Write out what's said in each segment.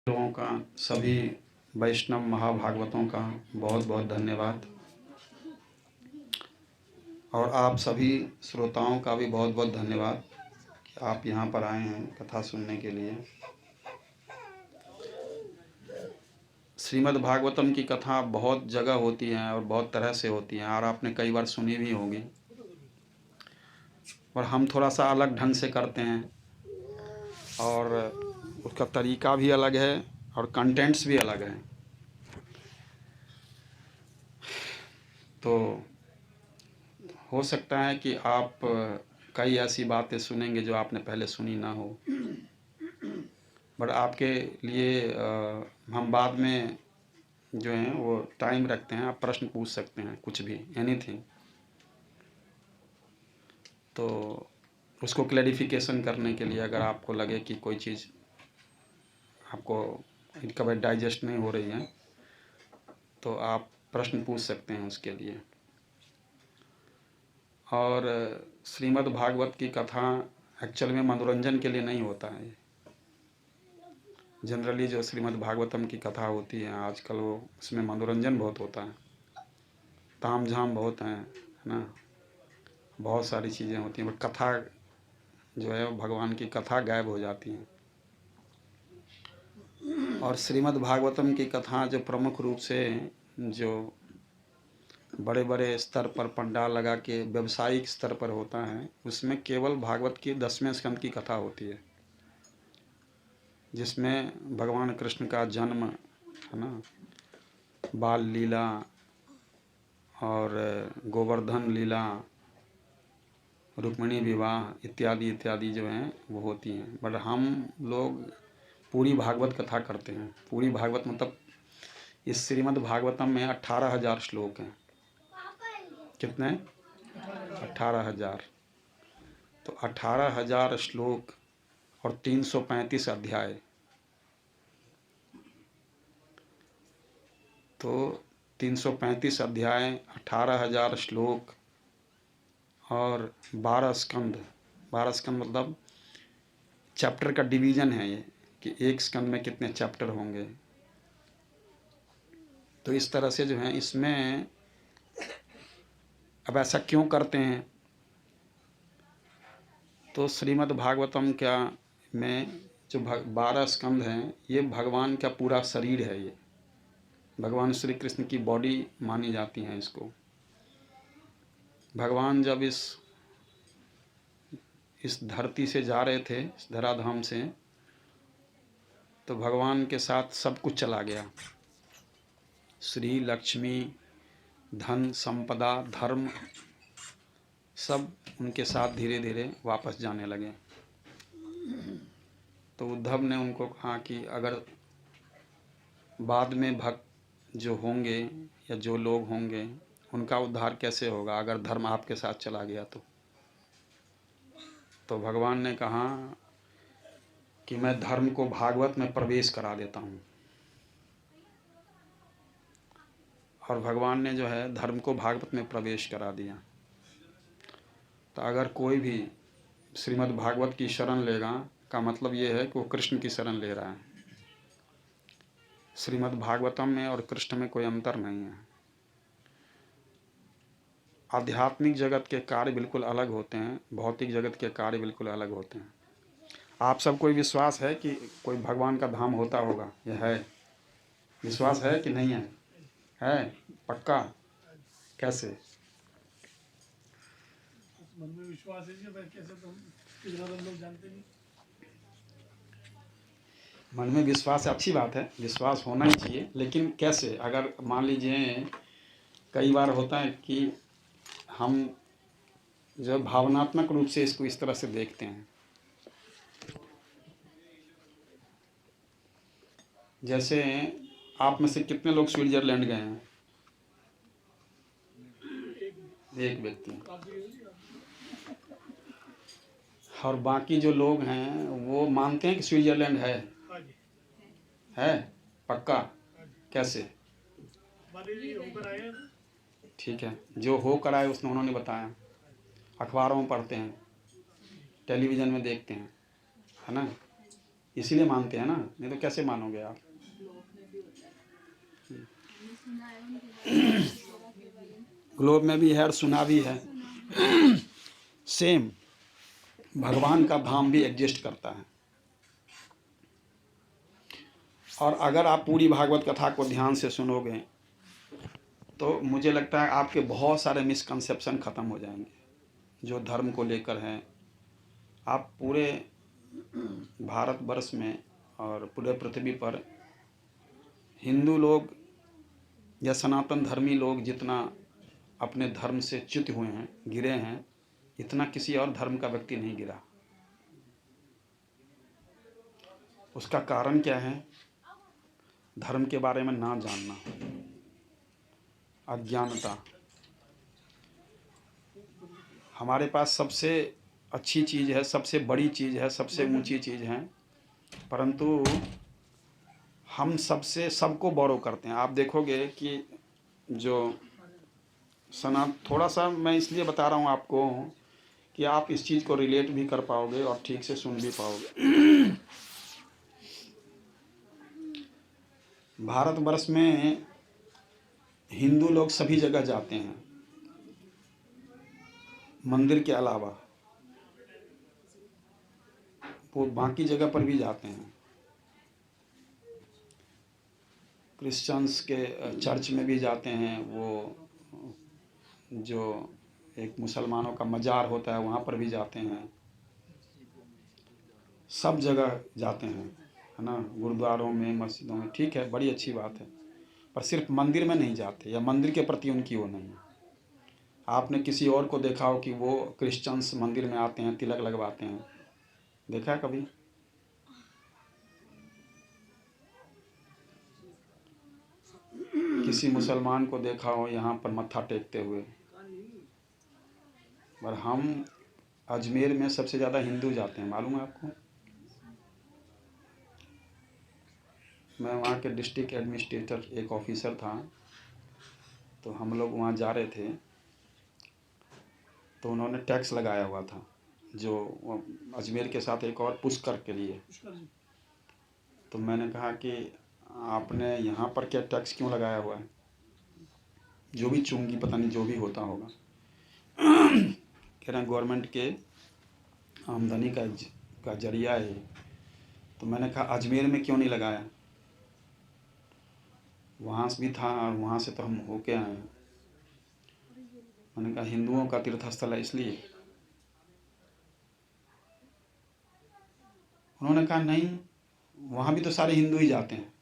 लोगों का, सभी वैष्णव महाभागवतों का बहुत बहुत धन्यवाद और आप सभी श्रोताओं का भी बहुत बहुत धन्यवाद कि आप यहाँ पर आए हैं कथा सुनने के लिए। श्रीमद् भागवतम की कथा बहुत जगह होती है और बहुत तरह से होती है और आपने कई बार सुनी भी होगी, और हम थोड़ा सा अलग ढंग से करते हैं और उसका तरीका भी अलग है और कंटेंट्स भी अलग हैं। तो हो सकता है कि आप कई ऐसी बातें सुनेंगे जो आपने पहले सुनी ना हो, बट आपके लिए हम बाद में जो हैं वो टाइम रखते हैं, आप प्रश्न पूछ सकते हैं, कुछ भी, एनीथिंग। तो उसको क्लैरिफिकेशन करने के लिए अगर आपको लगे कि कोई चीज़ आपको कभी डाइजेस्ट नहीं हो रही है तो आप प्रश्न पूछ सकते हैं उसके लिए। और श्रीमद् भागवत की कथा एक्चुअल में मनोरंजन के लिए नहीं होता है। जनरली जो श्रीमद् भागवतम की कथा होती है आजकल, वो उसमें मनोरंजन बहुत होता है, ताम झाम बहुत है ना, बहुत सारी चीज़ें होती हैं, बट कथा जो है वो भगवान की कथा गायब हो जाती है। और श्रीमद् भागवतम की कथा जो प्रमुख रूप से जो बड़े बड़े स्तर पर पंडाल लगा के व्यवसायिक स्तर पर होता है, उसमें केवल भागवत की 10वें स्कंद की कथा होती है, जिसमें भगवान कृष्ण का जन्म है ना, बाल लीला और गोवर्धन लीला, रुक्मिणी विवाह इत्यादि इत्यादि जो हैं वो होती हैं। बट हम लोग पूरी भागवत कथा करते हैं। पूरी भागवत मतलब इस श्रीमद् भागवतम में 18,000 श्लोक हैं। कितने? 18,000। तो 18,000 श्लोक और 335 अध्याय, तो 335 अध्याय, 18,000 श्लोक और 12 स्कंद। 12 स्कंद मतलब चैप्टर का डिवीज़न है ये, कि एक स्कंद में कितने चैप्टर होंगे। तो इस तरह से जो है इसमें, अब ऐसा क्यों करते हैं, तो श्रीमद् भागवतम क्या में जो 12 स्कंद हैं ये भगवान का पूरा शरीर है। ये भगवान श्री कृष्ण की बॉडी मानी जाती है इसको। भगवान जब इस धरती से जा रहे थे, इस धराधाम से, तो भगवान के साथ सब कुछ चला गया। श्री लक्ष्मी, धन, संपदा, धर्म, सब उनके साथ धीरे धीरे वापस जाने लगे। तो उद्धव ने उनको कहा कि अगर बाद में भक्त जो होंगे या जो लोग होंगे उनका उद्धार कैसे होगा अगर धर्म आपके साथ चला गया तो भगवान ने कहा कि मैं धर्म को भागवत में प्रवेश करा देता हूँ। और भगवान ने जो है धर्म को भागवत में प्रवेश करा दिया। तो अगर कोई भी श्रीमद् भागवत की शरण लेगा का मतलब ये है कि वो कृष्ण की शरण ले रहा है। श्रीमद् भागवतम में और कृष्ण में कोई अंतर नहीं है। आध्यात्मिक जगत के कार्य बिल्कुल अलग होते हैं, भौतिक जगत के कार्य बिल्कुल अलग होते हैं। आप सब कोई विश्वास है कि कोई भगवान का धाम होता होगा? यह है, विश्वास है कि नहीं है? है पक्का? कैसे? मन में विश्वास है कि कैसे, तो इतना तो लोग जानते नहीं। मन में विश्वास अच्छी बात है, विश्वास होना ही चाहिए, लेकिन कैसे? अगर मान लीजिए कई बार होता है कि हम जो भावनात्मक रूप से इसको इस तरह से देखते हैं, जैसे आप में से कितने लोग स्विट्जरलैंड गए हैं? एक व्यक्ति। और बाकी जो लोग हैं वो मानते हैं कि स्विट्जरलैंड है पक्का? कैसे? ठीक है, जो होकर आए उसने उन्होंने बताया, अखबारों में पढ़ते हैं, टेलीविज़न में देखते हैं, है ना। इसीलिए मानते हैं ना, नहीं तो कैसे मानोगे आप। ग्लोब में भी है और सुना भी है। सेम भगवान का धाम भी एग्जिस्ट करता है। और अगर आप पूरी भागवत कथा को ध्यान से सुनोगे तो मुझे लगता है आपके बहुत सारे मिसकंसेप्शन खत्म हो जाएंगे जो धर्म को लेकर हैं। आप पूरे भारतवर्ष में और पूरे पृथ्वी पर हिंदू लोग या सनातन धर्मी लोग जितना अपने धर्म से च्युत हुए हैं, गिरे हैं, इतना किसी और धर्म का व्यक्ति नहीं गिरा। उसका कारण क्या है? धर्म के बारे में ना जानना, अज्ञानता। हमारे पास सबसे अच्छी चीज़ है, सबसे बड़ी चीज़ है, सबसे ऊंची चीज़ है, परंतु हम सबसे सबको बोरो करते हैं। आप देखोगे कि जो थोड़ा सा मैं इसलिए बता रहा हूँ आपको कि आप इस चीज़ को रिलेट भी कर पाओगे और ठीक से सुन भी पाओगे। भारतवर्ष में हिंदू लोग सभी जगह जाते हैं, मंदिर के अलावा वो बाकी जगह पर भी जाते हैं। क्रिश्चियंस के चर्च में भी जाते हैं, वो जो एक मुसलमानों का मज़ार होता है वहाँ पर भी जाते हैं, सब जगह जाते हैं, है ना, गुरुद्वारों में, मस्जिदों में। ठीक है, बड़ी अच्छी बात है, पर सिर्फ मंदिर में नहीं जाते या मंदिर के प्रति उनकी वो नहीं है। आपने किसी और को देखा हो कि वो क्रिश्चियंस मंदिर में आते हैं, तिलक लगवाते हैं? देखा है कभी? किसी मुसलमान को देखा हो यहाँ पर मत्था टेकते हुए? पर हम अजमेर में सबसे ज़्यादा हिंदू जाते हैं, मालूम है आपको? मैं वहाँ के डिस्ट्रिक्ट एडमिनिस्ट्रेटर एक ऑफिसर था, तो हम लोग वहाँ जा रहे थे, तो उन्होंने टैक्स लगाया हुआ था जो अजमेर के साथ एक और पुष्कर के लिए। तो मैंने कहा कि आपने यहाँ पर क्या टैक्स क्यों लगाया हुआ है? जो भी चुंगी, पता नहीं जो भी होता होगा। कह रहे हैं गवर्नमेंट के आमदनी का जरिया है। तो मैंने कहा अजमेर में क्यों नहीं लगाया? वहाँ से भी था और वहाँ से तो हम होके आए हैं। मैंने कहा हिंदुओं का तीर्थ स्थल है इसलिए। उन्होंने कहा नहीं, वहाँ भी तो सारे हिंदू ही जाते हैं।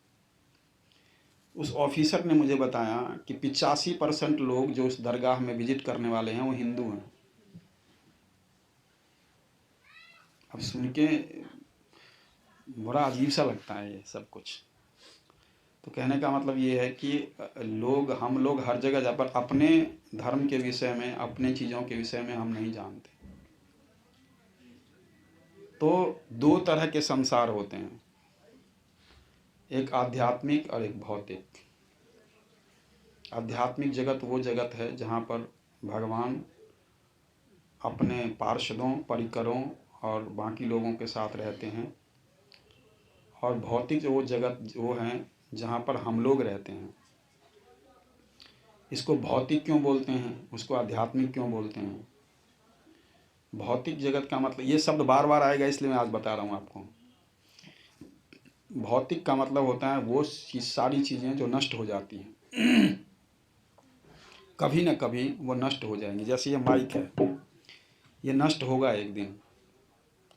उस ऑफिसर ने मुझे बताया कि 85% लोग जो उस दरगाह में विजिट करने वाले हैं वो हिंदू हैं। अब सुन के बड़ा अजीब सा लगता है ये सब कुछ। तो कहने का मतलब ये है कि हम लोग हर जगह जा, पर अपने धर्म के विषय में, अपने चीज़ों के विषय में हम नहीं जानते। तो दो तरह के संसार होते हैं, एक आध्यात्मिक और एक भौतिक। आध्यात्मिक जगत वो जगत है जहाँ पर भगवान अपने पार्षदों, परिकरों और बाकी लोगों के साथ रहते हैं, और भौतिक वो जगत वो है जहाँ पर हम लोग रहते हैं। इसको भौतिक क्यों बोलते हैं, उसको आध्यात्मिक क्यों बोलते हैं? भौतिक जगत का मतलब, ये शब्द बार बार आएगा इसलिए मैं आज बता रहा हूँ आपको। भौतिक का मतलब होता है वो सारी चीज़ें जो नष्ट हो जाती हैं, कभी न कभी वो नष्ट हो जाएंगी। जैसे ये माइक है, ये नष्ट होगा एक दिन,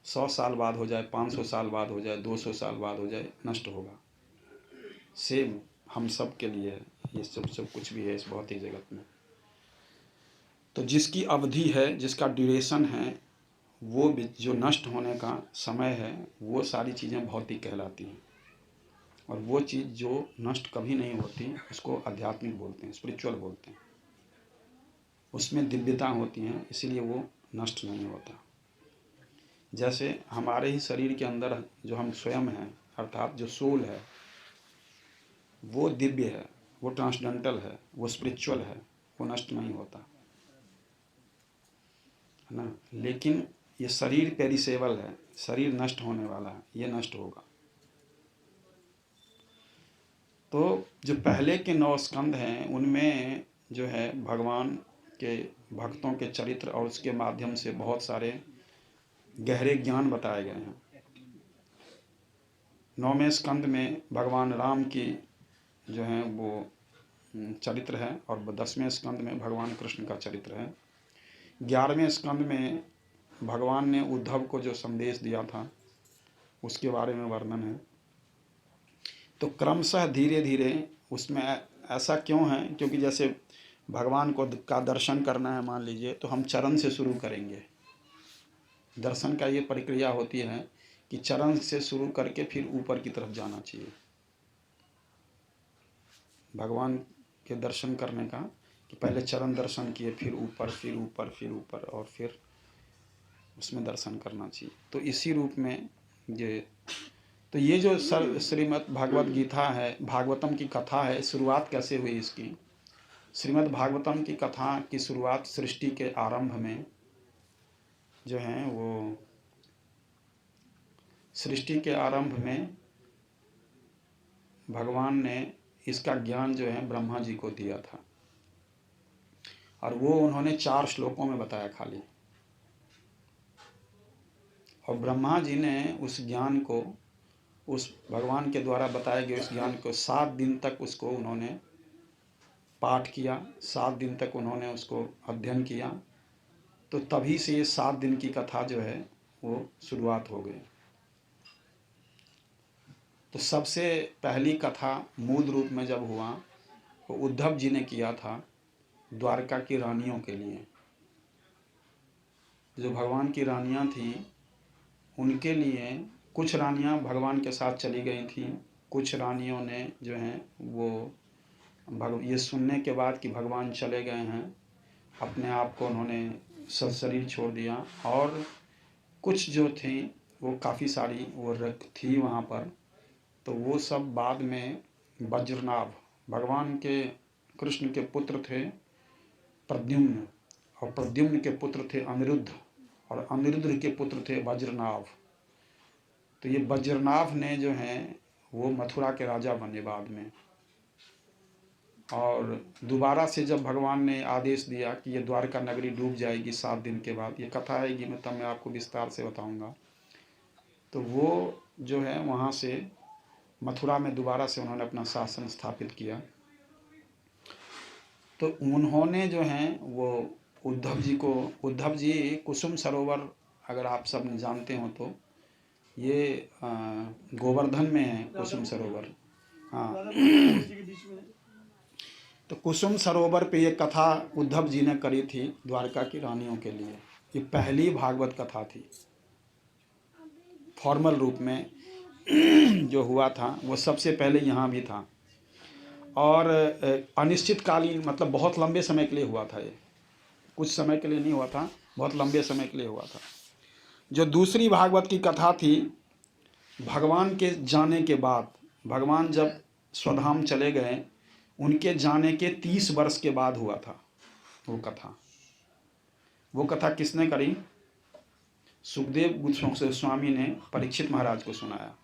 100 साल बाद हो जाए, 500 साल बाद हो जाए, 200 साल बाद हो जाए, नष्ट होगा। सेम हम सब के लिए ये सब कुछ भी है इस भौतिक जगत में। तो जिसकी अवधि है, जिसका ड्यूरेशन है, वो जो नष्ट होने का समय है, वो सारी चीज़ें भौतिक कहलाती हैं। और वो चीज़ जो नष्ट कभी नहीं होती उसको आध्यात्मिक बोलते हैं, स्पिरिचुअल बोलते हैं। उसमें दिव्यता होती हैं, इसीलिए वो नष्ट नहीं होता। जैसे हमारे ही शरीर के अंदर जो हम स्वयं हैं, अर्थात जो सोल है, वो दिव्य है, वो ट्रांसडेंटल है, वो स्पिरिचुअल है, वो नष्ट नहीं होता, है ना। लेकिन ये शरीर पेरिसेबल है, शरीर नष्ट होने वाला है, ये नष्ट होगा। तो जो पहले के 9 स्कंद हैं उनमें जो है भगवान के भक्तों के चरित्र और उसके माध्यम से बहुत सारे गहरे ज्ञान बताए गए हैं। 9वें स्कंद में भगवान राम की जो है वो चरित्र है और 10वें स्कंद में भगवान कृष्ण का चरित्र है। 11वें स्कंद में भगवान ने उद्धव को जो संदेश दिया था उसके बारे में वर्णन है। तो क्रमशः धीरे धीरे उसमें ऐसा क्यों है, क्योंकि जैसे भगवान को का दर्शन करना है मान लीजिए, तो हम चरण से शुरू करेंगे। दर्शन का ये प्रक्रिया होती है कि चरण से शुरू करके फिर ऊपर की तरफ जाना चाहिए। भगवान के दर्शन करने का कि पहले चरण दर्शन किए, फिर ऊपर, फिर ऊपर, फिर ऊपर, और फिर उसमें दर्शन करना चाहिए। तो इसी रूप में ये जो श्रीमद् भागवत गीता है, भागवतम की कथा है, शुरुआत कैसे हुई इसकी? श्रीमद् भागवतम की कथा की शुरुआत सृष्टि के आरंभ में जो है वो सृष्टि के आरंभ में भगवान ने इसका ज्ञान जो है ब्रह्मा जी को दिया था और वो उन्होंने 4 श्लोकों में बताया खाली। और ब्रह्मा जी ने उस ज्ञान को, उस भगवान के द्वारा बताए गए उस ज्ञान को 7 दिन तक उसको उन्होंने पाठ किया, 7 दिन तक उन्होंने उसको अध्ययन किया। तो तभी से ये 7 दिन की कथा जो है वो शुरुआत हो गई। तो सबसे पहली कथा मूल रूप में जब हुआ वो उद्धव जी ने किया था द्वारका की रानियों के लिए। जो भगवान की रानियां थीं उनके लिए, कुछ रानियां भगवान के साथ चली गई थीं, कुछ रानियों ने जो हैं वो ये सुनने के बाद कि भगवान चले गए हैं अपने आप को उन्होंने शरीर छोड़ दिया। और कुछ जो थी वो काफ़ी सारी वो थी वहाँ पर, तो वो सब बाद में वज्रनाभ, भगवान के कृष्ण के पुत्र थे प्रद्युम्न, और प्रद्युम्न के पुत्र थे अनिरुद्ध, और अनिरुद्ध के पुत्र थे वज्रनाभ। तो ये वज्रनाभ ने जो है वो मथुरा के राजा बने बाद में। और दोबारा से जब भगवान ने आदेश दिया कि ये द्वारका नगरी डूब जाएगी 7 दिन के बाद, ये कथा आएगी मैं तब मैं आपको विस्तार से बताऊंगा। तो वो जो है वहाँ से मथुरा में दोबारा से उन्होंने अपना शासन स्थापित किया। तो उन्होंने जो है वो उद्धव जी कुसुम सरोवर, अगर आप सब जानते हो तो ये गोवर्धन में है कुसुम सरोवर। हाँ, तो कुसुम सरोवर पे ये कथा उद्धव जी ने करी थी द्वारका की रानियों के लिए। ये पहली भागवत कथा थी फॉर्मल रूप में जो हुआ था, वो सबसे पहले यहाँ भी था। और अनिश्चितकालीन, मतलब बहुत लंबे समय के लिए हुआ था। ये कुछ समय के लिए नहीं हुआ था, बहुत लंबे समय के लिए हुआ था। जो दूसरी भागवत की कथा थी भगवान के जाने के बाद, भगवान जब स्वधाम चले गए उनके जाने के 30 वर्ष के बाद हुआ था वो कथा। वो कथा किसने करी? सुखदेव गोस्वामी ने परीक्षित महाराज को सुनाया।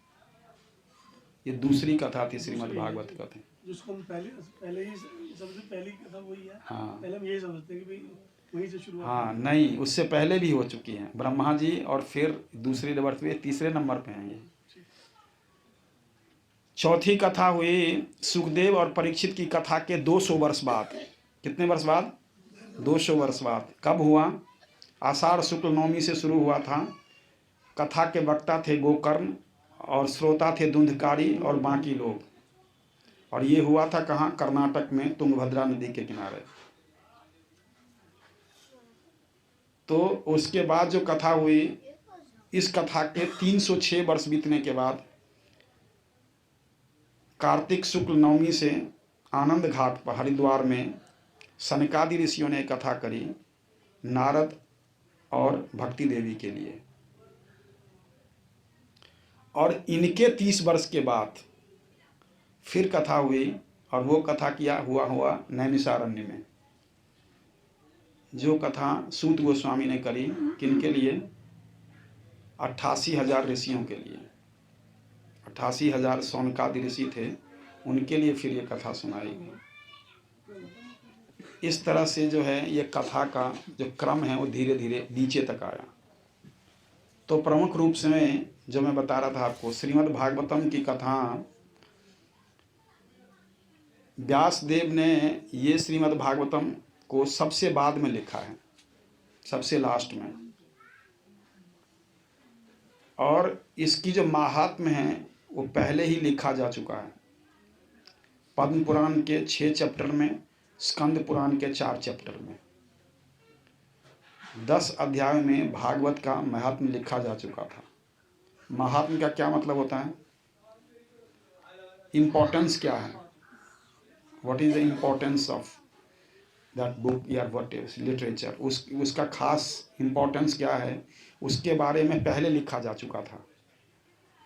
ये दूसरी कथा थी श्रीमद् भागवत कथा, जिसको हम पहले ही सबसे पहली कथा वही है। हाँ, पहले हम यही समझते हैं कि भाई वहीं से शुरुआत। हाँ नहीं, उससे पहले भी हो चुकी हैं ब्रह्मा जी, और फिर दूसरी नंबर पे, तीसरे नंबर पे हैं ये। चौथी कथा हुई सुखदेव और परीक्षित की कथा के 200 वर्ष बाद। कितने वर्ष बाद? 200 वर्ष बाद। कब हुआ? आषाढ़ शुक्ल नवमी से शुरू हुआ था। कथा के वक्ता थे गोकर्ण और श्रोता थे धुंधकारी और बाकी लोग। और ये हुआ था कहाँ? कर्नाटक में तुंगभद्रा नदी के किनारे। तो उसके बाद जो कथा हुई, इस कथा के 306 वर्ष बीतने के बाद कार्तिक शुक्ल नवमी से आनंद घाट पर हरिद्वार में सनकादि ऋषियों ने कथा करी नारद और भक्ति देवी के लिए। और इनके 30 वर्ष के बाद फिर कथा हुई, और वो कथा किया हुआ नैमिषारण्य में। जो कथा सूत गोस्वामी ने करी, किनके लिए? 88,000 ऋषियों के लिए। 88,000 सौनकादि ऋषि थे, उनके लिए फिर ये कथा सुनाई गई। इस तरह से जो है ये कथा का जो क्रम है वो धीरे धीरे नीचे तक आया। तो प्रमुख रूप से जो मैं बता रहा था आपको, श्रीमद् भागवतम की कथा व्यासदेव ने ये श्रीमद् भागवतम को सबसे बाद में लिखा है, सबसे लास्ट में। और इसकी जो महात्म्य है वो पहले ही लिखा जा चुका है, पद्म पुराण के 6 चैप्टर में, स्कंद पुराण के 4 चैप्टर में, 10 अध्याय में भागवत का महात्म्य लिखा जा चुका था। महात्म्य का क्या मतलब होता है? इम्पोर्टेंस क्या है? What is the importance of that book या व्हाट इज लिटरेचर, उसका खास इम्पोर्टेंस क्या है, उसके बारे में पहले लिखा जा चुका था,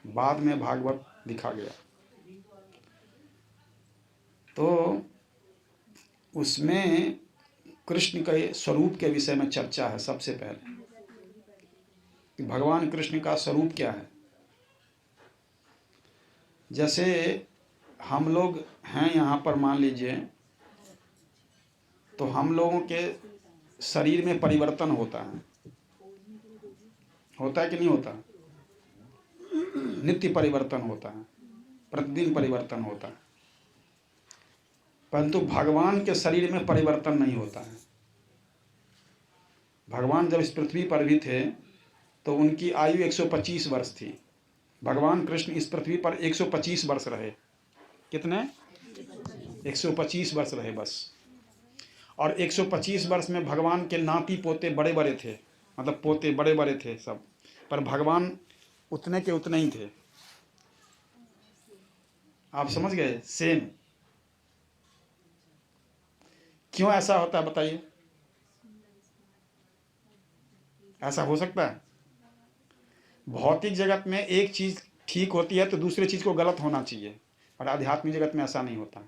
बाद में भागवत लिखा गया। तो उसमें कृष्ण के स्वरूप के विषय में चर्चा है सबसे पहले, कि भगवान कृष्ण का स्वरूप क्या है। जैसे हम लोग हैं यहाँ पर, मान लीजिए, तो हम लोगों के शरीर में परिवर्तन होता है कि नहीं होता? नित्य परिवर्तन होता है, प्रतिदिन परिवर्तन होता है। परंतु भगवान के शरीर में परिवर्तन नहीं होता है। भगवान जब इस पृथ्वी पर भी थे तो उनकी आयु 125 वर्ष थी। भगवान कृष्ण इस पृथ्वी पर 125 वर्ष रहे। कितने? 125 वर्ष रहे बस। और 125 वर्ष में भगवान के नाती पोते बड़े बड़े थे, मतलब पोते बड़े बड़े थे सब, पर भगवान उतने के उतने ही थे। आप समझ गए? सेम। क्यों ऐसा होता है बताइए? ऐसा हो सकता है? भौतिक जगत में एक चीज ठीक होती है तो दूसरी चीज को गलत होना चाहिए, और आध्यात्मिक जगत में ऐसा नहीं होता।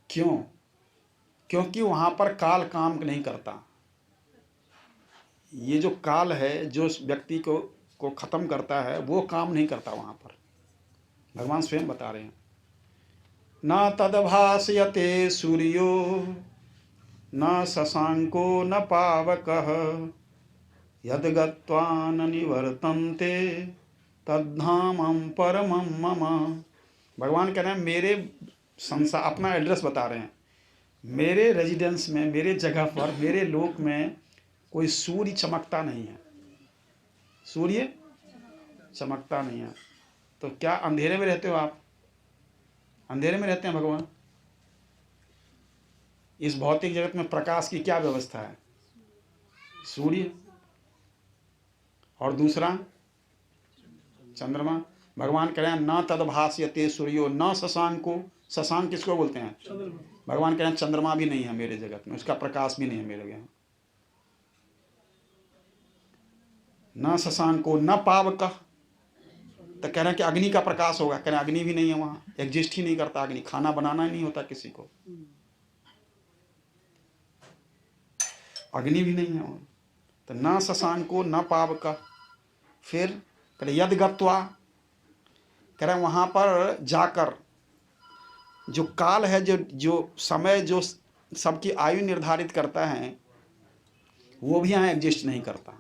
क्यों? क्योंकि वहां पर काल काम नहीं करता। ये जो काल है, जो व्यक्ति को खत्म करता है, वो काम नहीं करता वहां पर। भगवान स्वयं बता रहे हैं, न तदभासयते सूर्यो न शशांको न पावकः यद गत्वा न निवर्तन्ते तद्धामं परमं मम। भगवान कह रहे हैं, मेरे संसार, अपना एड्रेस बता रहे हैं, मेरे रेजिडेंस में, मेरे जगह पर, मेरे लोक में कोई सूर्य चमकता नहीं है। सूर्य चमकता नहीं है। तो क्या अंधेरे में रहते हो आप? अंधेरे में रहते हैं भगवान। इस भौतिक जगत में प्रकाश की क्या व्यवस्था है? सूर्य, और दूसरा चंद्रमा। भगवान कह रहे हैं, न तदभास्यते सूर्यो न शशांको। शशांक किसको बोलते हैं? भगवान कह रहे हैं, चंद्रमा भी नहीं है मेरे जगत में, उसका प्रकाश भी नहीं है मेरे यहाँ। न शशांको न पावक। तो कह रहे हैं कि अग्नि का प्रकाश होगा, कह रहे हैं अग्नि भी नहीं है वहाँ, एग्जिस्ट ही नहीं करता अग्नि, खाना बनाना ही नहीं होता किसी को, अग्नि भी नहीं है वहाँ। तो न शशांको न पावक। फिर कह रहे यद गत्वा, कह रहे हैं वहाँ पर जाकर जो काल है, जो समय, जो सबकी आयु निर्धारित करता है, वो भी यहाँ एग्जिस्ट नहीं करता।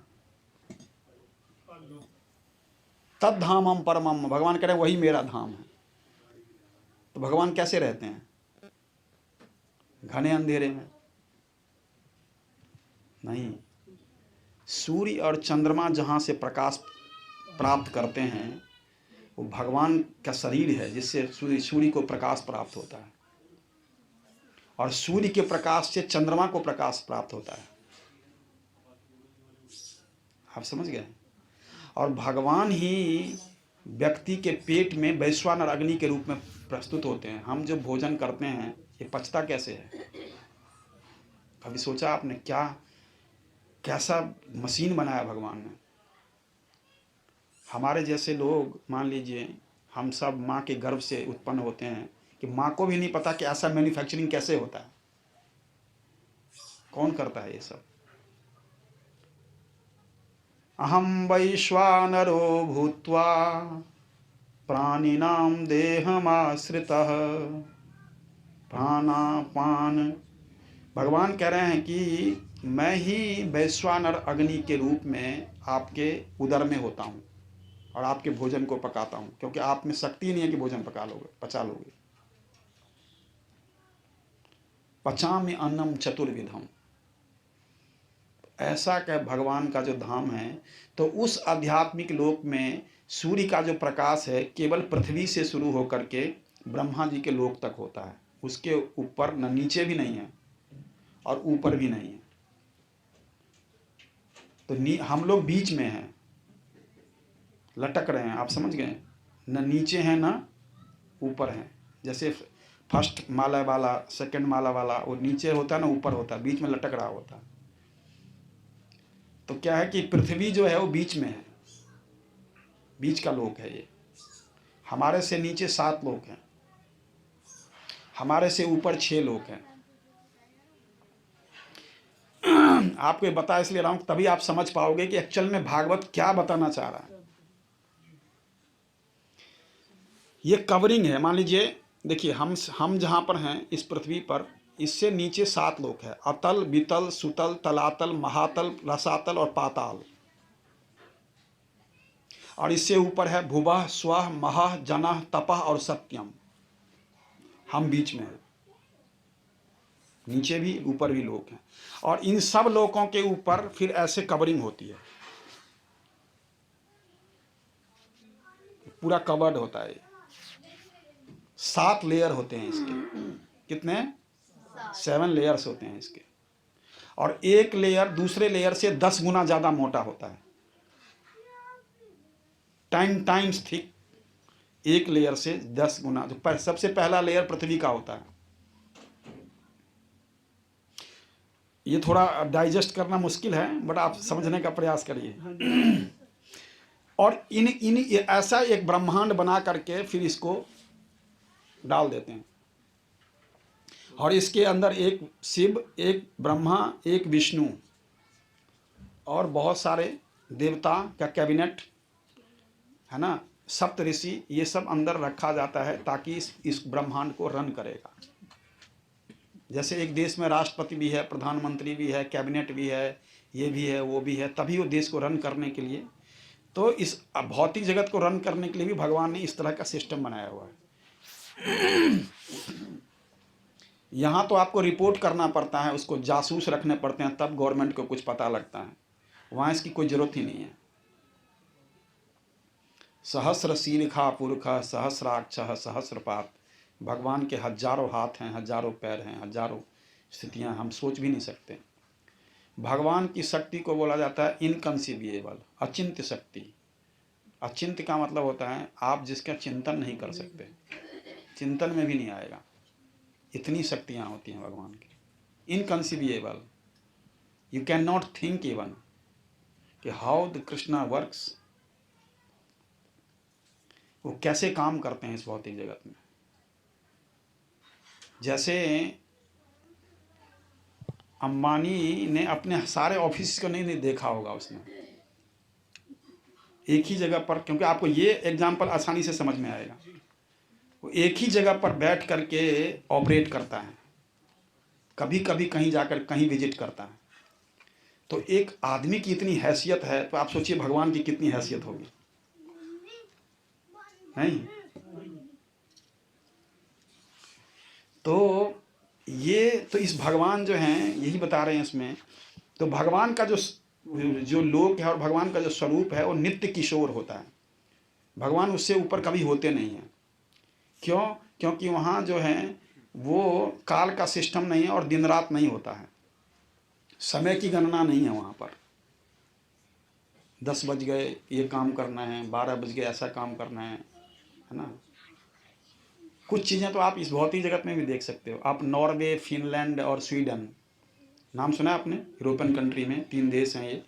तद धामम परमम। भगवान कह रहे हैं वही मेरा धाम है। तो भगवान कैसे रहते हैं? घने अंधेरे में नहीं। सूर्य और चंद्रमा जहाँ से प्रकाश प्राप्त करते हैं, वो भगवान का शरीर है, जिससे सूर्य को प्रकाश प्राप्त होता है, और सूर्य के प्रकाश से चंद्रमा को प्रकाश प्राप्त होता है। आप समझ गए? और भगवान ही व्यक्ति के पेट में वैश्वानर अग्नि के रूप में प्रस्तुत होते हैं। हम जो भोजन करते हैं, ये पचता कैसे है? कभी सोचा आपने? कैसा मशीन बनाया भगवान ने। हमारे जैसे लोग, मान लीजिए, हम सब माँ के गर्भ से उत्पन्न होते हैं, कि माँ को भी नहीं पता कि ऐसा मैन्युफैक्चरिंग कैसे होता है, कौन करता है ये सब। अहम वैश्वानरो भूत्वा प्राणिनां देहमाश्रितः प्राणापान। भगवान कह रहे हैं कि मैं ही वैश्वानर अग्नि के रूप में आपके उदर में होता हूँ और आपके भोजन को पकाता हूँ, क्योंकि आप में शक्ति नहीं है कि भोजन पचा लोगे। पचामि अन्नम चतुर्विधम। ऐसा क्या भगवान का जो धाम है, तो उस आध्यात्मिक लोक में सूर्य का जो प्रकाश है केवल पृथ्वी से शुरू होकर के ब्रह्मा जी के लोक तक होता है। उसके ऊपर न नीचे भी नहीं है और ऊपर भी नहीं है। तो हम लोग बीच में हैं, लटक रहे हैं, आप समझ गए। न नीचे हैं न ऊपर हैं। जैसे फर्स्ट माला वाला, सेकंड माला वाला, वो नीचे होता है ना ऊपर होता है, बीच में लटक रहा होता है। तो क्या है कि पृथ्वी जो है वो बीच में है, बीच का लोक है ये। हमारे से नीचे 7 लोक हैं, हमारे से ऊपर 6 लोक हैं। आपको बता इसलिए रहा हूं तभी आप समझ पाओगे कि एक्चुअल में भागवत क्या बताना चाह रहा है। ये कवरिंग है। मान लीजिए, देखिए हम जहां पर हैं इस पृथ्वी पर, इससे नीचे 7 लोक है। अतल, वितल, सुतल, तलातल, महातल, रसातल और पाताल। और इससे ऊपर है भुवः, स्वः, महः, जनः, तपः और सत्यम। हम बीच में हैं, नीचे भी ऊपर भी लोक हैं। और इन सब लोकों के ऊपर फिर ऐसे कवरिंग होती है, पूरा कवर्ड होता है। 7 लेयर होते हैं इसके। कितने? 7 लेयर्स होते हैं इसके। और एक लेयर दूसरे लेयर से 10 गुना ज्यादा मोटा होता है, 10 टाइम्स थिक। एक लेयर से 10 गुना। जो सबसे पहला लेयर पृथ्वी का होता है। ये थोड़ा डाइजेस्ट करना मुश्किल है, बट आप समझने का प्रयास करिए। और इन ऐसा एक ब्रह्मांड बना करके फिर इसको डाल देते हैं। और इसके अंदर एक शिव, एक ब्रह्मा, एक विष्णु और बहुत सारे देवता का कैबिनेट है ना, सप्त ऋषि, ये सब अंदर रखा जाता है ताकि इस ब्रह्मांड को रन करेगा। जैसे एक देश में राष्ट्रपति भी है, प्रधानमंत्री भी है, कैबिनेट भी है, ये भी है, वो भी है, तभी वो देश को रन करने के लिए। तो इस भौतिक जगत को रन करने के लिए भी भगवान ने इस तरह का सिस्टम बनाया हुआ है। यहाँ तो आपको रिपोर्ट करना पड़ता है, उसको जासूस रखने पड़ते हैं, तब गवर्नमेंट को कुछ पता लगता है। वहाँ इसकी कोई जरूरत ही नहीं है। सहस्र शीर्षा पुरुष सहस्राक्ष सहस्रपात। भगवान के हजारों हाथ हैं, हजारों पैर हैं, हजारों स्थितियां हम सोच भी नहीं सकते। भगवान की शक्ति को बोला जाता है इनकंसीविएबल, अचिंत्य शक्ति। अचिंत्य का मतलब होता है आप जिसका चिंतन नहीं कर सकते, चिंतन में भी नहीं आएगा। इतनी शक्तियां होती हैं भगवान की, inconceivable. You can not think even कि हाउ द कृष्णा वर्क्स, वो कैसे काम करते हैं इस भौतिक जगत में। जैसे अंबानी ने अपने सारे ऑफिस को नहीं देखा होगा उसने, एक ही जगह पर, क्योंकि आपको ये एग्जांपल आसानी से समझ में आएगा। वो एक ही जगह पर बैठ करके ऑपरेट करता है, कभी कभी कहीं जाकर कहीं विजिट करता है। तो एक आदमी की इतनी हैसियत है, तो आप सोचिए भगवान की कितनी हैसियत होगी, नहीं? तो ये तो इस भगवान जो हैं यही बता रहे हैं इसमें। तो भगवान का जो लोक है और भगवान का जो स्वरूप है वो नित्य किशोर होता है। भगवान उससे ऊपर कभी होते नहीं हैं। क्यों? क्योंकि वहाँ जो है वो काल का सिस्टम नहीं है और दिन रात नहीं होता है, समय की गणना नहीं है वहाँ पर। 10 बज गए ये काम करना है, 12 बज गए ऐसा काम करना है ना। कुछ चीज़ें तो आप इस भौतिक जगत में भी देख सकते हो। आप नॉर्वे, फिनलैंड और स्वीडन, नाम सुना है आपने? यूरोपियन कंट्री में 3 देश हैं ये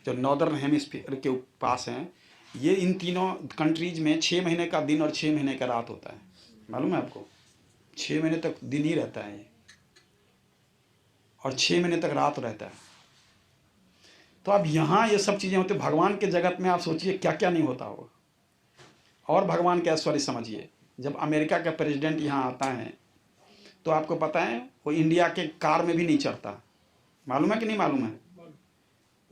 जो नॉर्दर्न हेमिस्फीयर के पास हैं। ये इन तीनों कंट्रीज में 6 महीने का दिन और 6 महीने का रात होता है। मालूम है आपको? 6 महीने तक दिन ही रहता है ये और 6 महीने तक रात रहता है। तो अब यहाँ ये सब चीज़ें होती, भगवान के जगत में आप सोचिए क्या क्या नहीं होता होगा। और भगवान का ऐश्वर्य समझिए, जब अमेरिका का प्रेसिडेंट यहाँ आता है तो आपको पता है वो इंडिया के कार में भी नहीं चढ़ता, मालूम है कि नहीं मालूम है?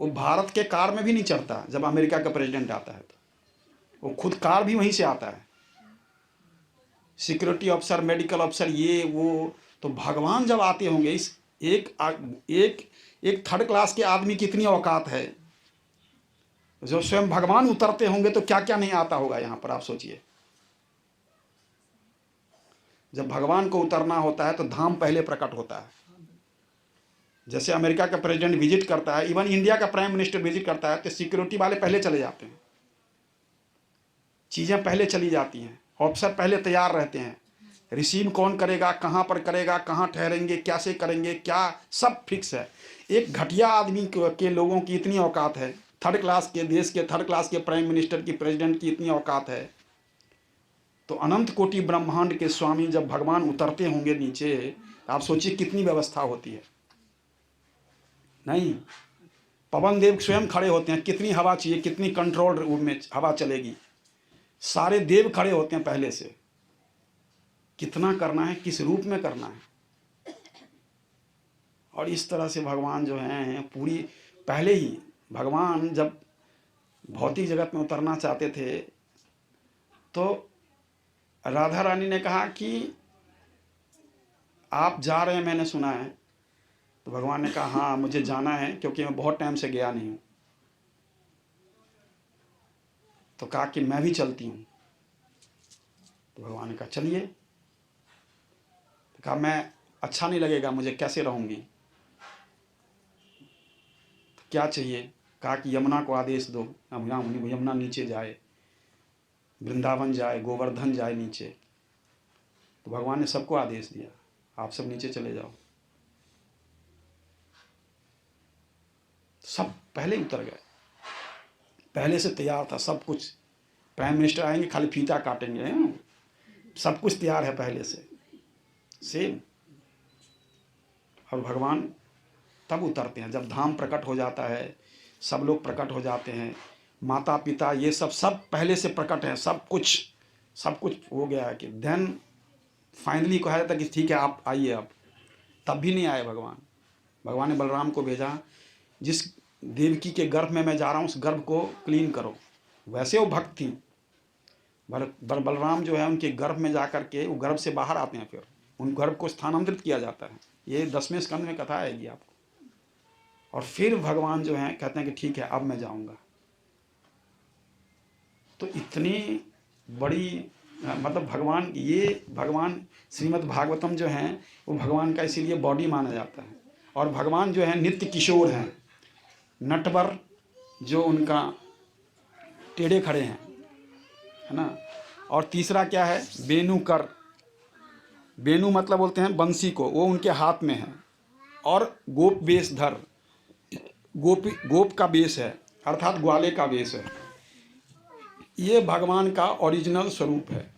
वो भारत के कार में भी नहीं चढ़ता। जब अमेरिका का प्रेसिडेंट आता है तो वो खुद कार भी वहीं से आता है, सिक्योरिटी ऑफिसर, मेडिकल ऑफिसर, ये वो। तो भगवान जब आते होंगे, इस एक एक थर्ड क्लास के आदमी की इतनी औकात है, जो स्वयं भगवान उतरते होंगे तो क्या क्या नहीं आता होगा यहाँ पर, आप सोचिए। जब भगवान को उतरना होता है तो धाम पहले प्रकट होता है। जैसे अमेरिका का प्रेसिडेंट विजिट करता है, इवन इंडिया का प्राइम मिनिस्टर विजिट करता है, तो सिक्योरिटी वाले पहले चले जाते हैं, चीज़ें पहले चली जाती हैं, ऑफिसर पहले तैयार रहते हैं, रिसीव कौन करेगा, कहाँ पर करेगा, कहाँ ठहरेंगे, कैसे करेंगे, क्या सब फिक्स है। एक घटिया आदमी के लोगों की इतनी औकात है, थर्ड क्लास के देश के थर्ड क्लास के प्राइम मिनिस्टर की, प्रेसिडेंट की इतनी औकात है, तो अनंत कोटि ब्रह्मांड के स्वामी जब भगवान उतरते होंगे नीचे, आप सोचिए कितनी व्यवस्था होती है। नहीं, पवन देव स्वयं खड़े होते हैं, कितनी हवा चाहिए, कितनी कंट्रोल रूम में हवा चलेगी, सारे देव खड़े होते हैं पहले से, कितना करना है, किस रूप में करना है। और इस तरह से भगवान जो हैं पूरी, पहले ही भगवान जब भौतिक जगत में उतरना चाहते थे तो राधा रानी ने कहा कि आप जा रहे हैं, मैंने सुना है। तो भगवान ने कहा हाँ मुझे जाना है, क्योंकि मैं बहुत टाइम से गया नहीं हूँ। तो कहा कि मैं भी चलती हूँ। तो भगवान ने कहा चलिए। तो कहा मैं, अच्छा नहीं लगेगा मुझे, कैसे रहूँगी, तो क्या चाहिए? कहा कि यमुना को आदेश दो, यमुना नीचे जाए, वृंदावन जाए, गोवर्धन जाए नीचे। तो भगवान ने सबको आदेश दिया, आप सब नीचे चले जाओ। सब पहले उतर गए, पहले से तैयार था सब कुछ। प्राइम मिनिस्टर आएंगे खाली फीता काटेंगे, सब कुछ तैयार है पहले से सेम। और भगवान तब उतरते हैं जब धाम प्रकट हो जाता है, सब लोग प्रकट हो जाते हैं, माता पिता ये सब पहले से प्रकट है, सब कुछ हो गया है कि देन फाइनली कहा जाता कि ठीक है आप आइए। अब तब भी नहीं आए भगवान। भगवान ने बलराम को भेजा, जिस देवकी के गर्भ में मैं जा रहा हूँ उस गर्भ को क्लीन करो। वैसे वो भक्त थी, बलराम जो है उनके गर्भ में जा कर के वो गर्भ से बाहर आते हैं, फिर उन गर्भ को स्थानांतरित किया जाता है। ये 10वें स्कंद में कथा आएगी आपको। और फिर भगवान जो हैं कहते हैं कि ठीक है अब मैं जाऊंगा। तो इतनी बड़ी मतलब भगवान श्रीमद् भागवतम जो हैं वो भगवान का इसीलिए बॉडी माना जाता है। और भगवान जो है नित्य किशोर हैं, नटवर जो उनका टेढ़े खड़े हैं, है ना। और तीसरा क्या है, बेनुकर, बेनु मतलब बोलते हैं बंसी को, वो उनके हाथ में है। और गोप वेशधर, गोप का वेश है, अर्थात ग्वाले का वेश है। ये भगवान का ओरिजिनल स्वरूप है।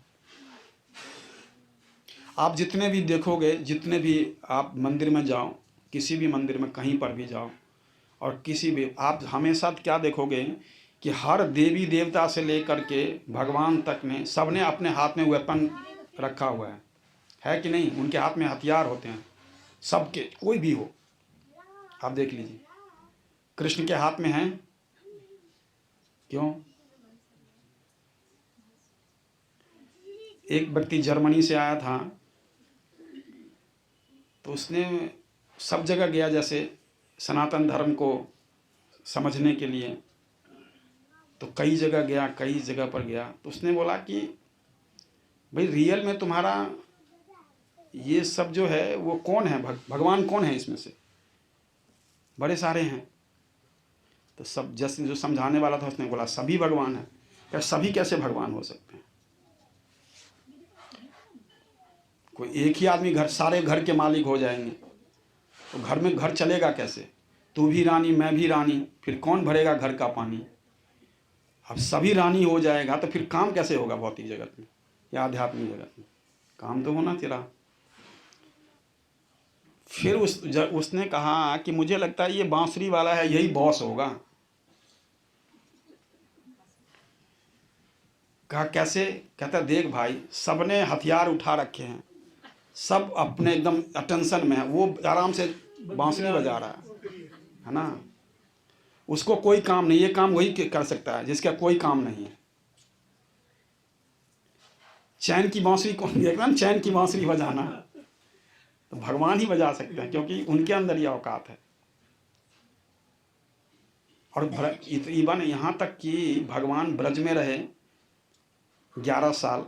आप जितने भी देखोगे, जितने भी आप मंदिर में जाओ, किसी भी मंदिर में कहीं पर भी जाओ, और किसी भी आप हमेशा क्या देखोगे कि हर देवी देवता से लेकर के भगवान तक में सबने अपने हाथ में वेपन रखा हुआ है कि नहीं? उनके हाथ में हथियार होते हैं सबके, कोई भी हो। आप देख लीजिए, कृष्ण के हाथ में है, क्यों? एक व्यक्ति जर्मनी से आया था, तो उसने सब जगह गया, जैसे सनातन धर्म को समझने के लिए, तो कई जगह गया, कई जगह पर गया। तो उसने बोला कि भाई रियल में तुम्हारा ये सब जो है वो कौन है, भगवान कौन है इसमें से? बड़े सारे हैं। तो सब जैसे जो समझाने वाला था उसने बोला सभी भगवान है। क्या सभी कैसे भगवान हो सकते हैं? कोई एक ही आदमी सारे घर के मालिक हो जाएंगे तो घर में घर चलेगा कैसे? तू भी रानी मैं भी रानी, फिर कौन भरेगा घर का पानी? अब सभी रानी हो जाएगा तो फिर काम कैसे होगा भौतिक जगत में या आध्यात्मिक जगत में? काम तो होना चाहिए। फिर उसने कहा कि मुझे लगता है ये बांसुरी वाला है, यही बॉस होगा। कहा कैसे? कहता देख भाई, सबने हथियार उठा रखे हैं, सब अपने एकदम अटेंशन में है, वो आराम से बांसुरी बजा रहा है ना। उसको कोई काम नहीं, ये काम वही कर सकता है जिसका कोई काम नहीं है। चैन की बांसुरी कौन देख रहा है? चैन की बांसुरी बजाना तो भगवान ही बजा सकते हैं, क्योंकि उनके अंदर ये औकात है। और इवन यहाँ तक कि भगवान ब्रज में रहे 11 साल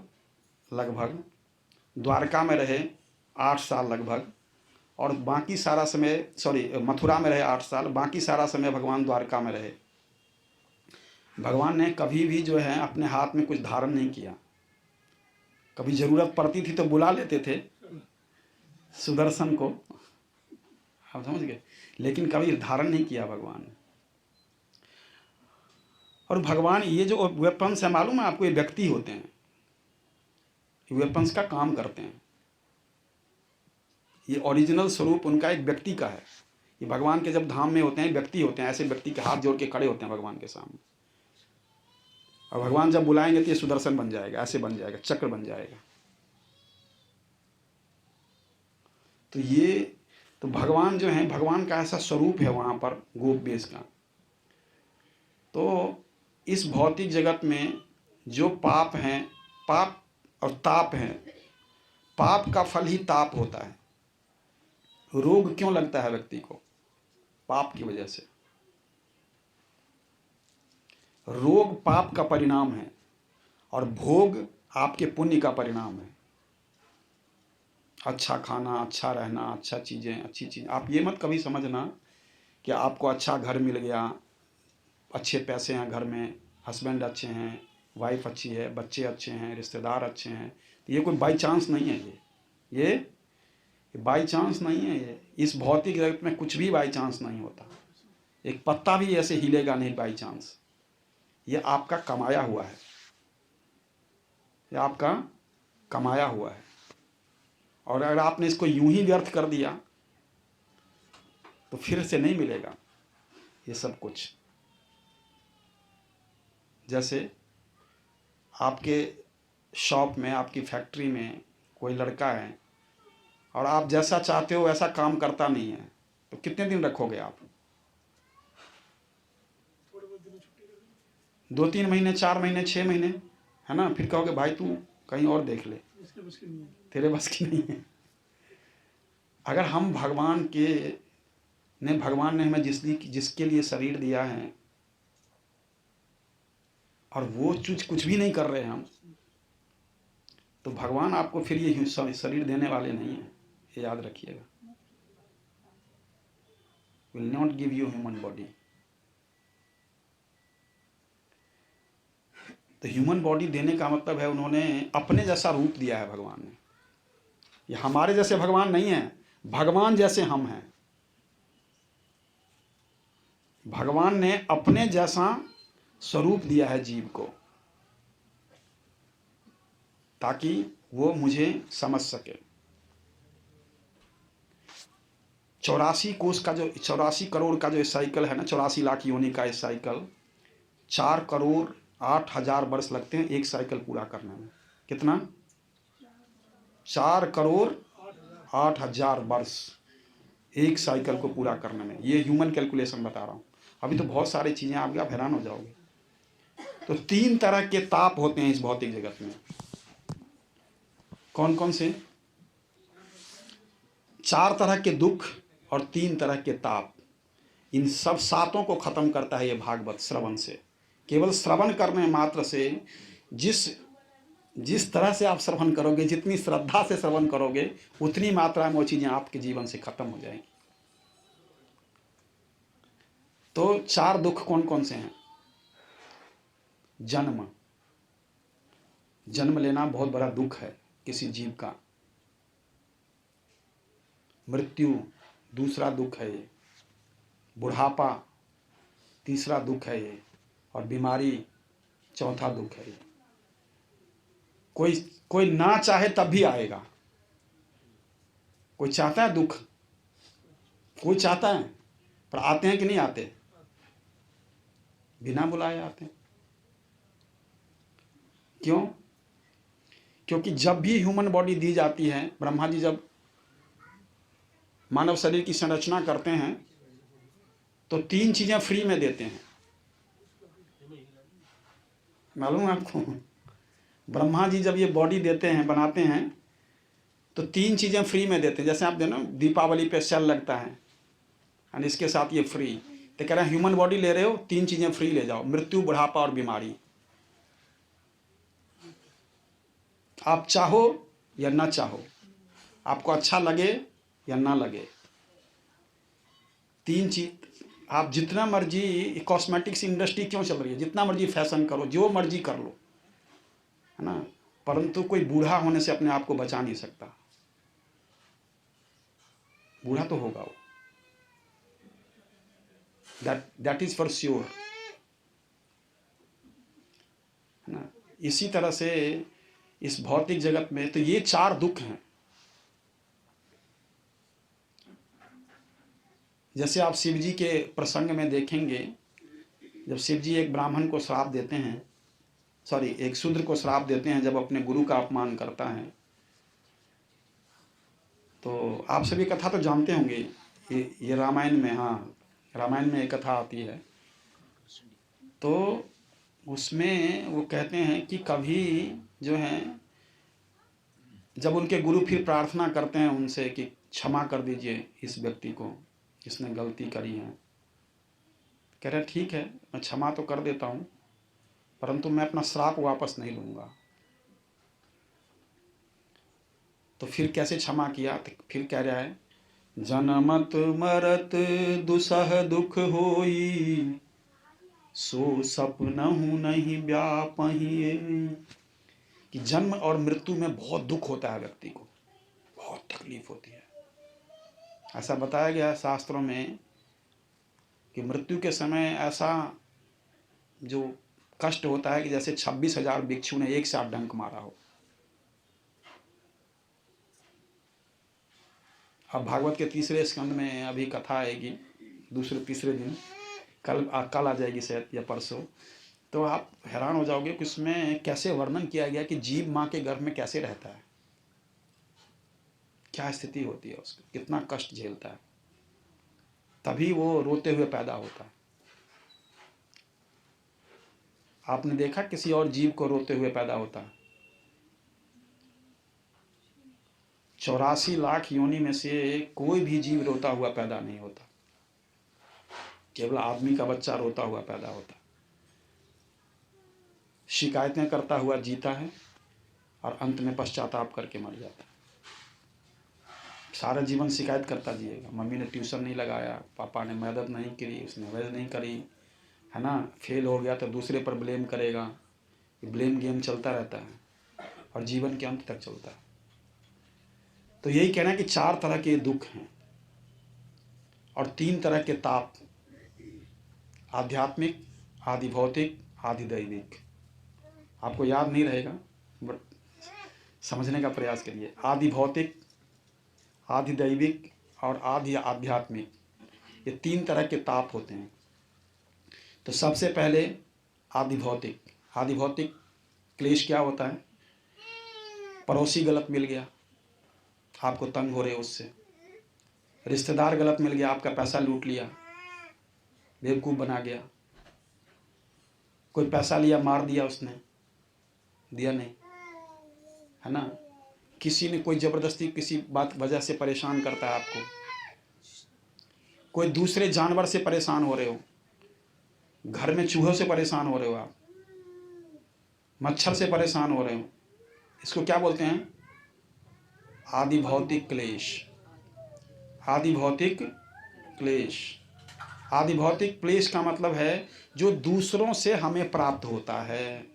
लगभग, द्वारका में रहे 8 साल लगभग, और बाकी सारा समय मथुरा में रहे 8 साल, बाकी सारा समय भगवान द्वारका में रहे। भगवान ने कभी भी जो है अपने हाथ में कुछ धारण नहीं किया। कभी ज़रूरत पड़ती थी तो बुला लेते थे सुदर्शन को, आप समझ गए, लेकिन कभी धारण नहीं किया भगवान ने। और भगवान ये जो वेपन्स है, मालूम है आपको, ये व्यक्ति होते हैं, वेपन्स का काम करते हैं। ये ओरिजिनल स्वरूप उनका एक व्यक्ति का है। ये भगवान के जब धाम में होते हैं, व्यक्ति होते हैं, ऐसे व्यक्ति के हाथ जोड़ के खड़े होते हैं भगवान के सामने। और भगवान जब बुलाएंगे तो ये सुदर्शन बन जाएगा, ऐसे बन जाएगा, चक्र बन जाएगा। तो ये तो भगवान जो है, भगवान का ऐसा स्वरूप है वहाँ पर गोप बेस का। तो इस भौतिक जगत में जो पाप हैं, पाप और ताप हैं, पाप का फल ही ताप होता है। रोग क्यों लगता है व्यक्ति को? पाप की वजह से। रोग पाप का परिणाम है और भोग आपके पुण्य का परिणाम है। अच्छा खाना, अच्छा रहना, अच्छा चीज़ें, अच्छी चीज़। आप ये मत कभी समझना कि आपको अच्छा घर मिल गया, अच्छे पैसे हैं घर में, हस्बैंड अच्छे हैं, वाइफ अच्छी है, बच्चे अच्छे हैं, रिश्तेदार अच्छे हैं, तो ये कोई बाई चांस नहीं है। ये बाई चांस नहीं है। ये इस भौतिक जगत में कुछ भी बाई चांस नहीं होता। एक पत्ता भी ऐसे हिलेगा नहीं बाई चांस। ये आपका कमाया हुआ है, ये आपका कमाया हुआ है। और अगर आपने इसको यूं ही व्यर्थ कर दिया तो फिर से नहीं मिलेगा ये सब कुछ। जैसे आपके शॉप में, आपकी फैक्ट्री में कोई लड़का है और आप जैसा चाहते हो वैसा काम करता नहीं है, तो कितने दिन रखोगे आप? 2-3 महीने, 4 महीने, 6 महीने, है ना। फिर कहोगे भाई तू कहीं और देख ले, तेरे बस की नहीं है। अगर हम भगवान ने हमें जिसके लिए शरीर दिया है और वो कुछ भी नहीं कर रहे हैं हम, तो भगवान आपको फिर ये शरीर देने वाले नहीं है, ये याद रखिएगा। Will not give you human body. तो ह्यूमन बॉडी देने का मतलब है उन्होंने अपने जैसा रूप दिया है भगवान ने। ये हमारे जैसे भगवान नहीं है, भगवान जैसे हम हैं। भगवान ने अपने जैसा स्वरूप दिया है जीव को, ताकि वो मुझे समझ सके। 84 करोड़ का जो साइकिल है ना, 84 लाख योनि का इस साइकिल, 4 करोड़ 8 हजार वर्ष लगते हैं एक साइकिल पूरा करने में। कितना? 4 करोड़ 8 हजार वर्ष एक साइकिल को पूरा करने में। ये ह्यूमन कैलकुलेशन बता रहा हूँ। अभी तो बहुत सारी चीज़ें आप हैरान हो जाओगे। तो 3 तरह के ताप होते हैं इस भौतिक जगत में। कौन कौन से? 4 तरह के दुख और 3 तरह के ताप। इन सब सातों को खत्म करता है ये भागवत श्रवण से। केवल श्रवण करने मात्र से, जिस तरह से आप श्रवण करोगे, जितनी श्रद्धा से श्रवण करोगे, उतनी मात्रा में वो चीज़ें आपके जीवन से खत्म हो जाएंगी। तो 4 दुख कौन कौन से हैं? जन्म लेना बहुत बड़ा दुख है किसी जीव का। मृत्यु दूसरा दुख है ये। बुढ़ापा तीसरा दुख है ये। और बीमारी चौथा दुख है ये। कोई ना चाहे तब भी आएगा। कोई चाहता है दुख? कोई चाहता है? पर आते हैं कि नहीं आते? बिना बुलाए आते हैं। क्यों? क्योंकि जब भी ह्यूमन बॉडी दी जाती है, ब्रह्मा जी जब मानव शरीर की संरचना करते हैं तो 3 चीजें फ्री में देते हैं। मालूम है आपको? ब्रह्मा जी जब ये बॉडी देते हैं, बनाते हैं, तो 3 चीजें फ्री में देते हैं। जैसे आप देखो दीपावली पे सेल लगता है और इसके साथ ये फ्री, तो कह रहे हैं ह्यूमन बॉडी ले रहे हो, 3 चीजें फ्री ले जाओ, मृत्यु, बुढ़ापा और बीमारी। आप चाहो या ना चाहो, आपको अच्छा लगे या ना लगे, 3 चीज। आप जितना मर्जी, कॉस्मेटिक्स इंडस्ट्री क्यों चल रही है, जितना मर्जी फैशन करो, जो मर्जी कर लो, है ना, परंतु कोई बूढ़ा होने से अपने आप को बचा नहीं सकता। बूढ़ा तो होगा वो, दैट इज फॉर श्योर, है ना। इसी तरह से इस भौतिक जगत में तो ये 4 दुख हैं। जैसे आप शिव जी के प्रसंग में देखेंगे, जब शिव जी एक ब्राह्मण को श्राप देते हैं, सॉरी एक शूद्र को श्राप देते हैं जब अपने गुरु का अपमान करता है, तो आप सभी कथा तो जानते होंगे, ये रामायण में, हाँ रामायण में एक कथा आती है। तो उसमें वो कहते हैं कि कभी जो है, जब उनके गुरु फिर प्रार्थना करते हैं उनसे कि क्षमा कर दीजिए इस व्यक्ति को, इसने गलती करी है, कह रहे ठीक है मैं क्षमा तो कर देता हूँ, परंतु मैं अपना श्राप वापस नहीं लूँगा। तो फिर कैसे क्षमा किया, तो फिर कह रहा है, जनमत मरत दुसह दुख होई, सो सपनहु नहीं व्यापहिए। कि जन्म और मृत्यु में बहुत दुख होता है, व्यक्ति को बहुत तकलीफ होती है। ऐसा बताया गया है शास्त्रों में कि मृत्यु के समय ऐसा जो कष्ट होता है कि जैसे 26,000 भिक्षु ने एक साथ डंक मारा हो। अब भागवत के 3रे स्कंद में अभी कथा आएगी, 2-3 दिन, कल आ जाएगी शायद या परसों। तो आप हैरान हो जाओगे कि उसमें कैसे वर्णन किया गया कि जीव माँ के गर्भ में कैसे रहता है, क्या स्थिति होती है उसकी, कितना कष्ट झेलता है, तभी वो रोते हुए पैदा होता है। आपने देखा किसी और जीव को रोते हुए पैदा होता है? 84 लाख योनि में से कोई भी जीव रोता हुआ पैदा नहीं होता, केवल आदमी का बच्चा रोता हुआ पैदा होता, शिकायतें करता हुआ जीता है और अंत में पश्चाताप करके मर जाता है। सारा जीवन शिकायत करता जिएगा, मम्मी ने ट्यूशन नहीं लगाया, पापा ने मदद नहीं करी, उसने वजह नहीं करी, है ना, फेल हो गया तो दूसरे पर ब्लेम करेगा, ब्लेम गेम चलता रहता है और जीवन के अंत तक चलता है। तो यही कहना है कि 4 तरह के दुख हैं और 3 तरह के ताप, आध्यात्मिक, आदि भौतिक, आदि दैविक। आपको याद नहीं रहेगा बट समझने का प्रयास करिए। आदि भौतिक, आदि दैविक और आदि आध्यात्मिक, ये 3 तरह के ताप होते हैं। तो सबसे पहले आदि भौतिक। आदि भौतिक क्लेश क्या होता है? पड़ोसी गलत मिल गया, आपको तंग हो रहे हो उससे, रिश्तेदार गलत मिल गया, आपका पैसा लूट लिया, बेवकूफ़ बना गया, कोई पैसा लिया मार दिया, उसने दिया नहीं, है ना, किसी ने कोई ज़बरदस्ती किसी बात वजह से परेशान करता है आपको, कोई दूसरे जानवर से परेशान हो रहे हो, घर में चूहों से परेशान हो रहे हो, आप मच्छर से परेशान हो रहे हो, इसको क्या बोलते हैं? आदि भौतिक क्लेश। आदि भौतिक क्लेश। आदि भौतिक क्लेश का मतलब है जो दूसरों से हमें प्राप्त होता है।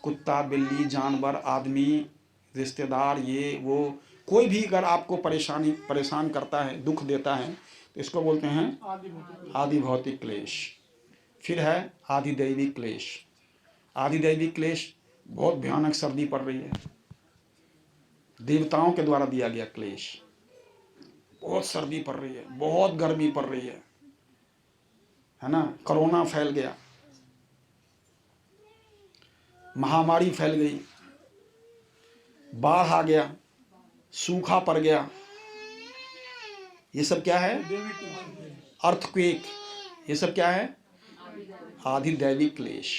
कुत्ता, बिल्ली, जानवर, आदमी, रिश्तेदार, ये वो, कोई भी अगर आपको परेशान करता है, दुख देता है, तो इसको बोलते हैं आदि भौतिक क्लेश। फिर है आदि दैविक क्लेश। आदि दैविक क्लेश, बहुत भयानक सर्दी पड़ रही है, देवताओं के द्वारा दिया गया क्लेश, बहुत सर्दी पड़ रही है, बहुत गर्मी पड़ रही है ना, कोरोना फैल गया, महामारी फैल गई, बाढ़ आ गया, सूखा पड़ गया, ये सब क्या है? अर्थक्वेक, ये सब क्या है? आदि दैविक क्लेश।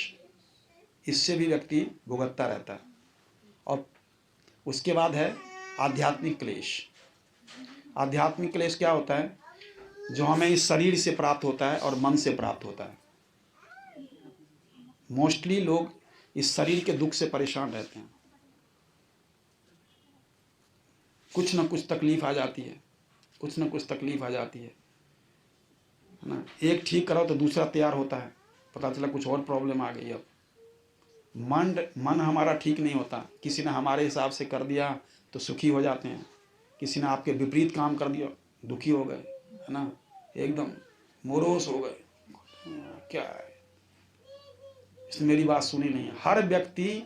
इससे भी व्यक्ति भुगतता रहता है। और उसके बाद है आध्यात्मिक क्लेश। आध्यात्मिक क्लेश क्या होता है? जो हमें इस शरीर से प्राप्त होता है और मन से प्राप्त होता है। मोस्टली लोग इस शरीर के दुख से परेशान रहते हैं। कुछ ना कुछ तकलीफ आ जाती है, कुछ ना कुछ तकलीफ आ जाती है ना। एक ठीक करो तो दूसरा तैयार होता है, पता चला कुछ और प्रॉब्लम आ गई। अब मन हमारा ठीक नहीं होता। किसी ने हमारे हिसाब से कर दिया तो सुखी हो जाते हैं, किसी ने आपके विपरीत काम कर दिया दुखी हो गए, है ना, एकदम मोरोस हो गए। क्या है, इसने मेरी बात सुनी नहीं। हर व्यक्ति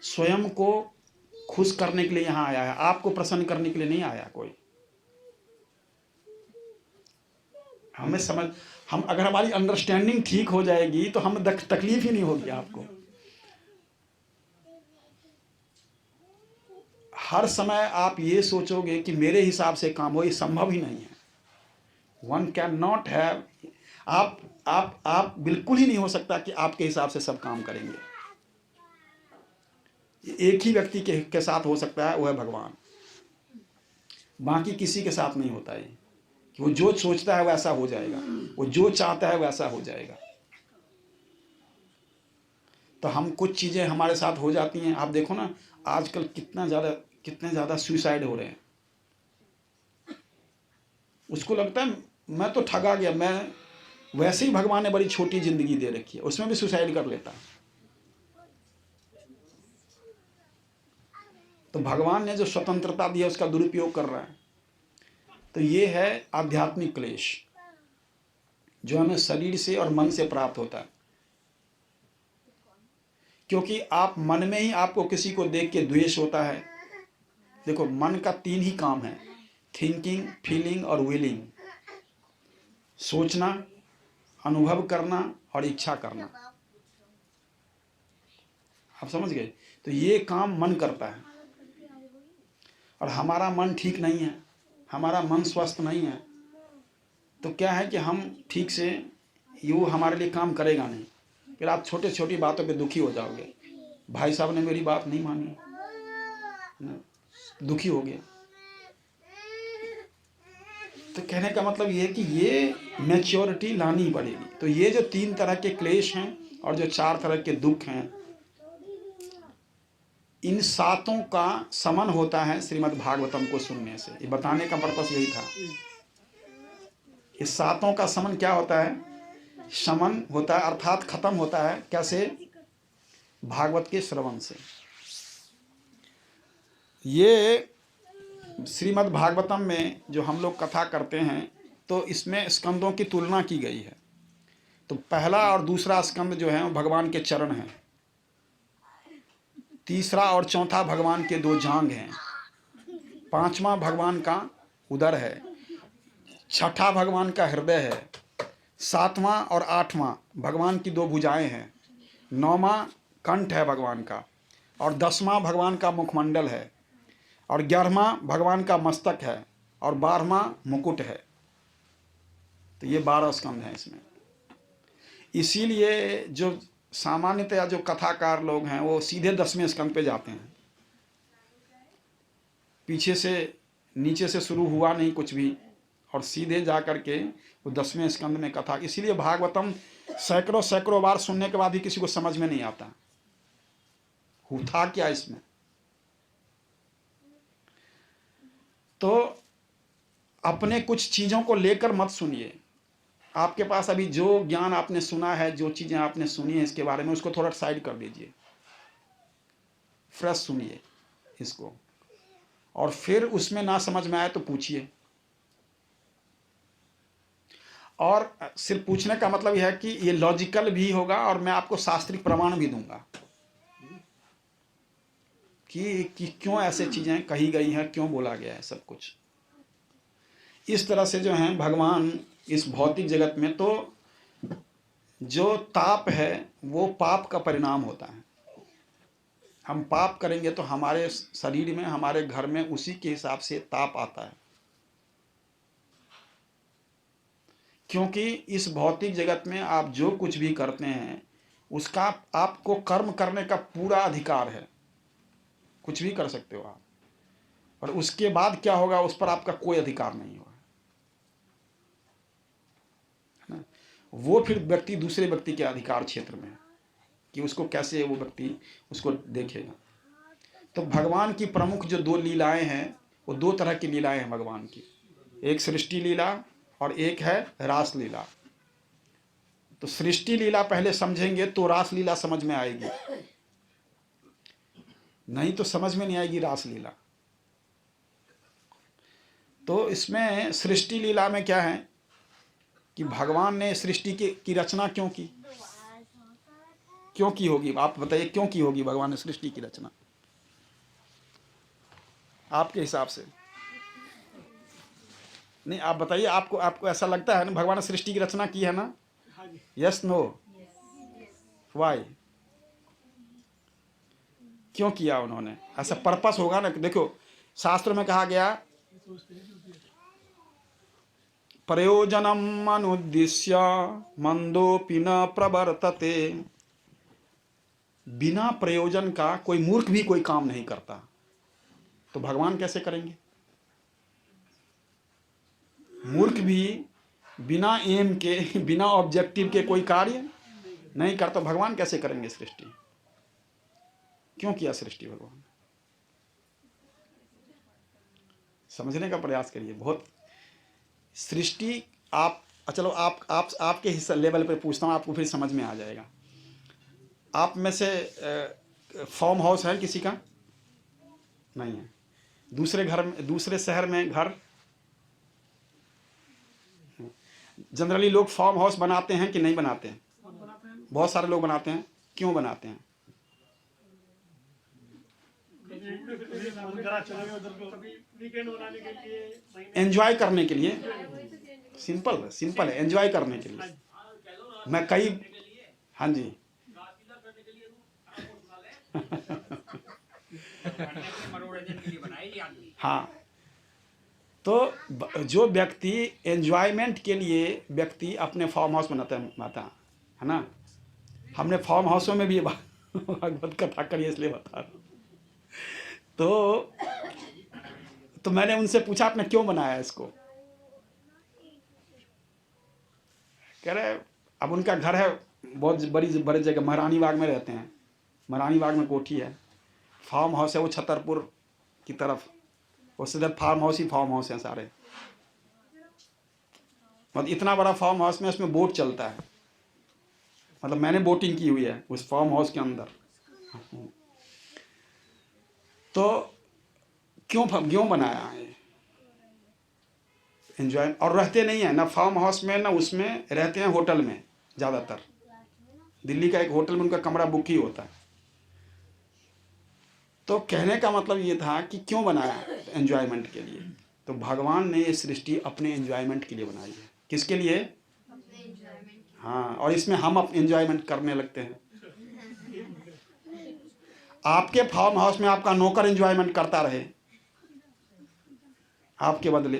स्वयं को खुश करने के लिए यहाँ आया है, आपको प्रसन्न करने के लिए नहीं आया कोई। हमें समझ, हम अगर हमारी अंडरस्टैंडिंग ठीक हो जाएगी तो हम तकलीफ ही नहीं होगी आपको। हर समय आप ये सोचोगे कि मेरे हिसाब से काम हो, ये संभव ही नहीं है। वन कैन नॉट हैव, आप बिल्कुल ही नहीं हो सकता कि आपके हिसाब से सब काम करेंगे। एक ही व्यक्ति के साथ हो सकता है, वो है भगवान। बाकी किसी के साथ नहीं होता है कि वो जो सोचता है वैसा हो जाएगा, वो जो चाहता है वैसा हो जाएगा। तो हम कुछ चीज़ें हमारे साथ हो जाती हैं। आप देखो ना, आजकल कितने ज़्यादा सुसाइड हो रहे हैं। उसको लगता है मैं तो ठगा गया, मैं वैसे ही भगवान ने बड़ी छोटी जिंदगी दे रखी है, उसमें भी सुसाइड कर लेता है। तो भगवान ने जो स्वतंत्रता दी है उसका दुरुपयोग कर रहा है। तो ये है आध्यात्मिक क्लेश, जो हमें शरीर से और मन से प्राप्त होता है। क्योंकि आप मन में ही आपको किसी को देख के द्वेष होता है। देखो, मन का 3 ही काम है, थिंकिंग, फीलिंग और विलिंग। सोचना, अनुभव करना और इच्छा करना। आप समझ गए? तो ये काम मन करता है। और हमारा मन ठीक नहीं है, हमारा मन स्वस्थ नहीं है, तो क्या है कि हम ठीक से, ये हमारे लिए काम करेगा नहीं। फिर आप छोटे छोटी बातों पे दुखी हो जाओगे। भाई साहब ने मेरी बात नहीं मानी, दुखी हो गया। तो कहने का मतलब ये है कि ये मैच्योरिटी लानी पड़ेगी। तो ये जो 3 तरह के क्लेश हैं और जो 4 तरह के दुख हैं, इन 7 का समन होता है श्रीमद् भागवतम को सुनने से। ये बताने का पर्पस यही था। इस 7 का समन क्या होता है? समन होता है अर्थात खत्म होता है कैसे? भागवत के श्रवण से। ये श्रीमद् भागवतम में जो हम लोग कथा करते हैं, तो इसमें स्कंदों की तुलना की गई है। तो पहला और दूसरा स्कंद जो है भगवान के चरण हैं, तीसरा और चौथा भगवान के 2 जांघ हैं, 5वां भगवान का उदर है, 6ठा भगवान का हृदय है, 7वां और 8वां भगवान की 2 भुजाएं हैं, 9वां कंठ है भगवान का, और 10वां भगवान का मुखमंडल है, और 11वां भगवान का मस्तक है, और 12वां मुकुट है। तो ये 12 स्कंद हैं इसमें। इसीलिए जो सामान्यतया जो कथाकार लोग हैं वो सीधे 10वें स्कंद पे जाते हैं। पीछे से नीचे से शुरू हुआ नहीं कुछ भी, और सीधे जा कर के वो 10वें स्कंद में कथा। इसीलिए भागवतम सैकड़ों बार सुनने के बाद भी किसी को समझ में नहीं आता था क्या इसमें। तो अपने कुछ चीज़ों को लेकर मत सुनिए। आपके पास अभी जो ज्ञान आपने सुना है, जो चीज़ें आपने सुनी है इसके बारे में, उसको थोड़ा साइड कर दीजिए, फ्रेश सुनिए इसको, और फिर उसमें ना समझ में आए तो पूछिए। और सिर्फ पूछने का मतलब यह है कि ये लॉजिकल भी होगा और मैं आपको शास्त्रीय प्रमाण भी दूंगा कि क्यों ऐसे चीज़ें कही गई हैं, क्यों बोला गया है सब कुछ। इस तरह से जो है भगवान इस भौतिक जगत में, तो जो ताप है वो पाप का परिणाम होता है। हम पाप करेंगे तो हमारे शरीर में, हमारे घर में उसी के हिसाब से ताप आता है। क्योंकि इस भौतिक जगत में आप जो कुछ भी करते हैं उसका आपको कर्म करने का पूरा अधिकार है, कुछ भी कर सकते हो आप, और उसके बाद क्या होगा उस पर आपका कोई अधिकार नहीं होगा, है ना। वो फिर व्यक्ति दूसरे व्यक्ति के अधिकार क्षेत्र में है कि उसको कैसे वो व्यक्ति उसको देखेगा। तो भगवान की प्रमुख जो दो लीलाएं हैं वो दो तरह की लीलाएं हैं भगवान की, एक सृष्टि लीला और एक है रास लीला। तो सृष्टि लीला पहले समझेंगे तो रास लीला समझ में आएगी, नहीं तो समझ में नहीं आएगी रास लीला। तो इसमें सृष्टि लीला में क्या है कि भगवान ने सृष्टि की रचना क्यों की, क्यों की होगी, आप बताइए क्यों की होगी भगवान ने सृष्टि की रचना आपके हिसाब से? नहीं आप बताइए, आपको ऐसा लगता है ना भगवान ने सृष्टि की रचना की है ना? Yes no? वाई? क्यों किया उन्होंने? ऐसा पर्पस होगा ना। देखो शास्त्र में कहा गया प्रयोजनम अनुद्दिश्य मंदोपि न प्रवर्तते। बिना प्रयोजन का कोई मूर्ख भी कोई काम नहीं करता, तो भगवान कैसे करेंगे? मूर्ख भी बिना एम के, बिना ऑब्जेक्टिव के कोई कार्य नहीं करता, भगवान कैसे करेंगे सृष्टि? क्यों किया सृष्टि भगवान? समझने का प्रयास करिए बहुत। सृष्टि आप चलो आपके हिस्सा लेवल पे पूछता हूँ, आपको फिर समझ में आ जाएगा। आप में से फार्म हाउस है किसी का? नहीं है। दूसरे घर में, दूसरे शहर में घर? जनरली लोग फार्म हाउस बनाते हैं कि नहीं बनाते हैं? बहुत सारे लोग बनाते हैं। क्यों बनाते हैं? एंजॉय करने के लिए। सिंपल है, एंजॉय करने के लिए। मैं कई, हाँ जी हाँ, तो जो व्यक्ति एंजॉयमेंट के लिए व्यक्ति अपने फार्म हाउस बनाता है ना। हमने फार्म हाउसों में भी भागवत कथा करी इसलिए बता रहा हूँ। तो मैंने उनसे पूछा आपने क्यों बनाया इसको? कह रहे अब उनका घर है बहुत बड़ी जगह, महारानी बाग में रहते हैं, महारानी बाग में कोठी है, फार्म हाउस है वो छतरपुर की तरफ, उससे इधर फार्म हाउस हैं सारे। मतलब इतना बड़ा फार्म हाउस में, उसमें बोट चलता है, मतलब मैंने बोटिंग की हुई है उस फार्म हाउस के अंदर। तो क्यों बनाया है? एंजॉय। और रहते नहीं है ना फार्म हाउस में ना उसमें, रहते हैं होटल में ज़्यादातर। दिल्ली का एक होटल में उनका कमरा बुक ही होता है। तो कहने का मतलब ये था कि क्यों बनाया? एंजॉयमेंट के लिए। तो भगवान ने ये सृष्टि अपने एंजॉयमेंट के लिए बनाई है। किसके लिए? हाँ, और इसमें हम एंजॉयमेंट करने लगते हैं। आपके फार्म हाउस में आपका नौकर एंजॉयमेंट करता रहे आपके बदले,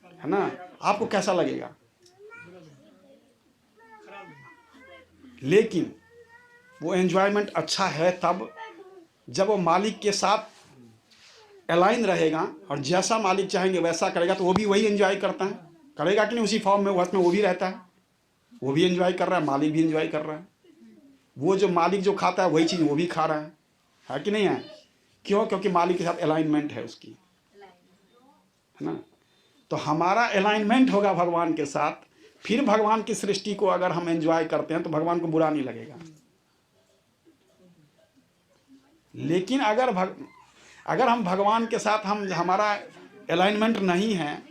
है ना, आपको कैसा लगेगा? लेकिन वो एंजॉयमेंट अच्छा है तब जब वो मालिक के साथ अलाइन रहेगा, और जैसा मालिक चाहेंगे वैसा करेगा, तो वो भी वही एंजॉय करता है, करेगा कि नहीं? उसी फॉर्म में वो भी रहता है, वो भी एंजॉय कर रहा है, मालिक भी एंजॉय कर रहा है। वो जो मालिक जो खाता है वही चीज़ वो भी खा रहा है कि नहीं है? क्यों? क्योंकि मालिक के साथ अलाइनमेंट है उसकी, है ना। तो हमारा अलाइनमेंट होगा भगवान के साथ, फिर भगवान की सृष्टि को अगर हम एंजॉय करते हैं तो भगवान को बुरा नहीं लगेगा। लेकिन अगर हम भगवान के साथ हमारा अलाइनमेंट नहीं है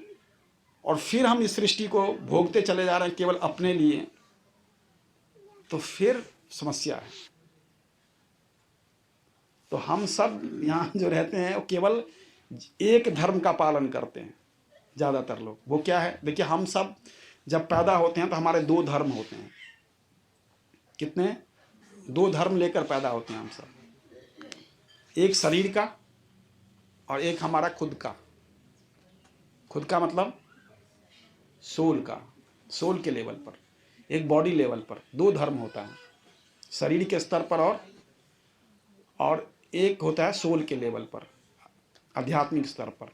और फिर हम इस सृष्टि को भोगते चले जा रहे हैं केवल अपने लिए, तो फिर समस्या है। तो हम सब यहाँ जो रहते हैं वो केवल एक धर्म का पालन करते हैं ज़्यादातर लोग। वो क्या है? देखिए हम सब जब पैदा होते हैं तो हमारे दो धर्म होते हैं। कितने? दो धर्म लेकर पैदा होते हैं हम सब, एक शरीर का और एक हमारा खुद का। खुद का मतलब सोल का, सोल के लेवल पर, एक बॉडी लेवल पर दो धर्म होता है, शरीर के स्तर पर और एक होता है सोल के लेवल पर, आध्यात्मिक स्तर पर।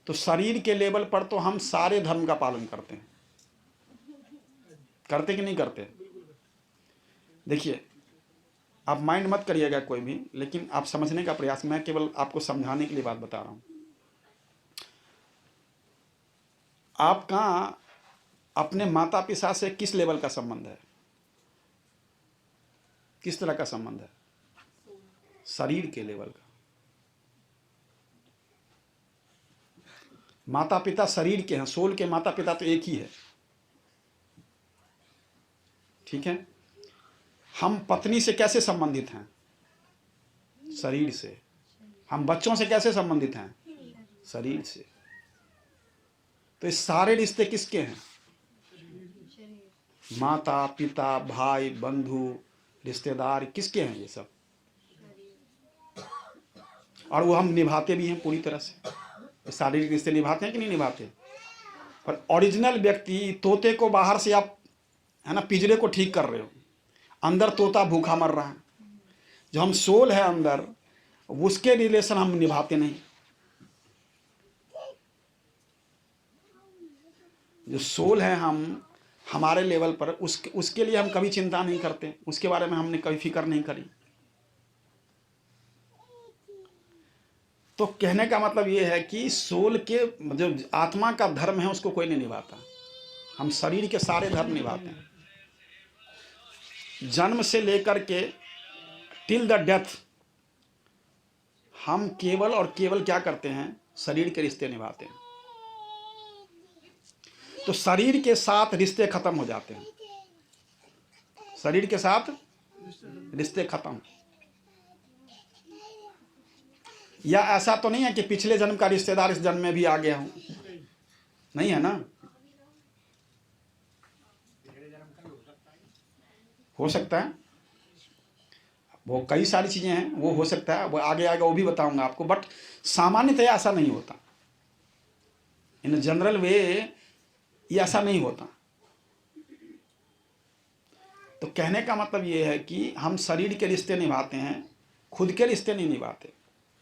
तो शरीर के लेवल पर तो हम सारे धर्म का पालन करते हैं, करते कि नहीं करते? देखिए, आप माइंड मत करिएगा कोई भी, लेकिन आप समझने का प्रयास, मैं केवल आपको समझाने के लिए बात बता रहा हूं। आपका अपने माता पिता से किस लेवल का संबंध है? किस तरह का संबंध है? शरीर के लेवल का। माता पिता शरीर के हैं, सोल के माता पिता तो एक ही है, ठीक है। हम पत्नी से कैसे संबंधित हैं? शरीर से। हम बच्चों से कैसे संबंधित हैं? शरीर से। तो ये सारे रिश्ते किसके हैं? माता पिता भाई बंधु रिश्तेदार किसके हैं ये सब? और वो हम निभाते भी हैं पूरी तरह से। शारीरिक रिश्ते निभाते हैं कि नहीं निभाते? पर ओरिजिनल व्यक्ति, तोते को बाहर से आप है ना पिंजरे को ठीक कर रहे हो, अंदर तोता भूखा मर रहा है। जो हम सोल है अंदर, उसके रिलेशन हम निभाते नहीं। जो सोल है हम, हमारे लेवल पर, उसके लिए हम कभी चिंता नहीं करते, उसके बारे में हमने कभी फिक्र नहीं करी। तो कहने का मतलब ये है कि सोल के जो आत्मा का धर्म है उसको कोई नहीं निभाता, हम शरीर के सारे धर्म निभाते हैं। जन्म से लेकर के टिल द डेथ हम केवल और केवल क्या करते हैं? शरीर के रिश्ते निभाते हैं। तो शरीर के साथ रिश्ते खत्म हो जाते हैं, शरीर के साथ रिश्ते खत्म। या ऐसा तो नहीं है कि पिछले जन्म का रिश्तेदार इस जन्म में भी आ गया हो, नहीं है ना? हो सकता है, वो कई सारी चीजें हैं, वो हो सकता है, वो आगे आएगा वो भी बताऊंगा आपको। बट सामान्यतया ऐसा नहीं होता, इन जनरल वे ये ऐसा नहीं होता। तो कहने का मतलब ये है कि हम शरीर के रिश्ते निभाते हैं, खुद के रिश्ते नहीं निभाते।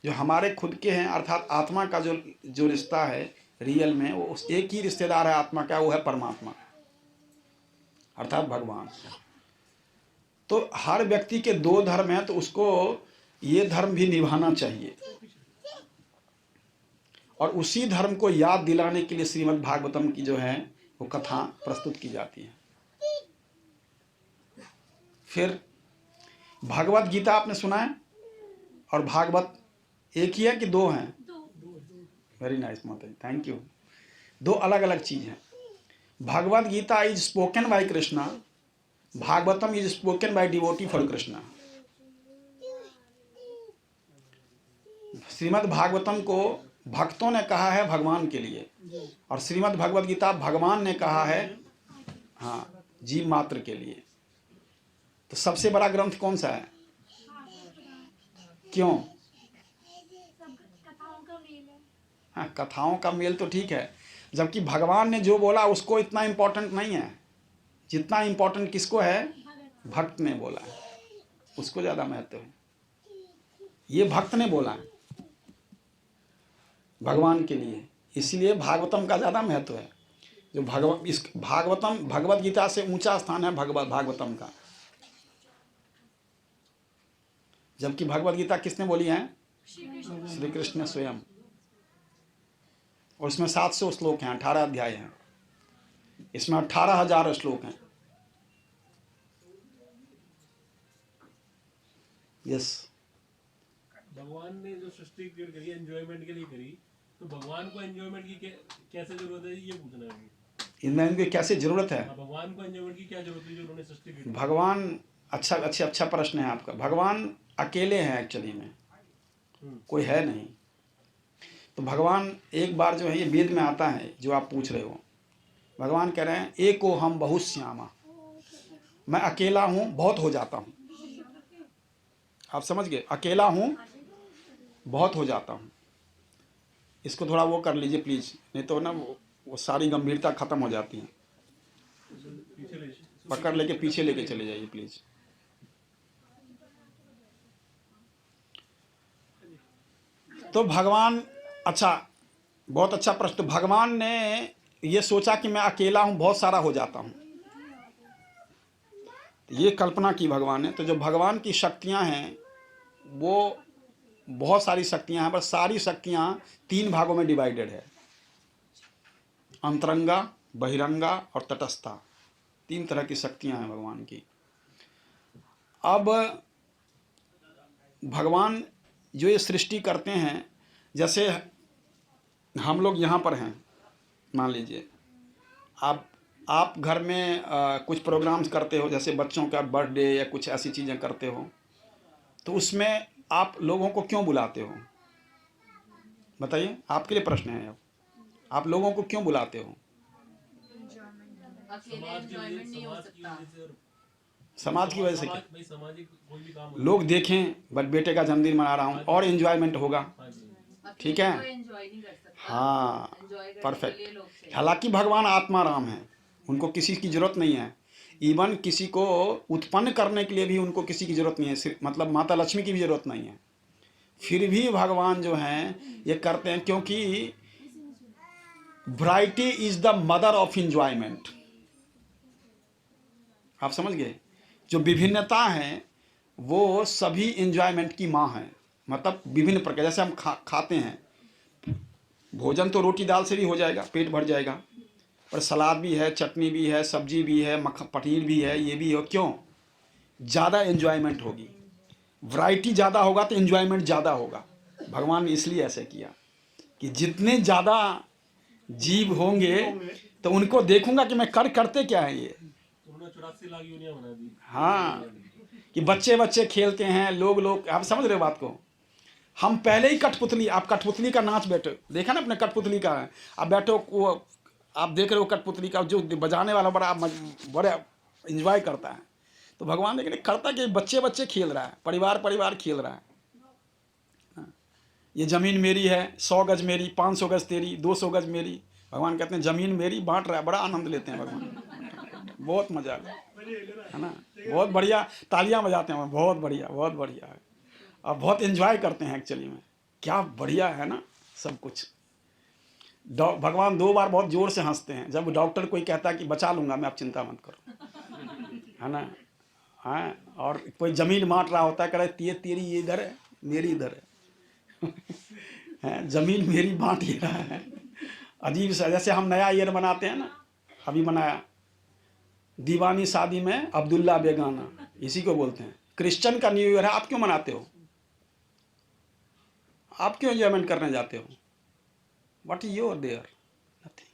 जो हमारे खुद के हैं अर्थात आत्मा का जो रिश्ता है रियल में, वो उस एक ही रिश्तेदार है आत्मा का, वो है परमात्मा अर्थात भगवान। तो हर व्यक्ति के दो धर्म हैं, तो उसको ये धर्म भी निभाना चाहिए। और उसी धर्म को याद दिलाने के लिए श्रीमद् भागवतम की जो है वो कथा प्रस्तुत की जाती है। फिर भगवत गीता आपने सुना है, और भागवत एक ही है कि दो हैं? वेरी नाइस माता जी, थैंक यू। दो अलग अलग चीज हैं। Bhagavad Gita is spoken by Krishna, Bhagavatam is spoken by devotee for Krishna. Shrimad Bhagavatam को भक्तों ने कहा है भगवान के लिए, और श्रीमद् भगवत गीता भगवान ने कहा है हाँ जीव मात्र के लिए। तो सबसे बड़ा ग्रंथ कौन सा है? क्यों? हाँ, कथाओं का मेल तो ठीक है, जबकि भगवान ने जो बोला उसको इतना इम्पोर्टेंट नहीं है जितना इम्पोर्टेंट किसको है? भक्त ने बोला है, उसको ज्यादा महत्व है। ये भक्त ने बोला है भगवान के लिए, इसलिए भागवतम का ज्यादा महत्व है। जो भागवतम भगवत गीता से ऊंचा स्थान है भागवतम का। जबकि भगवत गीता किसने बोली है? श्री कृष्ण स्वयं। और इसमें 700 श्लोक हैं, 18 अध्याय हैं, इसमें 18,000 श्लोक हैं। यस। भगवान ने जो सृष्टि क्रिएट करी एंजॉयमेंट के लिए करी, तो भगवान को एंजॉयमेंट की कैसे जरूरत है ये पूछना है अभी। इनमें कैसे जरूरत है? भगवान को एंजॉयमेंट की क्या जरूरत है जो उन्होंने सृष्टि क्रिएट? भगवान अच्छा प्रश्न है आपका। भगवान अकेले हैं एक्चुअली में, कोई है नहीं। तो भगवान एक बार जो है, ये वेद में आता है जो आप पूछ रहे हो, भगवान कह रहे हैं एको हम बहुत श्यामा, मैं अकेला हूं बहुत हो जाता हूं। आप समझ गए, अकेला हूं बहुत हो जाता हूं। इसको थोड़ा वो कर लीजिए प्लीज, नहीं तो ना वो सारी गंभीरता खत्म हो जाती है। पीछे ले पकड़ लेके पीछे लेके चले जाइए प्लीज। तो भगवान, अच्छा बहुत अच्छा प्रश्न। तो भगवान ने ये सोचा कि मैं अकेला हूं बहुत सारा हो जाता हूं, ये कल्पना की भगवान ने। तो जो भगवान की शक्तियां हैं वो बहुत सारी शक्तियां हैं, पर सारी शक्तियां 3 भागों में डिवाइडेड है, अंतरंगा, बहिरंगा और तटस्था। 3 तरह की शक्तियां हैं भगवान की। अब भगवान जो ये सृष्टि करते हैं, जैसे हम लोग यहाँ पर हैं, मान लीजिए आप घर में कुछ प्रोग्राम्स करते हो, जैसे बच्चों का बर्थडे या कुछ ऐसी चीज़ें करते हो, तो उसमें आप लोगों को क्यों बुलाते हो? बताइए, आपके लिए प्रश्न है। आप लोगों को क्यों बुलाते हो? समाज की वजह से क्या? भाई सामाजिक कोई भी काम लोग देखें बट बेटे का जन्मदिन मना रहा हूँ और एंजॉयमेंट होगा, ठीक है। हाँ, परफेक्ट। हालांकि भगवान आत्मा राम है, उनको किसी की जरूरत नहीं है। इवन किसी को उत्पन्न करने के लिए भी उनको किसी की जरूरत नहीं है, सिर्फ मतलब माता लक्ष्मी की भी जरूरत नहीं है। फिर भी भगवान जो हैं ये करते हैं, क्योंकि variety is the mother of enjoyment. आप समझ गए, जो विभिन्नता है वो सभी एंजॉयमेंट की माँ है। मतलब विभिन्न प्रकार, जैसे हम खाते हैं, भोजन तो रोटी दाल से भी हो जाएगा, पेट भर जाएगा, पर सलाद भी है, चटनी भी है, सब्जी भी है, पनीर भी है, ये भी हो। क्यों? ज़्यादा एंजॉयमेंट होगी, वैरायटी ज़्यादा होगा तो एंजॉयमेंट ज़्यादा होगा। भगवान ने इसलिए ऐसे किया कि जितने ज़्यादा जीव होंगे तो उनको देखूंगा कि मैं करते क्या है ये। 84 लाख यूनिया बना दी। हाँ, कि बच्चे बच्चे खेलते हैं, लोग आप समझ रहे हो बात को। हम पहले ही कठपुतली, आप कठपुतली का नाच बैठो, देखा ना अपने कठपुतली का, आप बैठो वो आप देख रहे हो कठपुतली का जो बजाने वाला बड़ा एंजॉय करता है। तो भगवान ने करता कि बच्चे बच्चे खेल रहा है, परिवार खेल रहा है। ये ज़मीन मेरी है, 100 गज मेरी, 500 गज तेरी, 200 गज मेरी। भगवान कहते हैं ज़मीन मेरी, बांट रहा है, बड़ा आनंद लेते हैं भगवान, बहुत मजा आता है ना। बहुत बढ़िया, तालियां बजाते हैं, बहुत बढ़िया, बहुत बढ़िया है। और बहुत एंजॉय करते हैं एक्चुअली में, क्या बढ़िया है ना सब कुछ। भगवान 2 बार बहुत जोर से हंसते हैं, जब डॉक्टर कोई कहता है कि बचा लूंगा मैं, आप चिंता मत करो, है ना। हाँ, और कोई ज़मीन बांट रहा होता है, कह रहे तेरी ये इधर है, मेरी इधर है, ज़मीन मेरी बांट ही रहा है। अजीब सा, जैसे हम नया ईयर मनाते हैं ना, अभी मनाया दीवानी शादी में अब्दुल्ला बेगाना, इसी को बोलते हैं। क्रिश्चियन का न्यू ईयर है, आप क्यों मनाते हो? आप क्यों एंजॉयमेंट करने जाते हो? What is your there? Nothing.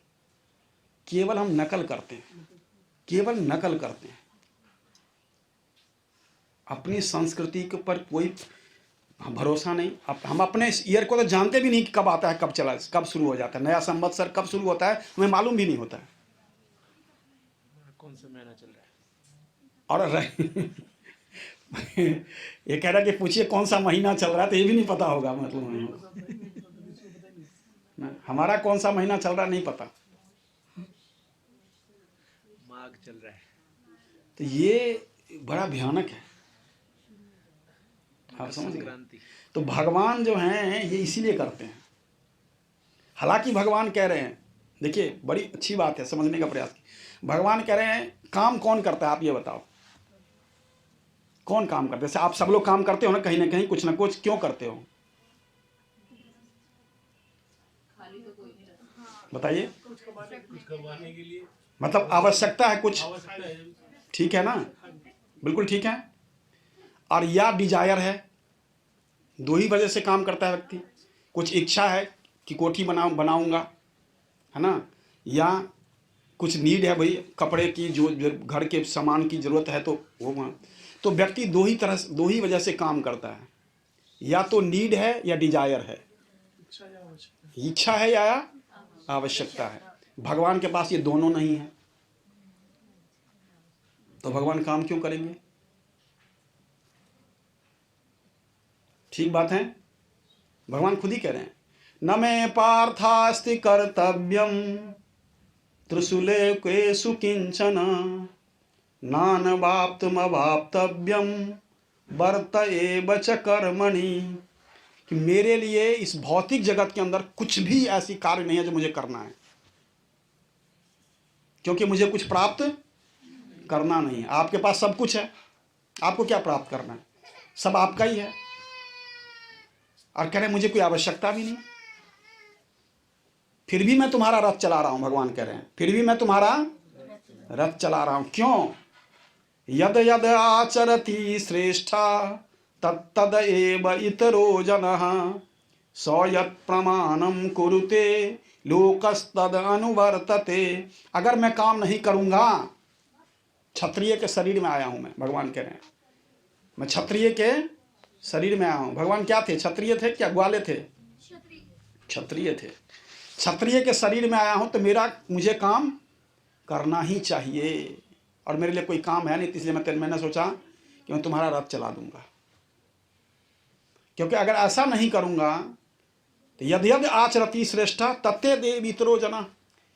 केवल हम नकल करते हैं, केवल नकल करते हैं। अपनी संस्कृति के ऊपर कोई भरोसा नहीं। हम अपने इस ईयर को तो जानते भी नहीं कि कब आता है, कब चला, कब शुरू हो जाता है। नया संवत्सर कब शुरू होता है हमें मालूम भी नहीं होता है, कौन सा महीना चल रहा है। और ये कह रहा है कि पूछिए कौन सा महीना चल रहा है, तो ये भी नहीं पता होगा। मतलब हमारा कौन सा महीना चल रहा है नहीं पता, माघ चल रहा है। तो ये बड़ा भयानक है, आप समझ गए। तो भगवान जो हैं ये इसीलिए करते हैं। हालांकि भगवान कह रहे हैं, देखिए बड़ी अच्छी बात है, समझने का प्रयास की। भगवान कह रहे हैं काम कौन करता है, आप ये बताओ कौन काम करता है? जैसे आप सब लोग काम करते हो ना कहीं कुछ ना कुछ, क्यों करते हो बताइए? कुछ कमाने के लिए, मतलब आवश्यकता है कुछ, आवश्यकता है। ठीक है ना, बिल्कुल ठीक है। और या डिजायर है, 2 ही वजह से काम करता है व्यक्ति। कुछ इच्छा है कि कोठी बनाऊंगा, है ना, या कुछ नीड है भाई कपड़े की, जो घर के सामान की जरूरत है, तो वो। तो व्यक्ति 2 ही वजह से काम करता है, या तो नीड है या डिजायर है, इच्छा है या आवश्यकता है। भगवान के पास ये दोनों नहीं है, तो भगवान काम क्यों करेंगे? ठीक बात है। भगवान खुद ही कह रहे हैं, न मे पार्थास्ति कर्तव्यम त्रिशूलेषु किंचन नानवाप्तमवाप्तव्यम वर्त एव च कर्मणि। कि मेरे लिए इस भौतिक जगत के अंदर कुछ भी ऐसी कार्य नहीं है जो मुझे करना है, क्योंकि मुझे कुछ प्राप्त करना नहीं है। आपके पास सब कुछ है, आपको क्या प्राप्त करना है? सब आपका ही है। और कह रहे मुझे कोई आवश्यकता भी नहीं, फिर भी मैं तुम्हारा रथ चला रहा हूं। भगवान कह रहे हैं फिर भी मैं तुम्हारा रथ चला रहा हूं। क्यों? यद यद आचरति श्रेष्ठा तत्तद एव इतरो जनः स यत् प्रमाणम कुरुते लोकस्तद अनुवर्तते। अगर मैं काम नहीं करूंगा, क्षत्रिय के शरीर में आया हूं मैं, भगवान कह रहे हैं मैं क्षत्रिय के शरीर में आया हूं। भगवान क्या थे? क्षत्रिय थे क्या ग्वाले थे? क्षत्रिय थे। क्षत्रिय के शरीर में आया हूं तो मुझे काम करना ही चाहिए, और मेरे लिए कोई काम है नहीं, इसलिए मैंने सोचा कि मैं तुम्हारा रथ चला दूंगा। क्योंकि अगर ऐसा नहीं करूंगा तो यद यद आचरति श्रेष्ठा तत्ते देव इतरो जना।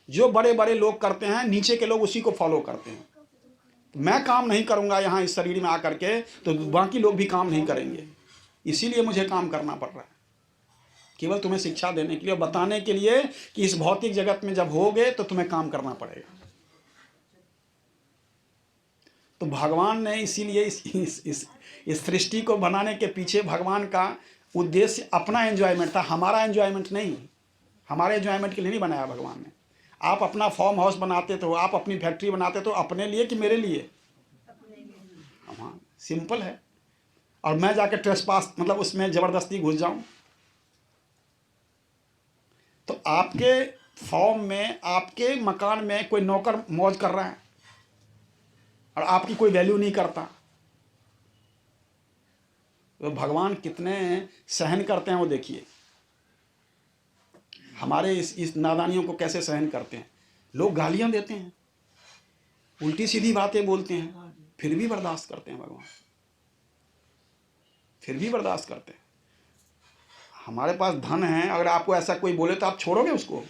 जो बड़े बड़े लोग करते हैं, नीचे के लोग उसी को फॉलो करते हैं। मैं काम नहीं करूंगा यहाँ इस शरीर में आकर के, तो बाकी लोग भी काम नहीं करेंगे। इसीलिए मुझे काम करना पड़ रहा है, केवल तुम्हें शिक्षा देने के लिए, बताने के लिए कि इस भौतिक जगत में जब होगे तो तुम्हें काम करना पड़ेगा। तो भगवान ने इसीलिए इस सृष्टि को बनाने के पीछे भगवान का उद्देश्य अपना एंजॉयमेंट था, हमारा एंजॉयमेंट नहीं। हमारे एंजॉयमेंट के लिए नहीं बनाया भगवान ने। आप अपना फार्म हाउस बनाते तो, आप अपनी फैक्ट्री बनाते तो अपने लिए कि मेरे लिए? हाँ, सिंपल है। और मैं जाके ट्रेसपास मतलब उसमें जबरदस्ती घुस जाऊं तो आपके फॉर्म में, आपके मकान में कोई नौकर मौज कर रहा है और आपकी कोई वैल्यू नहीं करता, तो भगवान कितने सहन करते हैं वो देखिए। हमारे इस नादानियों को कैसे सहन करते हैं। लोग गालियां देते हैं, उल्टी सीधी बातें बोलते हैं, फिर भी बर्दाश्त करते हैं भगवान, फिर भी बर्दाश्त करते हैं। हमारे पास धन है, अगर आपको ऐसा कोई बोले तो आप छोड़ोगे उसको?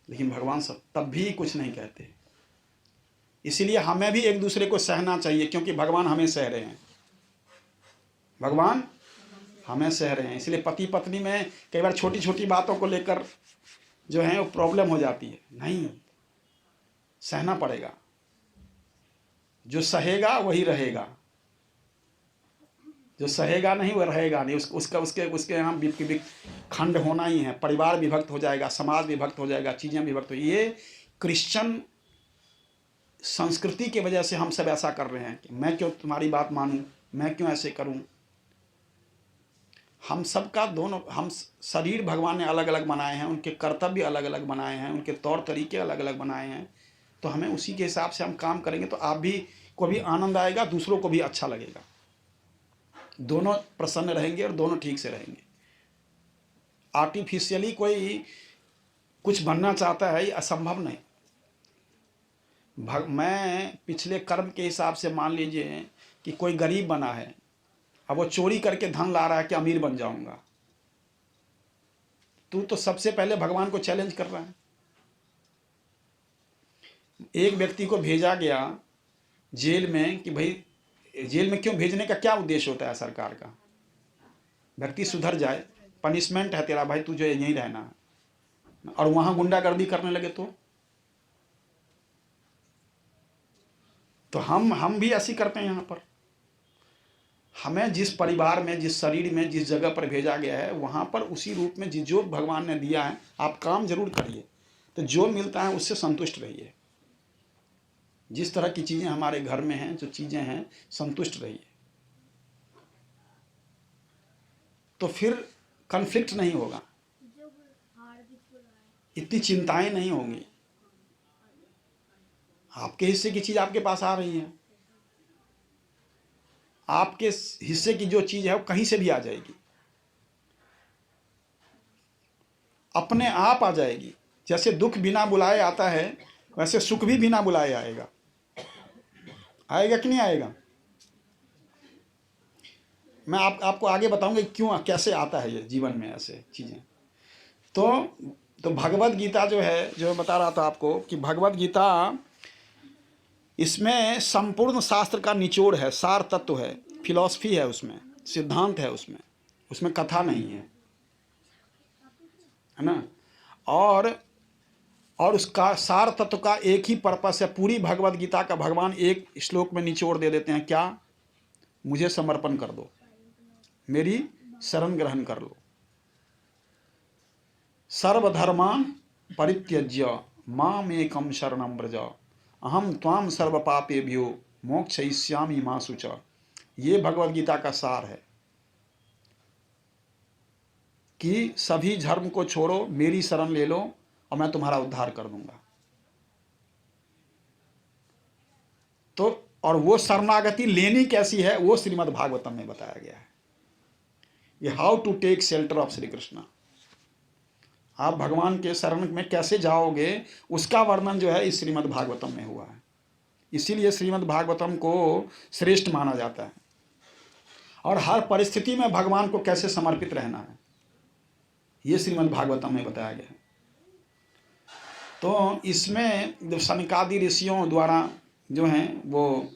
लेकिन भगवान सब तब भी कुछ नहीं कहते। इसीलिए हमें भी एक दूसरे को सहना चाहिए, क्योंकि भगवान हमें सह रहे हैं। भगवान हमें सह रहे हैं। इसलिए पति पत्नी में कई बार छोटी छोटी बातों को लेकर जो है वो प्रॉब्लम हो जाती है। नहीं, सहना पड़ेगा। जो सहेगा वही रहेगा, जो सहेगा नहीं वो रहेगा नहीं। उसके यहाँ खंड होना ही है। परिवार विभक्त हो जाएगा, समाज विभक्त हो जाएगा, चीज़ें विभक्त हो। ये क्रिश्चियन संस्कृति की वजह से हम सब ऐसा कर रहे हैं कि मैं क्यों तुम्हारी बात मानूं, मैं क्यों ऐसे करूं। हम सबका दोनों, हम शरीर भगवान ने अलग अलग बनाए हैं, उनके कर्तव्य अलग अलग बनाए हैं, उनके तौर तरीके अलग अलग बनाए हैं। तो हमें उसी के हिसाब से हम काम करेंगे तो आप भी को भी आनंद आएगा, दूसरों को भी अच्छा लगेगा, दोनों प्रसन्न रहेंगे और दोनों ठीक से रहेंगे। आर्टिफिशियली कोई कुछ बनना चाहता है, ये असंभव नहीं। मैं पिछले कर्म के हिसाब से मान लीजिए कि कोई गरीब बना है, अब वो चोरी करके धन ला रहा है कि अमीर बन जाऊंगा। तू तो सबसे पहले भगवान को चैलेंज कर रहा है। एक व्यक्ति को भेजा गया जेल में कि भाई, जेल में क्यों भेजने का क्या उद्देश्य होता है सरकार का? व्यक्ति सुधर जाए, पनिशमेंट है तेरा भाई, तुझे यहीं रहना है। और वहां गुंडागर्दी करने लगे तो हम भी ऐसी करते हैं। यहाँ पर हमें जिस परिवार में, जिस शरीर में, जिस जगह पर भेजा गया है, वहाँ पर उसी रूप में जो भगवान ने दिया है आप काम जरूर करिए। तो जो मिलता है उससे संतुष्ट रहिए। जिस तरह की चीज़ें हमारे घर में हैं, जो चीज़ें हैं, संतुष्ट रहिए, तो फिर कन्फ्लिक्ट नहीं होगा, इतनी चिंताएं नहीं होंगी। आपके हिस्से की चीज़ आपके पास आ रही है, आपके हिस्से की जो चीज़ है वो कहीं से भी आ जाएगी, अपने आप आ जाएगी। जैसे दुख बिना बुलाए आता है, वैसे सुख भी बिना बुलाए आएगा। आएगा कि नहीं आएगा? मैं आपको आगे बताऊंगा क्यों, कैसे आता है ये जीवन में ऐसे चीज़ें। तो भगवत गीता जो है, जो मैं बता रहा था आपको कि भगवत गीता, इसमें संपूर्ण शास्त्र का निचोड़ है, सार तत्व है, फिलॉसफी है उसमें, सिद्धांत है उसमें, उसमें कथा नहीं है ना। और उसका सार तत्व का एक ही पर्पस है। पूरी भगवत गीता का भगवान एक श्लोक में निचोड़ दे देते हैं, क्या? मुझे समर्पण कर दो, मेरी शरण ग्रहण कर लो। सर्वधर्मान् परित्यज्य मामेकं शरणं व्रज अहम त्वाम सर्व पापेभ्यो मोक्षयिष्यामि मा शुच। ये भगवत गीता का सार है कि सभी धर्म को छोड़ो, मेरी शरण ले लो और मैं तुम्हारा उद्धार कर दूंगा। तो और वो शरणागति लेनी कैसी है, वो श्रीमद् भागवतम में बताया गया है। ये how to take shelter of Shri Krishna. आप भगवान के शरण में कैसे जाओगे, उसका वर्णन जो है इस श्रीमद् भागवतम में हुआ है। इसीलिए श्रीमद् भागवतम को श्रेष्ठ माना जाता है। और हर परिस्थिति में भगवान को कैसे समर्पित रहना है, ये श्रीमद् भागवतम में बताया गया है। तो इसमें जो सनकादि ऋषियों द्वारा जो हैं वो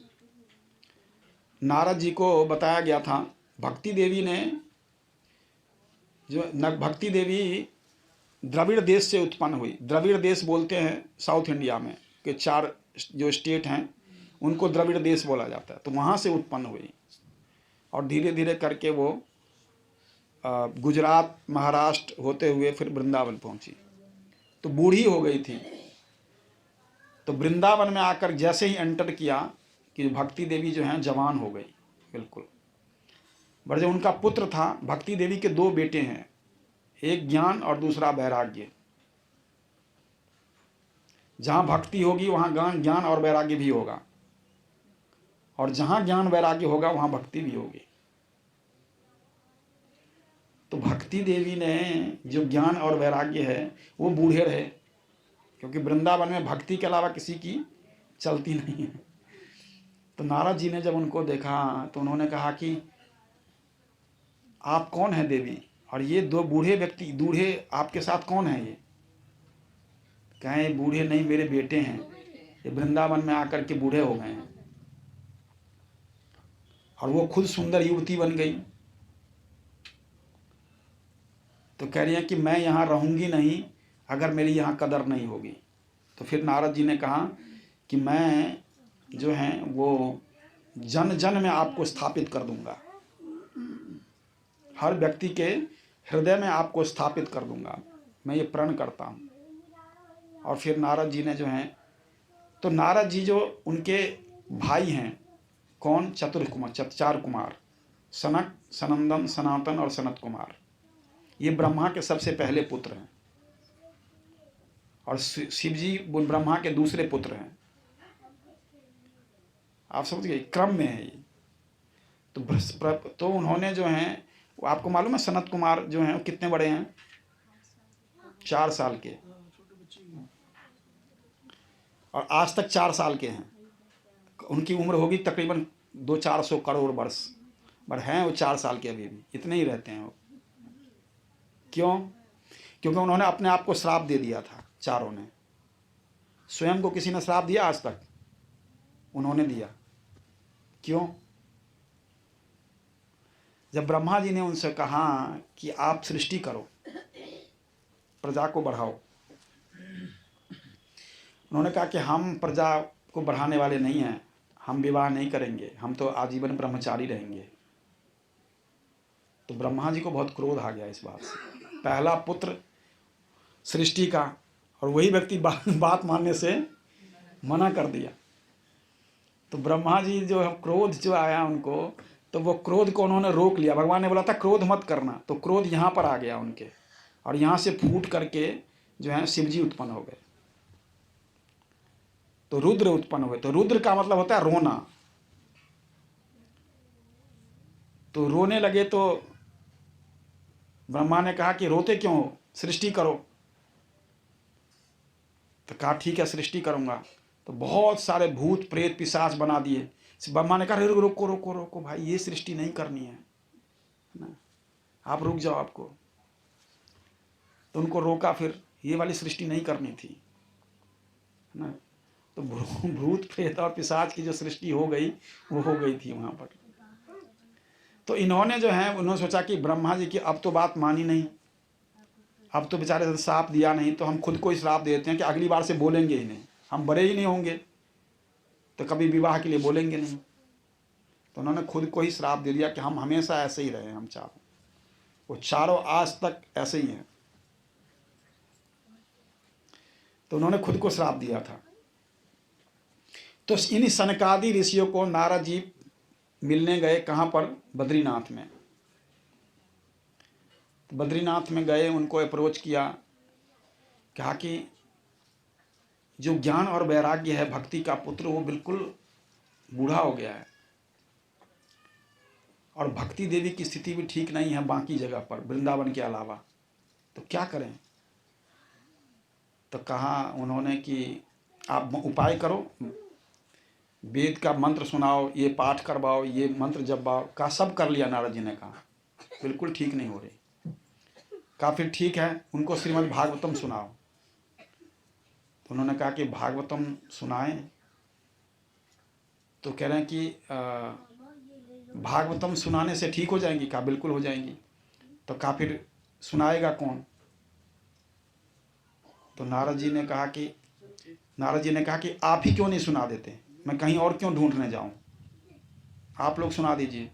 नारद जी को बताया गया था। भक्ति देवी ने भक्ति देवी द्रविड़ देश से उत्पन्न हुई। द्रविड़ देश बोलते हैं साउथ इंडिया में के 4 जो स्टेट हैं उनको द्रविड़ देश बोला जाता है। तो वहाँ से उत्पन्न हुई और धीरे धीरे करके वो गुजरात, महाराष्ट्र होते हुए फिर वृंदावन पहुँची। तो बूढ़ी हो गई थी। तो वृंदावन में आकर जैसे ही एंटर किया कि भक्ति देवी जो हैं जवान हो गई बिल्कुल। बड़े जो उनका पुत्र था, भक्ति देवी के 2 बेटे हैं, एक ज्ञान और दूसरा वैराग्य। जहाँ भक्ति होगी वहाँ ज्ञान और वैराग्य भी होगा, और जहाँ ज्ञान वैराग्य होगा वहाँ भक्ति भी होगी। तो भक्ति देवी ने जो ज्ञान और वैराग्य है वो बूढ़े रहे, क्योंकि वृंदावन में भक्ति के अलावा किसी की चलती नहीं है। तो नारद जी ने जब उनको देखा तो उन्होंने कहा कि आप कौन हैं देवी, और ये 2 बूढ़े व्यक्ति, बूढ़े आपके साथ कौन है? ये कहें बूढ़े नहीं, मेरे बेटे हैं, ये वृंदावन में आकर के बूढ़े हो गए हैं। और वो खुद सुंदर युवती बन गई। तो कह रही है कि मैं यहाँ रहूँगी नहीं अगर मेरी यहाँ कदर नहीं होगी। तो फिर नारद जी ने कहा कि मैं जो है वो जन जन में आपको स्थापित कर दूंगा, हर व्यक्ति के हृदय में आपको स्थापित कर दूंगा, मैं ये प्रण करता हूँ। और फिर नारद जी ने जो हैं, तो नारद जी जो उनके भाई हैं, कौन? चतुर्कुमार, 4 कुमार, सनक, सनंदन, सनातन और सनत कुमार। ये ब्रह्मा के सबसे पहले पुत्र हैं, और शिव जी ब्रह्मा के दूसरे पुत्र हैं। आप समझ गए, क्रम में है ये। तो उन्होंने जो हैं, आपको मालूम है सनत कुमार जो हैं कितने बड़े हैं? 4 साल के, और आज तक 4 साल के हैं। उनकी उम्र होगी तकरीबन 200-400 करोड़ वर्ष, पर हैं वो 4 साल के अभी भी, इतने ही रहते हैं वो। क्यों? क्योंकि उन्होंने अपने आप को श्राप दे दिया था, चारों ने। स्वयं को किसी ने श्राप दिया आज तक? उन्होंने दिया। क्यों? जब ब्रह्मा जी ने उनसे कहा कि आप सृष्टि करो, प्रजा को बढ़ाओ, उन्होंने कहा कि हम प्रजा को बढ़ाने वाले नहीं हैं, हम विवाह नहीं करेंगे, हम तो आजीवन ब्रह्मचारी रहेंगे। तो ब्रह्मा जी को बहुत क्रोध आ गया इस बात से। पहला पुत्र सृष्टि का, और वही व्यक्ति बात मानने से मना कर दिया। तो ब्रह्मा जी जो है, क्रोध जो आया उनको, तो वो क्रोध को उन्होंने रोक लिया। भगवान ने बोला था क्रोध मत करना, तो क्रोध यहाँ पर आ गया उनके, और यहाँ से फूट करके जो है शिव जी उत्पन्न हो गए। तो रुद्र उत्पन्न हुए। तो रुद्र का मतलब होता है रोना। तो रोने लगे तो ब्रह्मा ने कहा कि रोते क्यों हो, सृष्टि करो। तो कहा ठीक है सृष्टि करूँगा। तो बहुत सारे भूत प्रेत पिशाच बना दिए। ब्रह्मा ने कहा रुको रुको रुको रुको भाई, ये सृष्टि नहीं करनी है ना, आप रुक जाओ आपको। तो उनको रोका, फिर ये वाली सृष्टि नहीं करनी थी ना। तो भूत प्रेत और पिशाच की जो सृष्टि हो गई वो हो गई थी वहाँ पर। तो इन्होंने जो है उन्होंने सोचा कि ब्रह्मा जी की अब तो बात मानी नहीं, अब तो बेचारे से श्राप दिया नहीं, तो हम खुद को ही श्राप देते हैं कि अगली बार से बोलेंगे ही नहीं, हम बड़े ही नहीं होंगे तो कभी विवाह के लिए बोलेंगे नहीं। तो उन्होंने खुद को ही श्राप दे दिया कि हम हमेशा ऐसे ही रहे, हम चारों, वो चारों आज तक ऐसे ही हैं। तो उन्होंने खुद को श्राप दिया था। तो इन सनकादि ऋषियों को नारद जी मिलने गए, कहाँ पर? बद्रीनाथ में। तो बद्रीनाथ में गए, उनको अप्रोच किया, कहा कि जो ज्ञान और वैराग्य है भक्ति का पुत्र, वो बिल्कुल बूढ़ा हो गया है और भक्ति देवी की स्थिति भी ठीक नहीं है बाकी जगह पर, वृंदावन के अलावा, तो क्या करें? तो कहा उन्होंने कि आप उपाय करो, वेद का मंत्र सुनाओ, ये पाठ करवाओ, ये मंत्र जपवाओ। कहा सब कर लिया। नारद जी ने कहा बिल्कुल ठीक नहीं हो रही। कहा फिर ठीक है, उनको श्रीमद् भागवतम सुनाओ। तो उन्होंने कहा कि भागवतम सुनाएं। तो कह रहे हैं कि भागवतम सुनाने से ठीक हो जाएंगी? कहा बिल्कुल हो जाएंगी। तो कहा फिर सुनाएगा कौन? तो नारद जी ने कहा कि आप ही क्यों नहीं सुना देते, मैं कहीं और क्यों ढूंढने जाऊं, आप लोग सुना दीजिए।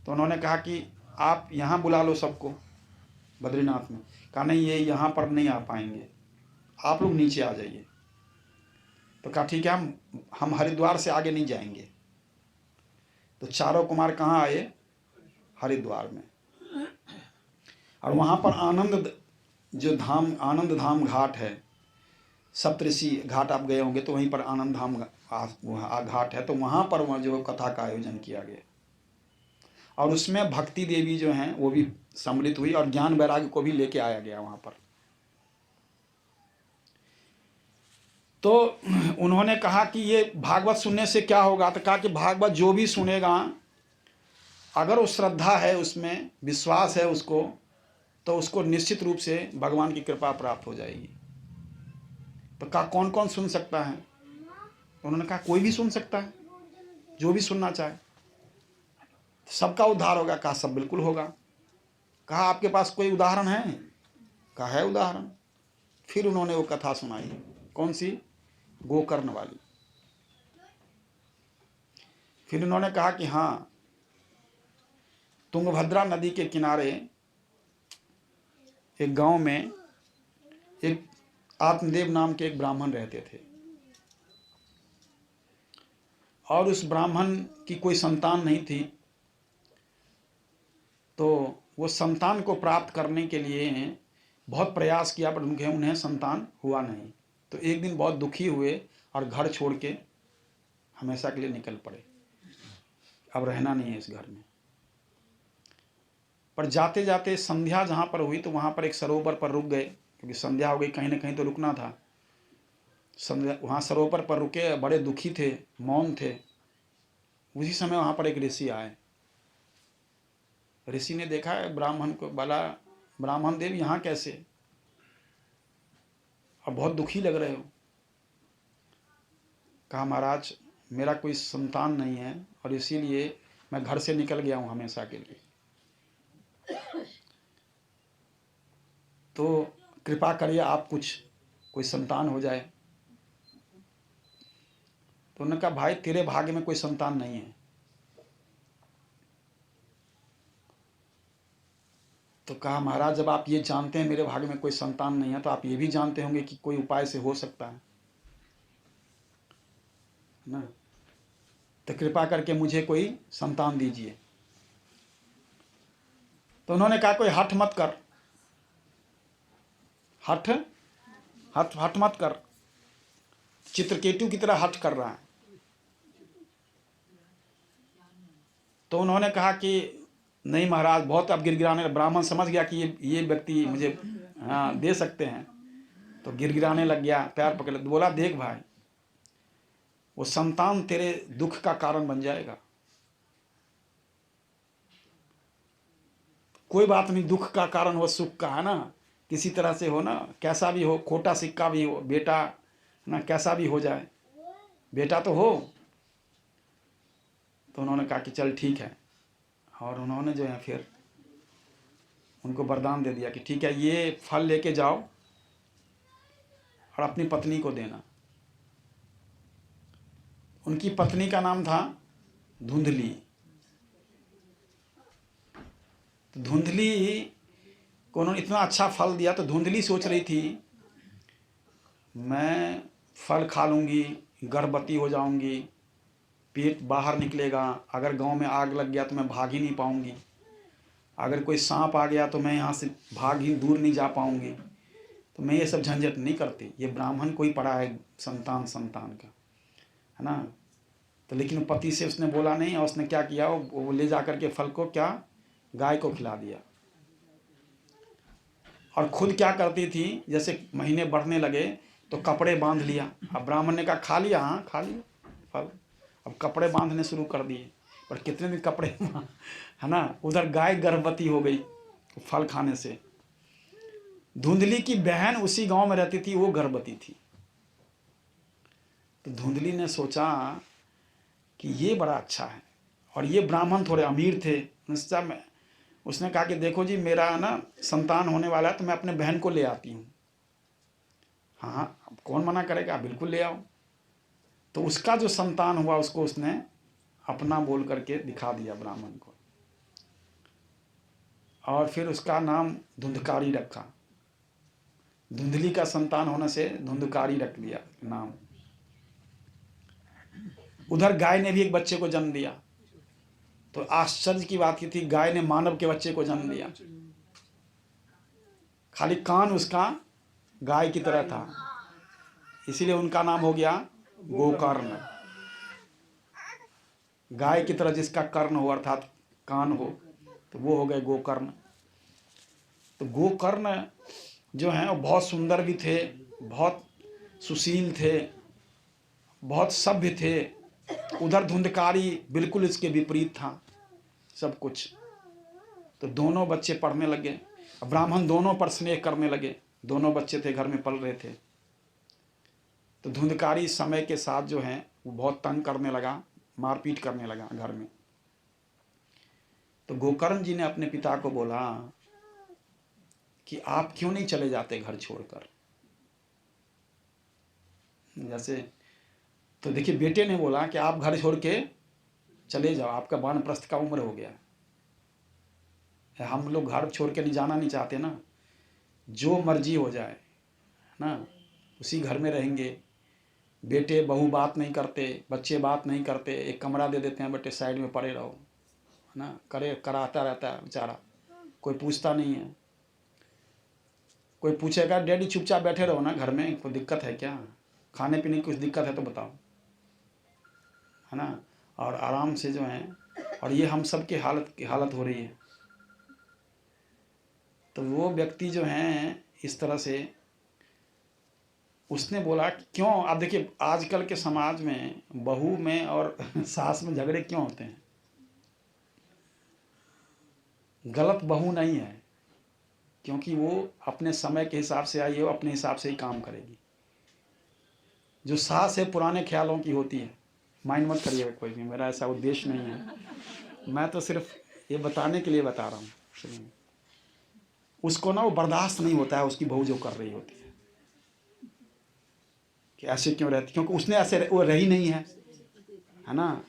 तो उन्होंने कहा कि आप यहाँ बुला लो सबको बद्रीनाथ में। कहा नहीं, ये यहाँ पर नहीं आ पाएंगे, आप लोग नीचे आ जाइए। तो कहा ठीक है, हम हरिद्वार से आगे नहीं जाएंगे। तो चारों कुमार कहाँ आए? हरिद्वार में। और वहाँ पर आनंद धाम घाट है, सप्तऋषि घाट आप गए होंगे, तो वहीं पर आनंद धाम घाट है। तो वहाँ पर वह जो कथा का आयोजन किया गया और उसमें भक्ति देवी जो हैं वो भी सम्मिलित हुई और ज्ञान वैराग्य को भी लेके आया गया वहाँ पर। तो उन्होंने कहा कि ये भागवत सुनने से क्या होगा? तो कहा कि भागवत जो भी सुनेगा, अगर वो श्रद्धा है, उसमें विश्वास है उसको, तो उसको निश्चित रूप से भगवान की कृपा प्राप्त हो जाएगी। तो कहा कौन कौन सुन सकता है? उन्होंने कहा कोई भी सुन सकता है, जो भी सुनना चाहे, सबका उद्धार होगा। कहा सब बिल्कुल होगा। कहा आपके पास कोई उदाहरण है? कहा है उदाहरण। फिर उन्होंने वो कथा सुनाई। कौन सी? गोकर्ण वाली। फिर उन्होंने कहा कि हाँ, तुंगभद्रा नदी के किनारे एक गांव में एक आत्मदेव नाम के एक ब्राह्मण रहते थे और उस ब्राह्मण की कोई संतान नहीं थी। तो वो संतान को प्राप्त करने के लिए बहुत प्रयास किया, पर उन्हें संतान हुआ नहीं। तो एक दिन बहुत दुखी हुए और घर छोड़ के हमेशा के लिए निकल पड़े, अब रहना नहीं है इस घर में। पर जाते जाते संध्या जहाँ पर हुई, तो वहाँ पर एक सरोवर पर रुक गए, क्योंकि संध्या हो गई, कहीं ना कहीं तो रुकना था। संध्या वहाँ सरोवर पर रुके, बड़े दुखी थे, मौन थे। उसी समय वहाँ पर एक ऋषि आए। ऋषि ने देखा ब्राह्मण को, बोला ब्राह्मण देव यहाँ कैसे, और बहुत दुखी लग रहे हो। कहा महाराज मेरा कोई संतान नहीं है और इसीलिए मैं घर से निकल गया हूँ हमेशा के लिए, तो कृपा करिए आप कोई संतान हो जाए। तो उन्होंने कहा भाई तेरे भाग्य में कोई संतान नहीं है। तो कहा महाराज जब आप ये जानते हैं मेरे भाग्य में कोई संतान नहीं है, तो आप ये भी जानते होंगे कि कोई उपाय से हो सकता है ना, तो कृपा करके मुझे कोई संतान दीजिए। तो उन्होंने कहा कोई हठ मत कर, हठ मत कर, चित्रकेतु की तरह हठ कर रहा है। तो उन्होंने कहा कि नहीं महाराज, बहुत अब गिड़गिड़ाने। ब्राह्मण समझ गया कि ये व्यक्ति मुझे हाँ दे सकते हैं। तो गिड़गिड़ाने लग गया, पैर पकड़ बोला, देख भाई, वो संतान तेरे दुख का कारण बन जाएगा। कोई बात नहीं, दुख का कारण हो सुख का, है ना, किसी तरह से हो ना, कैसा भी हो, खोटा सिक्का भी हो, बेटा ना कैसा भी हो जाए, बेटा तो हो। तो उन्होंने कहा कि चल ठीक है, और उन्होंने जो है फिर उनको वरदान दे दिया कि ठीक है, ये फल लेके जाओ और अपनी पत्नी को देना। उनकी पत्नी का नाम था धुंधली। तो धुंधली को उन्होंने इतना अच्छा फल दिया, तो धुंधली सोच रही थी मैं फल खा लूँगी, गर्भवती हो जाऊँगी, पेट बाहर निकलेगा, अगर गांव में आग लग गया तो मैं भाग ही नहीं पाऊँगी, अगर कोई सांप आ गया तो मैं यहाँ से भाग ही दूर नहीं जा पाऊँगी, तो मैं ये सब झंझट नहीं करती। ये ब्राह्मण कोई पड़ा है संतान का, है ना। तो लेकिन पति से उसने बोला नहीं, और उसने क्या किया, वो ले जा करके फल को क्या गाय को खिला दिया। और खुद क्या करती थी, जैसे महीने बढ़ने लगे तो कपड़े बांध लिया। अब ब्राह्मण ने कहा खा लिया, हाँ खा लिया फल, अब कपड़े बांधने शुरू कर दिए। पर कितने दिन कपड़े, है ना। उधर गाय गर्भवती हो गई फल खाने से। धुंधली की बहन उसी गांव में रहती थी, वो गर्भवती थी। तो धुंधली ने सोचा कि ये बड़ा अच्छा है, और ये ब्राह्मण थोड़े अमीर थे। उसने कहा कि देखो जी, मेरा ना संतान होने वाला है, तो मैं अपने बहन को ले आती हूँ। हाँ, अब कौन मना करेगा, बिल्कुल ले आओ। तो उसका जो संतान हुआ उसको उसने अपना बोल करके दिखा दिया ब्राह्मण को, और फिर उसका नाम धुंधकारी रखा। धुंधली का संतान होने से धुंधकारी रख दिया नाम। उधर गाय ने भी एक बच्चे को जन्म दिया। तो आश्चर्य की बात ये थी, गाय ने मानव के बच्चे को जन्म दिया। खाली कान उसका गाय की तरह था, इसीलिए उनका नाम हो गया गोकर्ण। गाय की तरह जिसका कर्ण हो, अर्थात कान हो, तो वो हो गए गोकर्ण। तो गोकर्ण जो हैं वो बहुत सुंदर भी थे, बहुत सुशील थे, बहुत सभ्य थे। उधर धुंधकारी बिल्कुल इसके विपरीत था सब कुछ। तो दोनों बच्चे पढ़ने लगे, ब्राह्मण दोनों पर स्नेह करने लगे। दोनों बच्चे थे, घर में पल रहे थे। तो धुंधकारी समय के साथ जो है वो बहुत तंग करने लगा, मारपीट करने लगा घर में। तो गोकर्ण जी ने अपने पिता को बोला कि आप क्यों नहीं चले जाते घर छोड़कर। जैसे तो देखिए, बेटे ने बोला कि आप घर छोड़ के चले जाओ, आपका वानप्रस्थ का उम्र हो गया। हम लोग घर छोड़ के नहीं जाना नहीं चाहते ना, जो मर्जी हो जाए ना, उसी घर में रहेंगे। बेटे बहू बात नहीं करते, बच्चे बात नहीं करते, एक कमरा दे देते हैं, बेटे साइड में पड़े रहो, है ना। कराता रहता है बेचारा, कोई पूछता नहीं है। कोई पूछेगा डैडी चुपचाप बैठे रहो ना घर में, कोई दिक्कत है क्या, खाने पीने की कुछ दिक्कत है तो बताओ, है ना। और आराम से जो है, और ये हम सब की हालत हो रही है। तो वो व्यक्ति जो हैं इस तरह से उसने बोला कि क्यों। आप देखिए, आजकल के समाज में बहू में और सास में झगड़े क्यों होते हैं। गलत बहू नहीं है, क्योंकि वो अपने समय के हिसाब से आई है, वो अपने हिसाब से ही काम करेगी। जो सास है पुराने ख्यालों की होती है। माइंड मत करिएगा कोई भी, मेरा ऐसा उद्देश्य नहीं है, मैं तो सिर्फ ये बताने के लिए बता रहा हूँ। उसको ना वो बर्दाश्त नहीं होता है उसकी बहू जो कर रही होती है कि ऐसे क्यों रहती, क्योंकि उसने ऐसे वो रही नहीं है, है ना।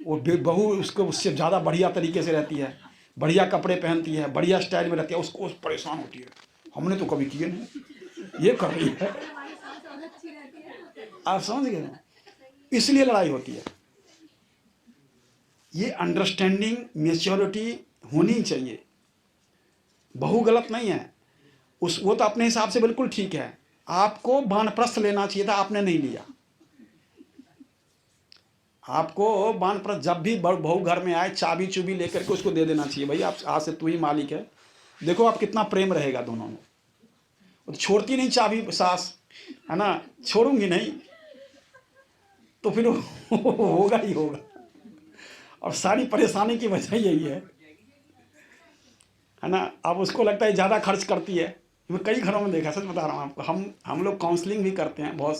वो बहू उसको उससे ज़्यादा बढ़िया तरीके से रहती है, बढ़िया कपड़े पहनती है, बढ़िया स्टाइल में रहती है, उसको परेशान होती है, हमने तो कभी किए नहीं, ये कर रही है। आप समझ गए, इसलिए लड़ाई होती है। ये अंडरस्टैंडिंग मैच्योरिटी होनी चाहिए। बहू गलत नहीं है, वो तो अपने हिसाब से बिल्कुल ठीक है। आपको वानप्रस्थ लेना चाहिए था, आपने नहीं लिया। आपको वानप्रस्थ जब भी बहू घर में आए, चाबी चुबी लेकर के उसको दे देना चाहिए, भाई आप आज से तू ही मालिक है। देखो आप कितना प्रेम रहेगा दोनों में। वो तो छोड़ती नहीं चाबी सास, है ना, छोड़ूंगी नहीं, तो फिर वो होगा ही होगा। और सारी परेशानी की वजह यही है ना। अब उसको लगता है ज़्यादा खर्च करती है। मैं कई घरों में देखा, सच बता रहा हूँ आपको, हम लोग काउंसलिंग भी करते हैं, बहुत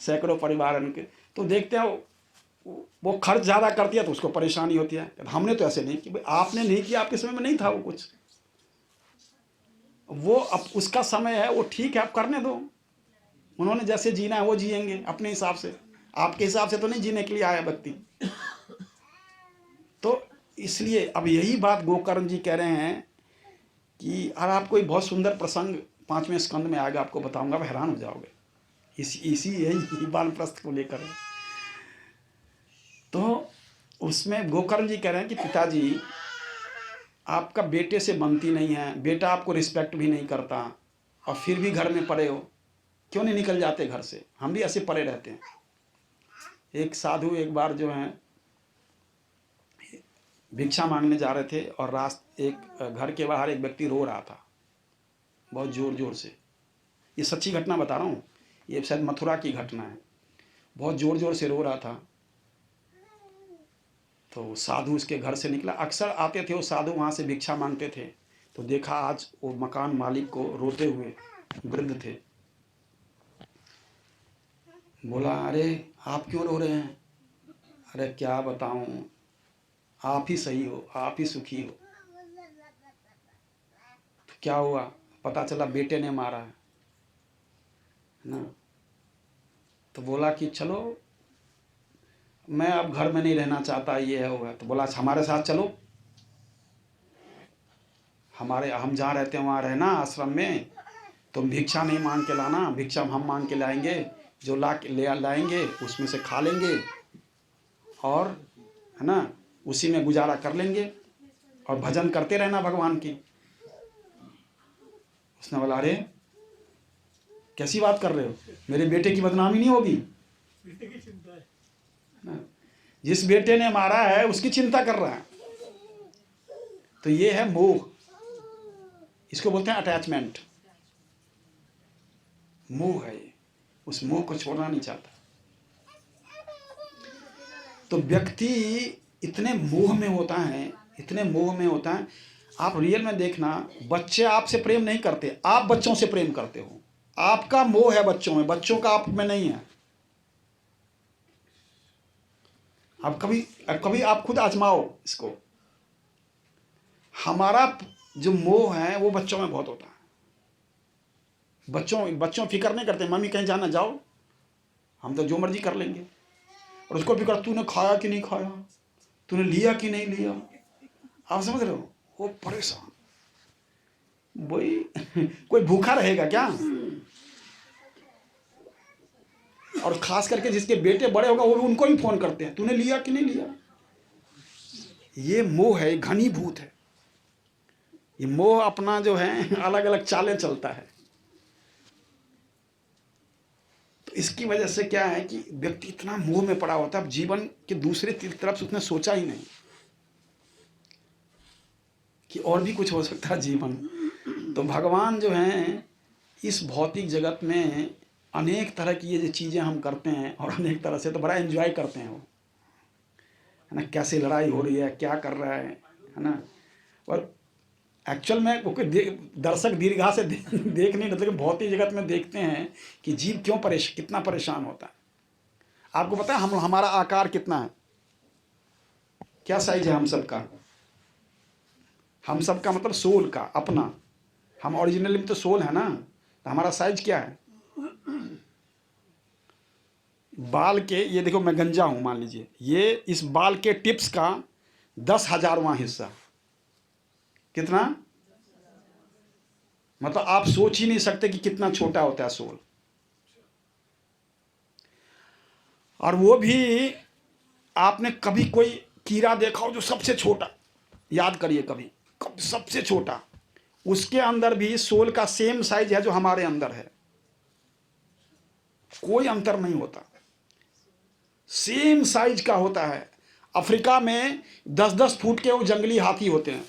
सैकड़ों परिवार उनके, तो देखते हैं वो खर्च ज़्यादा करती है तो उसको परेशानी होती है। हमने तो ऐसे नहीं कि भाई आपने नहीं किया, आपके समय में नहीं था वो कुछ, वो अब उसका समय है, वो ठीक है, आप करने दो। उन्होंने जैसे जीना है वो जिएंगे अपने हिसाब से, आपके हिसाब से तो नहीं जीने के लिए आया व्यक्ति। तो इसलिए अब यही बात गोकर्ण जी कह रहे हैं कि और आपको एक बहुत सुंदर प्रसंग 5वें स्कंद में आएगा, आपको बताऊंगा, आप हैरान हो जाओगे। इसी यही वानप्रस्थ को लेकर है। तो उसमें गोकर्ण जी कह रहे हैं कि पिताजी आपका बेटे से बनती नहीं है, बेटा आपको रिस्पेक्ट भी नहीं करता, और फिर भी घर में पड़े हो, क्यों नहीं निकल जाते घर से? हम भी ऐसे पड़े रहते हैं। एक साधु एक बार जो है भिक्षा मांगने जा रहे थे, और एक घर के बाहर एक व्यक्ति रो रहा था बहुत जोर जोर से। ये सच्ची घटना बता रहा हूँ, ये शायद मथुरा की घटना है। बहुत जोर जोर से रो रहा था। तो साधु उसके घर से निकला, अक्सर आते थे वो साधु, वहाँ से भिक्षा मांगते थे। तो देखा आज वो मकान मालिक को रोते हुए, वृद्ध थे। बोला, अरे आप क्यों रो रहे हैं? अरे क्या बताऊं, आप ही सही हो, आप ही सुखी हो। तो क्या हुआ? पता चला बेटे ने मारा है ना। तो बोला कि चलो मैं अब घर में नहीं रहना चाहता, ये है होगा। तो बोला हमारे साथ चलो, हम जहाँ रहते हैं वहाँ रहना आश्रम में, तुम भिक्षा नहीं मांग के लाना, भिक्षा हम मांग के लाएंगे, जो लाएंगे उसमें से खा लेंगे, और है ना उसी में गुजारा कर लेंगे, और भजन करते रहना भगवान की। उसने बोला, अरे कैसी बात कर रहे हो, मेरे बेटे की बदनामी नहीं होगी? बेटे की चिंता है ना? जिस बेटे ने मारा है उसकी चिंता कर रहा है। तो ये है मोह, इसको बोलते हैं अटैचमेंट। मोह है ये, उस मोह को छोड़ना नहीं चाहता। तो व्यक्ति इतने मोह में होता है, इतने मोह में होता है। आप रियल में देखना, बच्चे आपसे प्रेम नहीं करते, आप बच्चों से प्रेम करते हो। आपका मोह है बच्चों में, बच्चों का आप में नहीं है। अब कभी आप खुद आजमाओ इसको। हमारा जो मोह है वो बच्चों में बहुत होता है। बच्चों फिक्र नहीं करते, मम्मी कहीं जाना, जाओ, हम तो जो मर्जी कर लेंगे। और उसको फिक्र, तूने खाया कि नहीं खाया, तूने लिया कि नहीं लिया। आप समझ रहे हो? वो परेशान। वही कोई भूखा रहेगा क्या? और खास करके जिसके बेटे बड़े होगा वो भी उनको भी फोन करते हैं, तूने लिया कि नहीं लिया। ये मोह है, घनीभूत है। ये मोह अपना जो है अलग अलग चालें चलता है। तो इसकी वजह से क्या है कि व्यक्ति इतना मोह में पड़ा होता है, अब जीवन के दूसरे तरफ से उसने सोचा ही नहीं कि और भी कुछ हो सकता है जीवन। तो भगवान जो हैं इस भौतिक जगत में अनेक तरह की ये जो चीज़ें हम करते हैं, और अनेक तरह से तो बड़ा एंजॉय करते हैं वो, है ना। कैसे लड़ाई हो रही है, क्या कर रहा है ना। और एक्चुअल में वो दर्शक दीर्घा से देख नहीं, मतलब भौतिक जगत में देखते हैं कि जीव क्यों कितना परेशान होता है। आपको पता है हमारा आकार कितना है, क्या साइज है हम सबका? हम सबका मतलब सोल का अपना, हम ओरिजिनली में तो सोल है ना। तो हमारा साइज क्या है? बाल के, ये देखो मैं गंजा हूं मान लीजिए, ये इस बाल के टिप्स का 10,000वां हिस्सा। कितना? मतलब आप सोच ही नहीं सकते कि कितना छोटा होता है सोल। और वो भी आपने कभी कोई कीड़ा देखा हो जो सबसे छोटा, याद करिए कभी सबसे छोटा, उसके अंदर भी सोल का सेम साइज है जो हमारे अंदर है, कोई अंतर नहीं होता, सेम साइज का होता है। अफ्रीका में 10-10 फुट के वो जंगली हाथी होते हैं,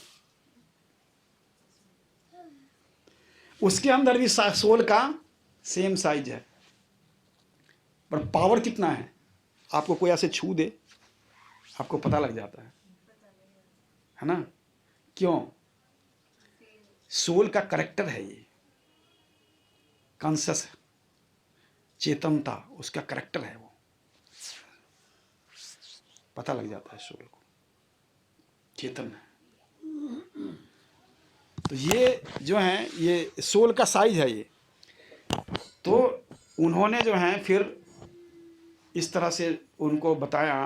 उसके अंदर भी सोल का सेम साइज है। पर पावर कितना है आपको कोई ऐसे छू दे आपको पता लग जाता है ना। क्यों? सोल का करेक्टर है ये, कॉन्शियस चेतनता उसका करेक्टर है, वो पता लग जाता है सोल को, चेतन है। तो ये जो है ये सोल का साइज है ये। तो उन्होंने जो है फिर इस तरह से उनको बताया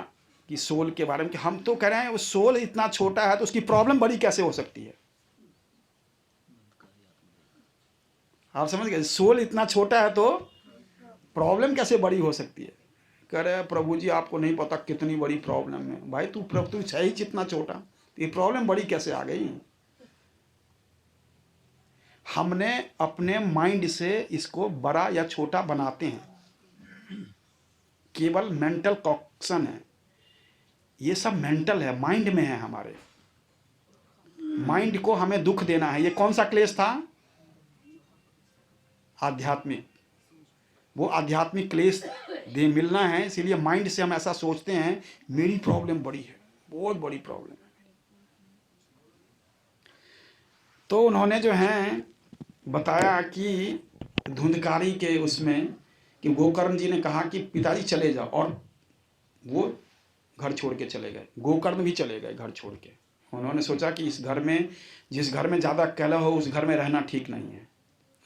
कि सोल के बारे में, कि हम तो कह रहे हैं वो सोल इतना छोटा है तो उसकी प्रॉब्लम बड़ी कैसे हो सकती है। आप समझ गए, सोल इतना छोटा है तो प्रॉब्लम कैसे बड़ी हो सकती है। कह रहे प्रभु जी आपको नहीं पता कितनी बड़ी प्रॉब्लम है। भाई तू प्रभु तू है ही कितना छोटा, तो ये प्रॉब्लम बड़ी कैसे आ गई। हमने अपने माइंड से इसको बड़ा या छोटा बनाते हैं, केवल मेंटल कॉक्शन है, ये सब मेंटल है, माइंड में है। हमारे माइंड को हमें दुख देना है। ये कौन सा क्लेश था? आध्यात्मिक। वो आध्यात्मिक क्लेश दे मिलना है, इसीलिए माइंड से हम ऐसा सोचते हैं मेरी प्रॉब्लम बड़ी है, बहुत बड़ी प्रॉब्लम है। तो उन्होंने जो है बताया कि धुंधकारी के उसमें कि गोकर्ण जी ने कहा कि पिताजी चले जाओ, और वो घर छोड़ के चले गए। गोकर्ण भी चले गए घर छोड़ के। उन्होंने सोचा कि इस घर में, जिस घर में ज़्यादा कलह हो उस घर में रहना ठीक नहीं है,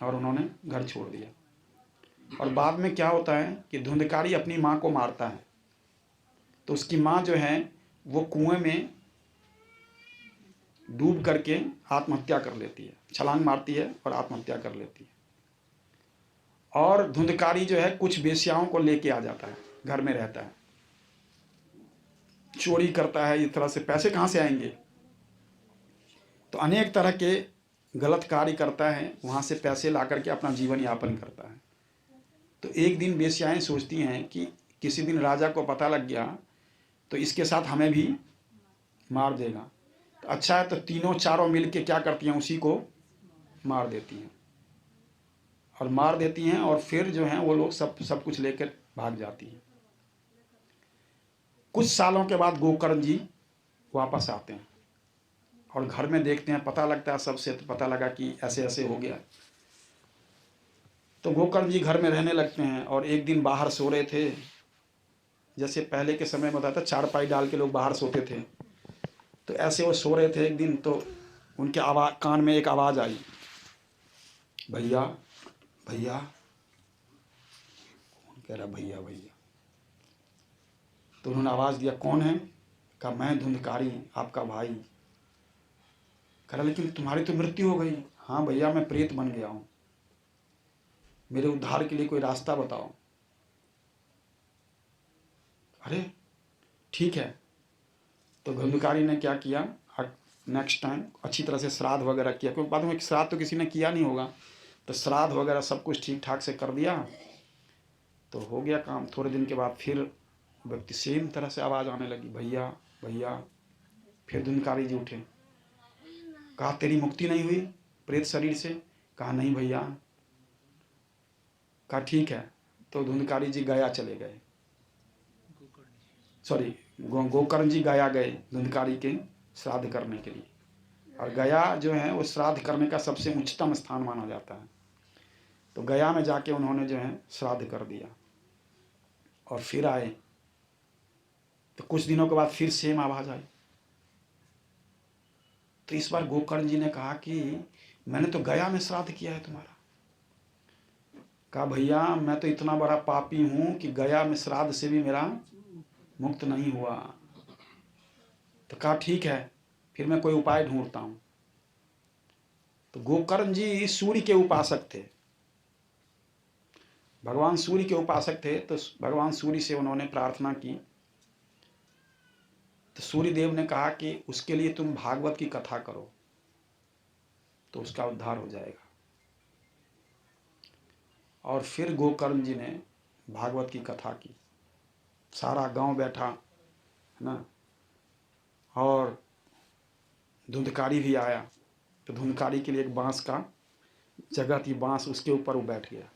और उन्होंने घर छोड़ दिया। और बाद में क्या होता है कि धुंधकारी अपनी माँ को मारता है, तो उसकी माँ जो है वो कुएं में डूब करके आत्महत्या कर लेती है, छलांग मारती है और आत्महत्या कर लेती है। और धुंधकारी जो है कुछ वेश्याओं को लेके आ जाता है, घर में रहता है, चोरी करता है। इस तरह से पैसे कहाँ से आएंगे, तो अनेक तरह के गलत कार्य करता है, वहाँ से पैसे ला करके अपना जीवन यापन करता है। तो एक दिन वेश्याएं सोचती हैं कि किसी दिन राजा को पता लग गया तो इसके साथ हमें भी मार देगा। तो अच्छा है, तो तीनों चारों मिल के क्या करती हैं, उसी को मार देती हैं। और मार देती हैं और फिर जो हैं वो लोग सब कुछ लेकर भाग जाती हैं। कुछ सालों के बाद गोकर्ण जी वापस आते हैं और घर में देखते हैं, पता लगता है सबसे, तो पता लगा कि ऐसे ऐसे हो गया। तो गोकर्ण जी घर में रहने लगते हैं। और एक दिन बाहर सो रहे थे, जैसे पहले के समय में बताता चारपाई डाल के लोग बाहर सोते थे, तो ऐसे वो सो रहे थे एक दिन। तो उनके आवाज़ कान में एक आवाज़ आई, भैया भैया। कौन कह रहा भैया भैया? तो उन्होंने आवाज़ दिया, कौन है? कहा मैं धुंधकारी आपका भाई। कह रहा लेकिन तुम्हारी तो मृत्यु हो गई। हाँ भैया मैं प्रेत बन गया हूँ, मेरे उद्धार के लिए कोई रास्ता बताओ। अरे ठीक है। तो धुंधकारी ने क्या किया, नेक्स्ट टाइम अच्छी तरह से श्राद्ध वगैरह किया, क्योंकि बाद में श्राद्ध तो किसी ने किया नहीं होगा, तो श्राद्ध वगैरह सब कुछ ठीक ठाक से कर दिया, तो हो गया काम। थोड़े दिन के बाद फिर व्यक्ति सेम तरह से आवाज़ आने लगी, भैया भैया। फिर धुंधकारी जी उठे, कहा तेरी मुक्ति नहीं हुई प्रेत शरीर से? कहा नहीं भैया। कहा ठीक है। तो धुंधकारी जी गया चले गए, सॉरी गोकर्ण जी गया गए धुंधकारी के श्राद्ध करने के लिए। और गया जो है वो श्राद्ध करने का सबसे उच्चतम स्थान माना जाता है। तो गया में जाके उन्होंने जो है श्राद्ध कर दिया और फिर आए। तो कुछ दिनों के बाद फिर सेम आवाज़ आई। तो इस बार गोकर्ण जी ने कहा कि मैंने तो गया में श्राद्ध किया है तुम्हारा। कहा भैया मैं तो इतना बड़ा पापी हूँ कि गया में श्राद्ध से भी मेरा मुक्त नहीं हुआ। तो कहा ठीक है, फिर मैं कोई उपाय ढूंढता हूँ। तो गोकर्ण जी सूर्य के उपासक थे, भगवान सूर्य के उपासक थे। तो भगवान सूर्य से उन्होंने प्रार्थना की, तो सूर्य देव ने कहा कि उसके लिए तुम भागवत की कथा करो तो उसका उद्धार हो जाएगा। और फिर गोकर्ण जी ने भागवत की कथा की, सारा गांव बैठा है ना, और धुंधकारी भी आया। तो धुंधकारी के लिए एक बांस का जगह थी, बांस, उसके ऊपर वो बैठ गया।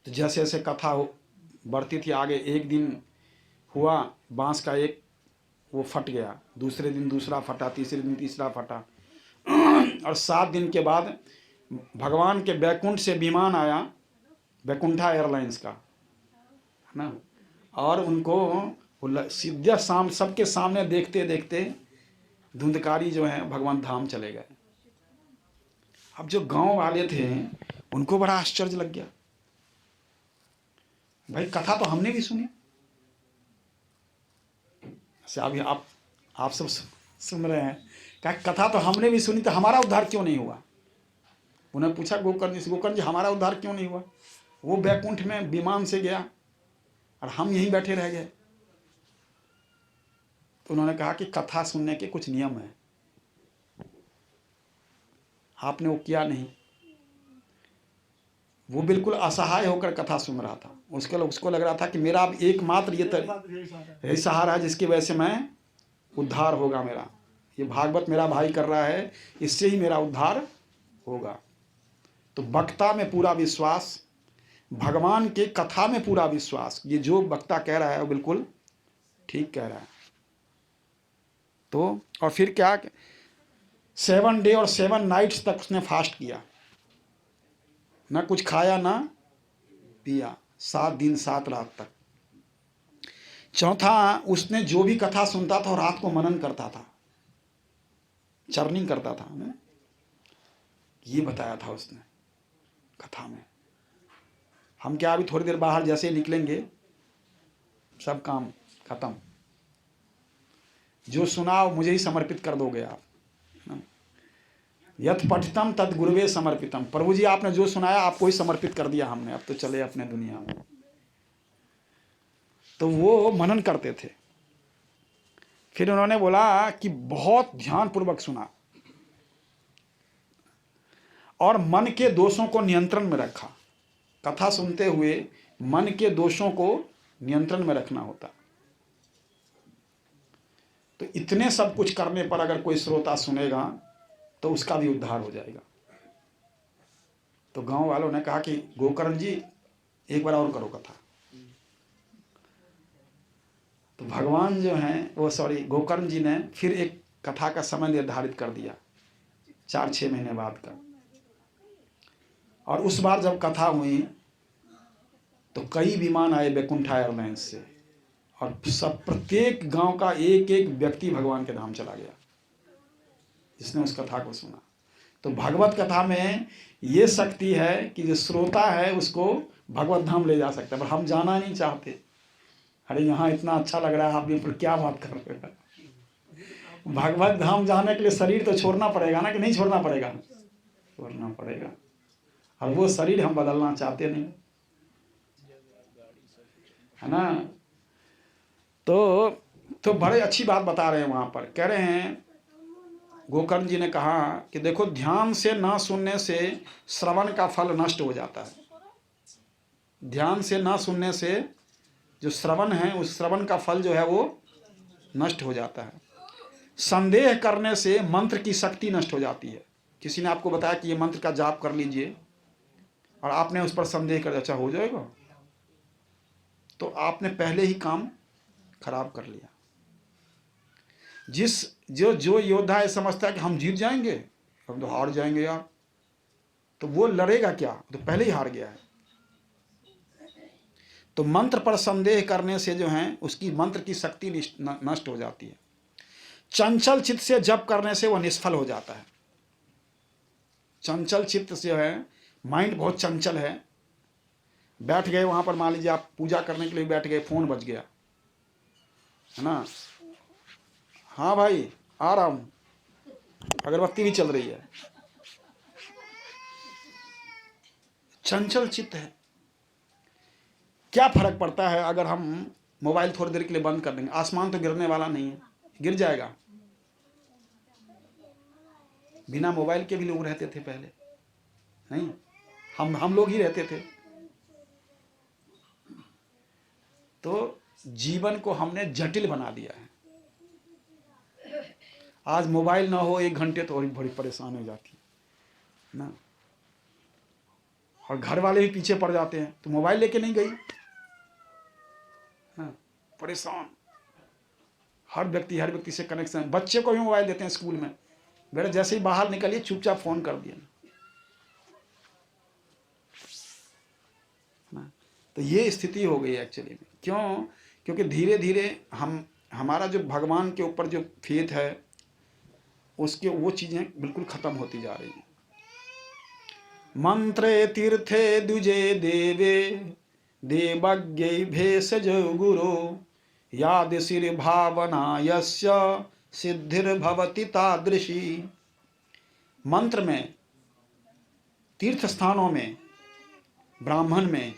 तो जैसे जैसे कथा बढ़ती थी आगे, एक दिन हुआ बांस का एक वो फट गया, दूसरे दिन दूसरा फटा, तीसरे दिन तीसरा फटा, और 7 दिन के बाद भगवान के बैकुंठ से विमान आया, बैकुंठा एयरलाइंस का, है ना, और उनको सीधा सबके सामने देखते देखते धुंधकारी जो है भगवान धाम चले गए। अब जो गांव वाले थे उनको बड़ा आश्चर्य लग गया, भाई कथा तो हमने भी सुनी, अच्छा अभी आप सब सुन रहे हैं, क्या कथा तो हमने भी सुनी, तो हमारा उद्धार क्यों नहीं हुआ? उन्होंने पूछा गोकर्ण जी से, गोकर्ण जी हमारा उद्धार क्यों नहीं हुआ? वो बैकुंठ में विमान से गया और हम यहीं बैठे रह गए। तो उन्होंने कहा कि कथा सुनने के कुछ नियम है, आपने वो किया नहीं। वो बिल्कुल असहाय होकर कथा सुन रहा था, उसको लग रहा था कि मेरा अब एकमात्र यही सहारा है जिसकी वजह से मैं उद्धार होगा मेरा, ये भागवत मेरा भाई कर रहा है, इससे ही मेरा उद्धार होगा। तो वक्ता में पूरा विश्वास, भगवान के कथा में पूरा विश्वास, ये जो वक्ता कह रहा है वो बिल्कुल ठीक कह रहा है। तो और फिर क्या, 7 डे और 7 नाइट्स तक उसने फास्ट किया, ना कुछ खाया ना पिया, 7 दिन 7 रात तक। चौथा, उसने जो भी कथा सुनता था रात को मनन करता था, चर्निंग करता था ना? ये बताया था उसने कथा में। हम क्या अभी थोड़ी देर बाहर जैसे ही निकलेंगे सब काम खत्म, जो सुना मुझे ही समर्पित कर दोगे आप। यथ पठितम तद गुरुवे समर्पितम, प्रभु जी आपने जो सुनाया आपको ही समर्पित कर दिया हमने, अब तो चले अपने दुनिया में। तो वो मनन करते थे। फिर उन्होंने बोला कि बहुत ध्यानपूर्वक सुना और मन के दोषों को नियंत्रण में रखा। कथा सुनते हुए मन के दोषों को नियंत्रण में रखना होता। तो इतने सब कुछ करने पर अगर कोई श्रोता सुनेगा तो उसका भी उद्धार हो जाएगा। तो गांव वालों ने कहा कि गोकर्ण जी एक बार और करो कथा। तो भगवान जो हैं वो गोकर्ण जी ने फिर एक कथा का समय निर्धारित कर दिया 4-6 महीने बाद का। और उस बार जब कथा हुई तो कई विमान आए बैकुंठा एयरलाइंस से, और सब प्रत्येक गांव का एक एक व्यक्ति भगवान के धाम चला गया जिसने उस कथा को सुना। तो भगवत कथा में ये शक्ति है कि जो श्रोता है उसको भगवत धाम ले जा सकता है, पर हम जाना नहीं चाहते। अरे यहाँ इतना अच्छा लग रहा है, आप भी पर क्या बात कर रहे हो? भगवत धाम जाने के लिए शरीर तो छोड़ना पड़ेगा ना, कि नहीं छोड़ना पड़ेगा? छोड़ना पड़ेगा, और वो शरीर हम बदलना चाहते नहीं, है ना। तो बड़े अच्छी बात बता रहे हैं वहां पर, कह रहे हैं गोकर्ण जी ने कहा कि देखो, ध्यान से ना सुनने से श्रवण का फल नष्ट हो जाता है। ध्यान से ना सुनने से जो श्रवण है उस श्रवण का फल जो है वो नष्ट हो जाता है। संदेह करने से मंत्र की शक्ति नष्ट हो जाती है। किसी ने आपको बताया कि ये मंत्र का जाप कर लीजिए और आपने उस पर संदेह कर, अच्छा हो जाएगा, तो आपने पहले ही काम खराब कर लिया। जो योद्धा है समझता है कि हम जीत जाएंगे, हम तो हार जाएंगे यार, तो वो लड़ेगा क्या, तो पहले ही हार गया है। तो मंत्र पर संदेह करने से जो है उसकी मंत्र की शक्ति नष्ट हो जाती है। चंचल चित्त से जप करने से वह निष्फल हो जाता है। चंचल चित्त से है, माइंड बहुत चंचल है, बैठ गए वहां पर, मान लीजिए आप पूजा करने के लिए बैठ गए, फोन बज गया, है ना, हाँ भाई आ रहा हूं, अगरबत्ती भी चल रही है, चंचल चित्त है। क्या फर्क पड़ता है अगर हम मोबाइल थोड़ी देर के लिए बंद कर देंगे? आसमान तो गिरने वाला नहीं है, गिर जाएगा। बिना मोबाइल के भी लोग रहते थे पहले, नहीं, हम लोग ही रहते थे। तो जीवन को हमने जटिल बना दिया है। आज मोबाइल ना हो 1 घंटे तो और बड़ी परेशान हो जाती है ना। और घर वाले भी पीछे पड़ जाते हैं, तो मोबाइल लेके नहीं गई। हाँ, परेशान। हर व्यक्ति से कनेक्शन। बच्चे को भी मोबाइल देते हैं स्कूल में, बेटा जैसे ही बाहर निकलिए चुपचाप फोन कर दिया ना। तो ये स्थिति हो गई एक्चुअली में। क्यों? क्योंकि धीरे धीरे हमारा जो भगवान के ऊपर जो फेथ है, उसके वो चीजें बिल्कुल खत्म होती जा रही हैं। मंत्रे तीर्थे द्विजे देवे देवज्ञ भेषज गुरो यादशिर भावना यस्य सिद्धिर्भवति तादृशी। मंत्र में, तीर्थ स्थानों में, ब्राह्मण में,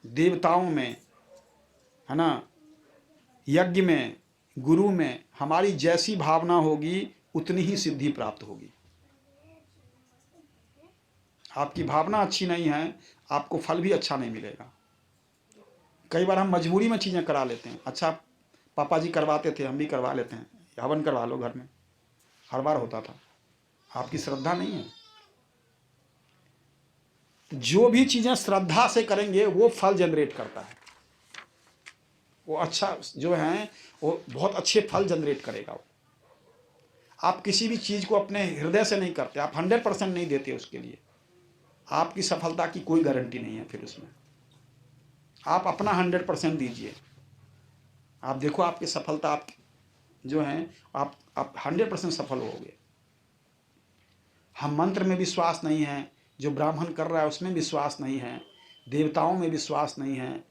देवताओं में, है ना, यज्ञ में, गुरु में हमारी जैसी भावना होगी उतनी ही सिद्धि प्राप्त होगी। आपकी भावना अच्छी नहीं है, आपको फल भी अच्छा नहीं मिलेगा। कई बार हम मजबूरी में चीज़ें करा लेते हैं। अच्छा, पापा जी करवाते थे, हम भी करवा लेते हैं, हवन करवा लो घर में, हर बार होता था। आपकी श्रद्धा नहीं है। जो भी चीज़ें श्रद्धा से करेंगे वो फल जनरेट करता है, वो अच्छा जो है वो बहुत अच्छे फल जनरेट करेगा वो। आप किसी भी चीज़ को अपने हृदय से नहीं करते, आप 100% नहीं देते उसके लिए, आपकी सफलता की कोई गारंटी नहीं है। फिर उसमें आप अपना 100% दीजिए, आप देखो आपकी सफलता, आप जो है आप 100% सफल होगे। हम मंत्र में विश्वास नहीं है, जो ब्राह्मण कर रहा है उसमें विश्वास नहीं है, देवताओं में विश्वास नहीं है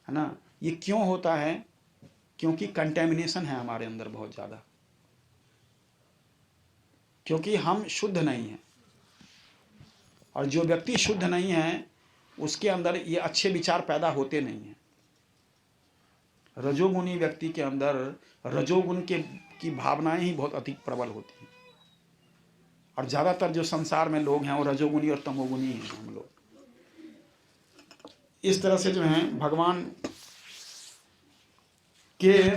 ना। ये क्यों होता है? क्योंकि कंटेमिनेशन है हमारे अंदर बहुत ज़्यादा, क्योंकि हम शुद्ध नहीं हैं। और जो व्यक्ति शुद्ध नहीं है उसके अंदर ये अच्छे विचार पैदा होते नहीं हैं। रजोगुणी व्यक्ति के अंदर रजोगुण की भावनाएं ही बहुत अधिक प्रबल होती हैं। और ज़्यादातर जो संसार में लोग हैं वो रजोगुणी और तमोगुणी हैं हम लोग। इस तरह से जो हैं भगवान के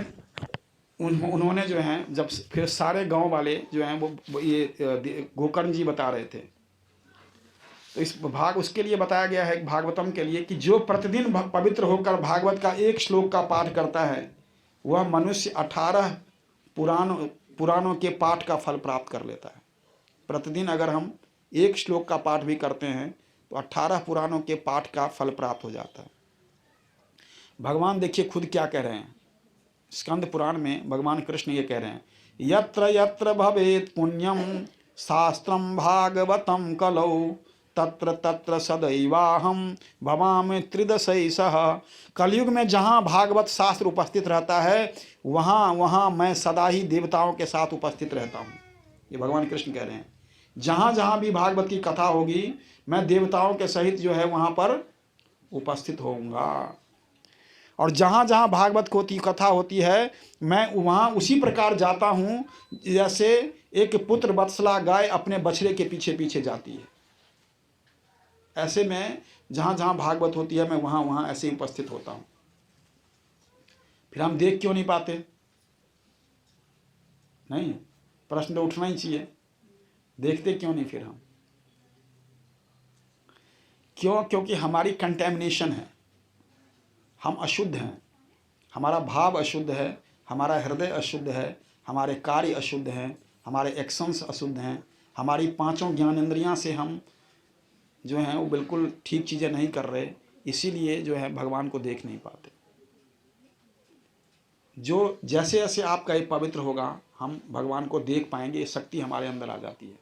उन्होंने जो हैं, जब फिर सारे गांव वाले जो हैं वो ये गोकर्ण जी बता रहे थे, तो इस भाग उसके लिए बताया गया है भागवतम के लिए कि जो प्रतिदिन पवित्र होकर भागवत का एक श्लोक का पाठ करता है वह मनुष्य 18 पुराणों के पाठ का फल प्राप्त कर लेता है। प्रतिदिन अगर हम एक श्लोक का पाठ भी करते हैं तो 18 पुराणों के पाठ का फल प्राप्त हो जाता है। भगवान देखिए खुद क्या कह रहे हैं, स्कंद पुराण में भगवान कृष्ण ये कह रहे हैं, यत्र यत्र भवेत् पुण्यम शास्त्रम भागवतम कलौ तत्र तत्र सदैवाहम भवामि त्रिदशैषः। कलयुग में जहाँ भागवत शास्त्र उपस्थित रहता है वहाँ वहाँ मैं सदा ही देवताओं के साथ उपस्थित रहता हूँ। ये भगवान कृष्ण कह रहे हैं, जहाँ जहाँ भी भागवत की कथा होगी मैं देवताओं के सहित जो है वहाँ पर उपस्थित होऊंगा। और जहाँ जहाँ भागवत की कथा होती है मैं वहाँ उसी प्रकार जाता हूँ जैसे एक पुत्र वत्सला गाय अपने बछड़े के पीछे पीछे जाती है। ऐसे में जहाँ जहाँ भागवत होती है मैं वहाँ वहाँ ऐसे ही उपस्थित होता हूँ। फिर हम देख क्यों नहीं पाते? नहीं, प्रश्न तो उठना ही चाहिए, देखते क्यों नहीं फिर हम? क्यों? क्योंकि हमारी कंटेमिनेशन है, हम अशुद्ध हैं, हमारा भाव अशुद्ध है, हमारा हृदय अशुद्ध है, हमारे कार्य अशुद्ध हैं, हमारे एक्शंस अशुद्ध हैं, हमारी पांचों ज्ञानेंद्रियां से हम जो हैं वो बिल्कुल ठीक चीज़ें नहीं कर रहे, इसीलिए जो है भगवान को देख नहीं पाते। जो जैसे जैसे आपका ये पवित्र होगा हम भगवान को देख पाएंगे, ये शक्ति हमारे अंदर आ जाती है।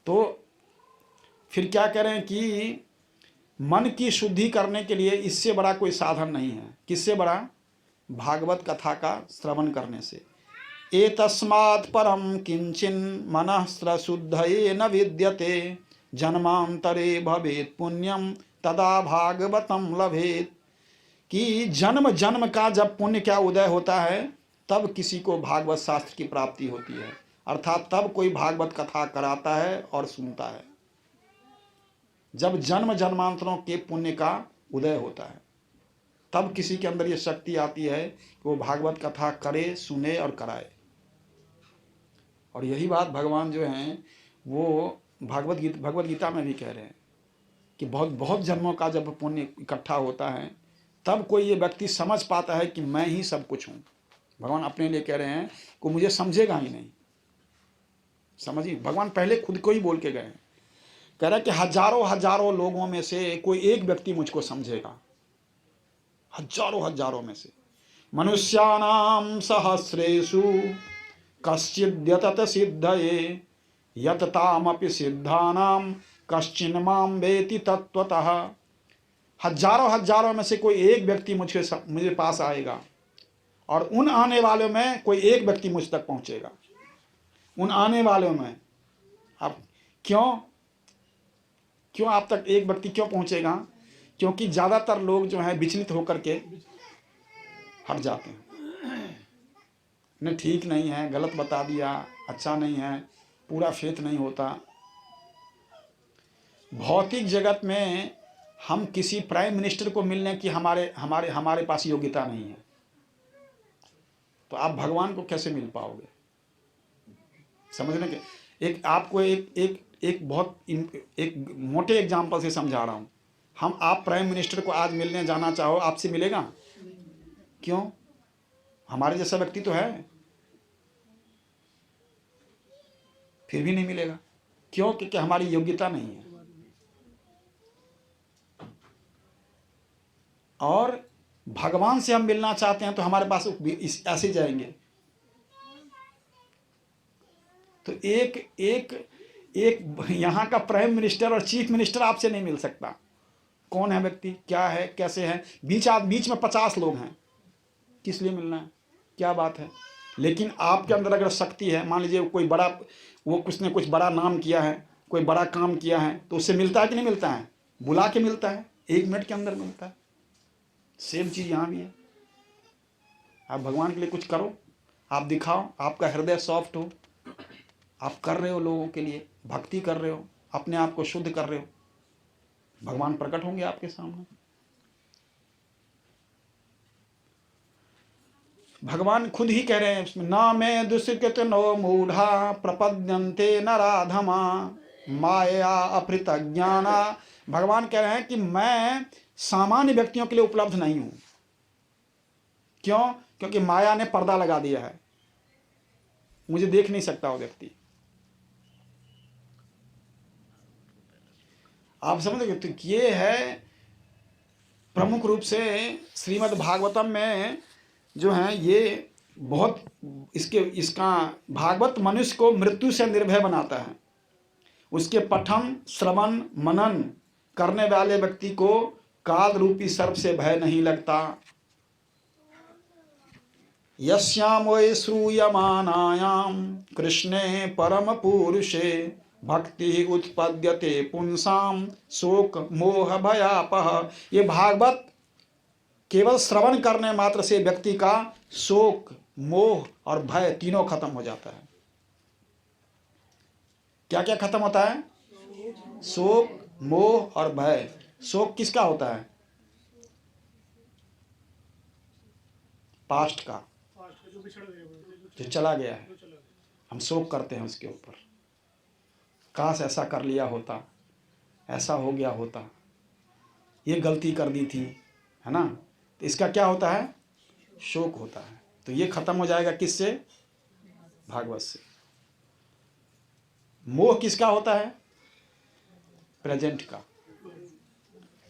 तो फिर क्या करें कि मन की शुद्धि करने के लिए इससे बड़ा कोई साधन नहीं है। किससे बड़ा? भागवत कथा का श्रवण करने से। एतस्मात् परम किंचिन मनः शुद्धये न विद्यते जन्मांतरे भवेत् पुण्यम तदा भागवतम लभेत। कि जन्म जन्म का जब पुण्य क्या उदय होता है तब किसी को भागवत शास्त्र की प्राप्ति होती है, अर्थात तब कोई भागवत कथा कराता है और सुनता है। जब जन्म जन्मांतरों के पुण्य का उदय होता है तब किसी के अंदर ये शक्ति आती है कि वो भागवत कथा करे, सुने और कराए। और यही बात भगवान जो हैं वो भगवत गीता में भी कह रहे हैं कि बहुत बहुत जन्मों का जब पुण्य इकट्ठा होता है तब कोई ये व्यक्ति समझ पाता है कि मैं ही सब कुछ हूँ। भगवान अपने लिए कह रहे हैं कि मुझे समझेगा ही नहीं। समझिए, भगवान पहले खुद को ही बोल के गए हैं, कह रहा है कि हजारों हजारों लोगों में से कोई एक व्यक्ति मुझको समझेगा, हजारों हजारों में से। मनुष्याणाम सहस्रेषु कश्चिद्यतत सिद्धये यततामपि सिद्धानाम कश्चिन माम वेति तत्वतः। हजारों हजारों में से कोई एक व्यक्ति मुझे पास आएगा और उन आने वालों में कोई एक व्यक्ति मुझ तक पहुंचेगा। उन आने वालों में अब क्यों आप तक एक व्यक्ति क्यों पहुंचेगा? क्योंकि ज़्यादातर लोग जो हैं विचलित होकर के हट जाते हैं, नहीं ठीक नहीं है, गलत बता दिया, अच्छा नहीं है, पूरा फेथ नहीं होता। भौतिक जगत में हम किसी प्राइम मिनिस्टर को मिलने की हमारे पास योग्यता नहीं है, तो आप भगवान को कैसे मिल पाओगे? समझने के एक आपको एक बहुत एक मोटे एग्जाम्पल से समझा रहा हूँ। आप प्राइम मिनिस्टर को आज मिलने जाना चाहो, आपसे मिलेगा? क्यों? हमारे जैसा व्यक्ति तो है, फिर भी नहीं मिलेगा। क्यों? क्योंकि हमारी योग्यता नहीं है। और भगवान से हम मिलना चाहते हैं तो हमारे पास ऐसे जाएंगे। तो एक यहाँ का प्राइम मिनिस्टर और चीफ मिनिस्टर आपसे नहीं मिल सकता। कौन है व्यक्ति, क्या है, कैसे है? बीच में 50 लोग हैं, किस लिए मिलना है? क्या बात है? लेकिन आपके अंदर अगर शक्ति है, मान लीजिए कोई बड़ा, वो कुछ ने कुछ बड़ा नाम किया है, कोई बड़ा काम किया है, तो उससे मिलता है कि नहीं मिलता है? बुला के मिलता है, 1 मिनट के अंदर मिलता है। सेम चीज़ यहाँ भी है। आप भगवान के लिए कुछ करो, आप दिखाओ, आपका हृदय सॉफ्ट हो, आप कर रहे हो लोगों के लिए, भक्ति कर रहे हो, अपने आप को शुद्ध कर रहे हो, भगवान प्रकट होंगे आपके सामने। भगवान खुद ही कह रहे हैं इसमें, ना मैं दुष्कृत नो मूढ़ा प्रपद्यन्ते नराधमा माया अपृतज्ञाना। भगवान कह रहे हैं कि मैं सामान्य व्यक्तियों के लिए उपलब्ध नहीं हूं। क्यों? क्योंकि माया ने पर्दा लगा दिया है, मुझे देख नहीं सकता वो व्यक्ति। आप समझ गए? तो ये है प्रमुख रूप से श्रीमद् भागवतम में जो है ये बहुत इसका भागवत मनुष्य को मृत्यु से निर्भय बनाता है। उसके पठन श्रवण मनन करने वाले व्यक्ति को काल रूपी सर्प से भय नहीं लगता। यस्याम वै श्रूयमानायाम कृष्णे परम पुरुषे भक्ति उत्पद्यते पुंसाम शोक मोह भयापह। ये भागवत केवल श्रवण करने मात्र से व्यक्ति का शोक मोह और भय तीनों खत्म हो जाता है। क्या क्या खत्म होता है? शोक मोह और भय। शोक किसका होता है? पास्ट का, जो चला गया है, हम शोक करते हैं उसके ऊपर। काश ऐसा कर लिया होता, ऐसा हो गया होता, ये गलती कर दी थी, है ना? तो इसका क्या होता है? शोक होता है। तो ये खत्म हो जाएगा किससे? भागवत से। मोह किसका होता है? प्रेजेंट का,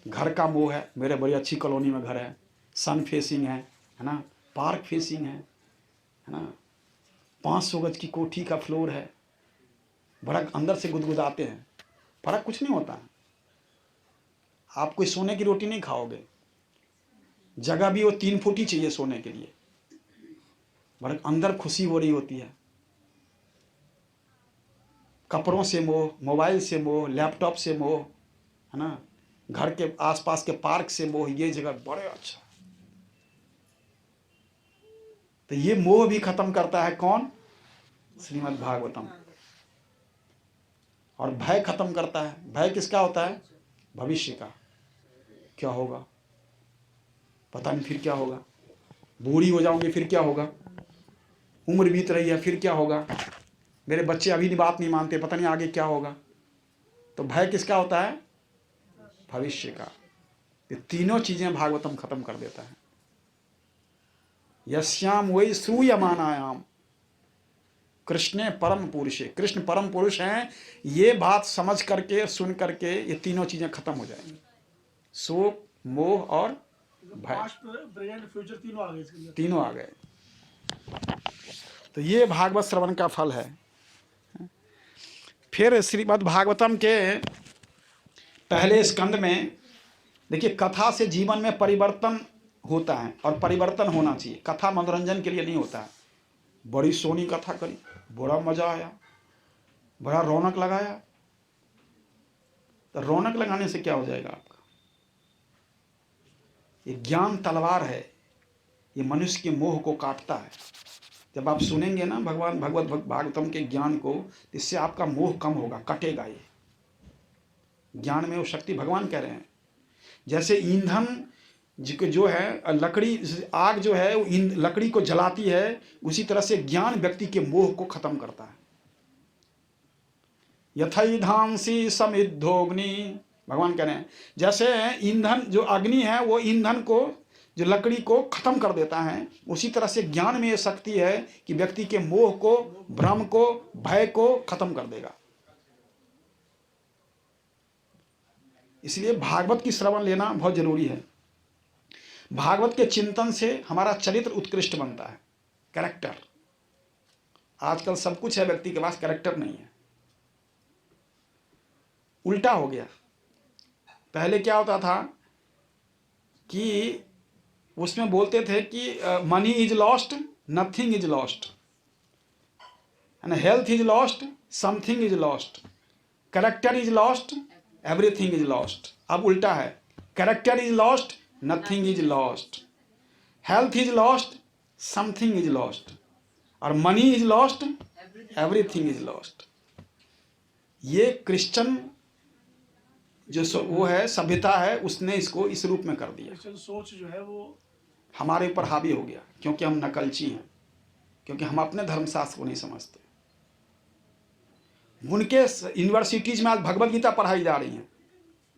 घर का मोह है। मेरे बड़ी अच्छी कॉलोनी में घर है, सन फेसिंग है ना, पार्क फेसिंग है ना, 500 गज की कोठी का फ्लोर है, बड़ा अंदर से गुदगुदाते हैं, फर्क कुछ नहीं होता है। आप कोई सोने की रोटी नहीं खाओगे, जगह भी वो 3 फुट ही चाहिए सोने के लिए, बड़ा अंदर खुशी हो रही होती है। कपड़ों से मोह, मोबाइल से मोह, लैपटॉप से मोह, है ना, घर के आसपास के पार्क से मोह, ये जगह बड़े अच्छा। तो ये मोह भी खत्म करता है कौन? श्रीमद् भागवतम। और भय खत्म करता है। भय किसका होता है? भविष्य का। क्या होगा पता नहीं, फिर क्या होगा, बूढ़ी हो जाऊंगी फिर क्या होगा, उम्र बीत रही है फिर क्या होगा, मेरे बच्चे अभी बात नहीं मानते, पता नहीं आगे क्या होगा। तो भय किसका होता है? भविष्य का। ये तीनों चीजें भागवतम खत्म कर देता है। यस्याम वही श्रूयमानायाम कृष्णे परम पुरुषे, कृष्ण परम पुरुष हैं, ये बात समझ करके सुन करके ये तीनों चीजें खत्म हो जाएंगी, शोक मोह और भय, पास्ट प्रेजेंट फ्यूचर तीनों आ गए इसके अंदर। तीनों आ गए। तो ये भागवत श्रवण का फल है। फिर श्रीमद् भागवतम के पहले स्कंद में देखिए, कथा से जीवन में परिवर्तन होता है और परिवर्तन होना चाहिए। कथा मनोरंजन के लिए नहीं होता है। बड़ी सोनी कथा करी, बड़ा मजा आया, बड़ा रौनक लगाया, तो रौनक लगाने से क्या हो जाएगा आपका? ये ज्ञान तलवार है, ये मनुष्य के मोह को काटता है। जब आप सुनेंगे ना भगवान भगवत भागवतम के ज्ञान को, इससे आपका मोह कम होगा, कटेगा। ये ज्ञान में वो शक्ति, भगवान कह रहे हैं जैसे ईंधन जो है, लकड़ी, आग जो है वो लकड़ी को जलाती है, उसी तरह से ज्ञान व्यक्ति के मोह को खत्म करता है। यथैधांसी समिद्धोग्नि, भगवान कह रहे हैं जैसे ईंधन जो अग्नि है वो ईंधन को, जो लकड़ी को खत्म कर देता है, उसी तरह से ज्ञान में ये शक्ति है कि व्यक्ति के मोह को, भ्रम को, भय को खत्म कर देगा। इसलिए भागवत की श्रवण लेना बहुत जरूरी है। भागवत के चिंतन से हमारा चरित्र उत्कृष्ट बनता है, कैरेक्टर। आजकल सब कुछ है व्यक्ति के पास, कैरेक्टर नहीं है। उल्टा हो गया। पहले क्या होता था कि उसमें बोलते थे कि money is lost, nothing is lost, and health is lost, something is lost, character is lost, everything is lost. अब उल्टा है, character is lost, nothing is lost, health is lost, something is lost, और money is lost, everything is lost. ये Christian जो वो है, सभ्यता है, उसने इसको इस रूप में कर दिया। सोच जो है वो हमारे ऊपर हावी हो गया, क्योंकि हम नकलची हैं, क्योंकि हम अपने धर्मशास्त्र को नहीं समझते। उनके यूनिवर्सिटीज में आज भगवत गीता पढ़ाई जा रही है,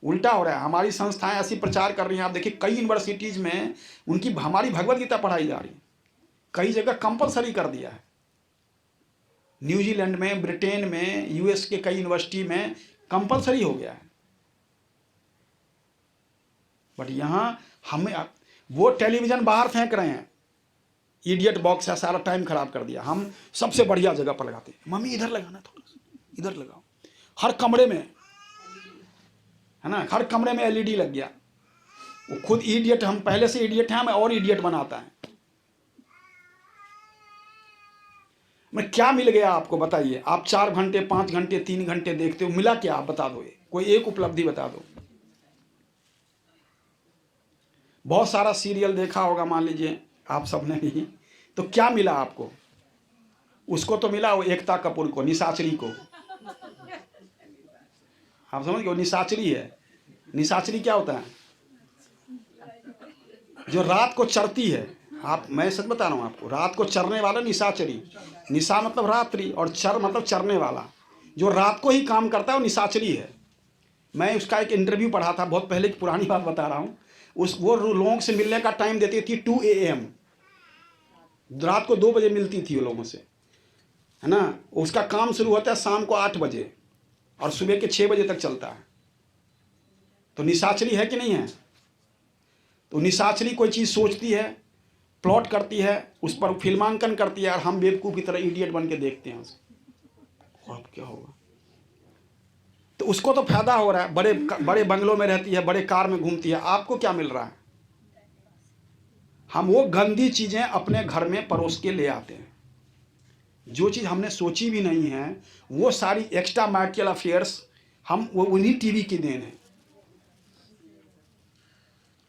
उल्टा हो रहा है। हमारी संस्थाएं ऐसी प्रचार कर रही हैं, आप देखिए कई यूनिवर्सिटीज में उनकी हमारी भगवत गीता पढ़ाई जा रही है। कई जगह कंपलसरी कर दिया है, न्यूजीलैंड में, ब्रिटेन में, यूएस के कई यूनिवर्सिटी में कंपलसरी हो गया है। बट यहाँ हमें वो टेलीविजन बाहर फेंक रहे हैं, इडियट बॉक्स है, सारा टाइम खराब कर दिया। हम सबसे बढ़िया जगह पर लगाते हैं, मम्मी इधर लगाना, थोड़ा सा इधर लगाओ, हर कमरे में है ना, हर कमरे में एलईडी लग गया। वो खुद इडियट, हम पहले से इडियट हैं, हमें और इडियट बनाता है। मैं क्या मिल गया आपको बताइए? आप 4 घंटे 5 घंटे 3 घंटे देखते हो, मिला क्या? आप बता दो, ये कोई एक उपलब्धि बता दो। बहुत सारा सीरियल देखा होगा मान लीजिए आप सबने भी, तो क्या मिला आपको? उसको तो मिला वो एकता कपूर को, निशाचरी को। आप समझ गए, वो निशाचरी है। निशाचरी क्या होता है? जो रात को चरती है। आप, मैं सच बता रहा हूँ आपको, रात को चरने वाला निशाचरी। निशा मतलब रात्रि और चर मतलब चरने वाला। जो रात को ही काम करता है वो निशाचरी है। मैं उसका एक इंटरव्यू पढ़ा था, बहुत पहले की पुरानी बात बता रहा हूँ। वो लोगों से मिलने का टाइम देती थी 2 AM, रात को 2 बजे मिलती थी वो लोगों से, है ना। उसका काम शुरू होता है शाम को 8 बजे और सुबह के 6 बजे तक चलता है। तो निशाचरी है कि नहीं है? तो निशाचरी कोई चीज़ सोचती है, प्लॉट करती है, उस पर फिल्मांकन करती है, और हम बेवकूफ़ की तरह इडियट बन के देखते हैं उसको। अब क्या होगा? तो उसको तो फायदा हो रहा है, बड़े बड़े बंगलों में रहती है, बड़े कार में घूमती है। आपको क्या मिल रहा है? हम वो गंदी चीज़ें अपने घर में परोस के ले आते हैं। जो चीज़ हमने सोची भी नहीं है, वो सारी एक्स्ट्रा मैरिटल अफेयर्स हम वो उन्हीं टीवी की देन है।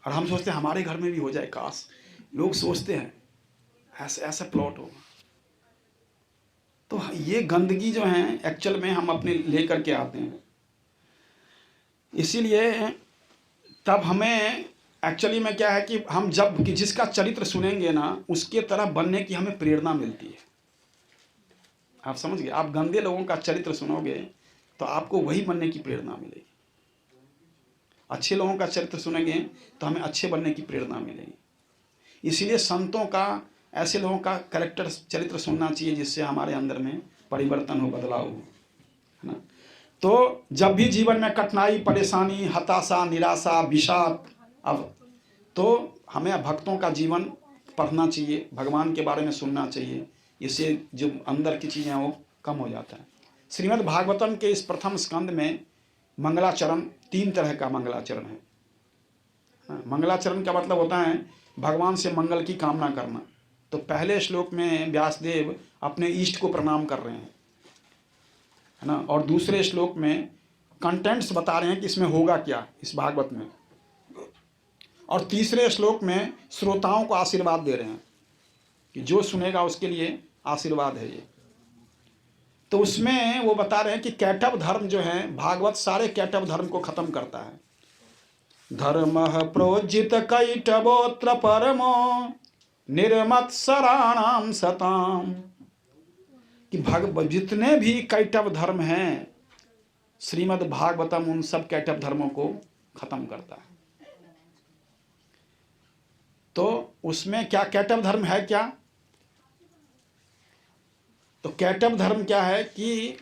और हम सोचते हैं हमारे घर में भी हो जाए, काश। लोग सोचते हैं ऐसे ऐसा प्लॉट होगा। तो ये गंदगी जो है एक्चुअल में हम अपने लेकर के आते हैं। इसीलिए तब हमें एक्चुअली में क्या है कि हम जब कि जिसका चरित्र सुनेंगे ना, उसके तरह बनने की हमें प्रेरणा मिलती है। आप समझ गए? आप गंदे लोगों का चरित्र सुनोगे तो आपको वही बनने की प्रेरणा मिलेगी। अच्छे लोगों का चरित्र सुनेंगे तो हमें अच्छे बनने की प्रेरणा मिलेगी। इसीलिए संतों का, ऐसे लोगों का कैरेक्टर, चरित्र सुनना चाहिए जिससे हमारे अंदर में परिवर्तन हो, बदलाव हो, है ना। तो जब भी जीवन में कठिनाई, परेशानी, हताशा, निराशा, विषाद, अब तो हमें भक्तों का जीवन पढ़ना चाहिए, भगवान के बारे में सुनना चाहिए। इससे जो अंदर की चीज़ें हैं वो कम हो जाता है। श्रीमद् भागवतम के इस प्रथम स्कंद में मंगलाचरण, 3 तरह का मंगलाचरण है। मंगलाचरण का मतलब होता है भगवान से मंगल की कामना करना। तो पहले श्लोक में व्यासदेव अपने इष्ट को प्रणाम कर रहे हैं, है ना, और दूसरे श्लोक में कंटेंट्स बता रहे हैं कि इसमें होगा क्या इस भागवत में, और तीसरे श्लोक में श्रोताओं को आशीर्वाद दे रहे हैं कि जो सुनेगा उसके लिए आशीर्वाद है ये। तो उसमें वो बता रहे हैं कि कैटव धर्म जो है, भागवत सारे कैटव धर्म को खत्म करता है। धर्मः प्रोज्जित कैटवोत्र परमो निर्मत्सराणाम सताम, कि जितने भी कैटव धर्म हैं, श्रीमद् भागवतम उन सब कैटव धर्मों को खत्म करता है। तो उसमें क्या कैटव धर्म है क्या? तो कैटव धर्म क्या है कि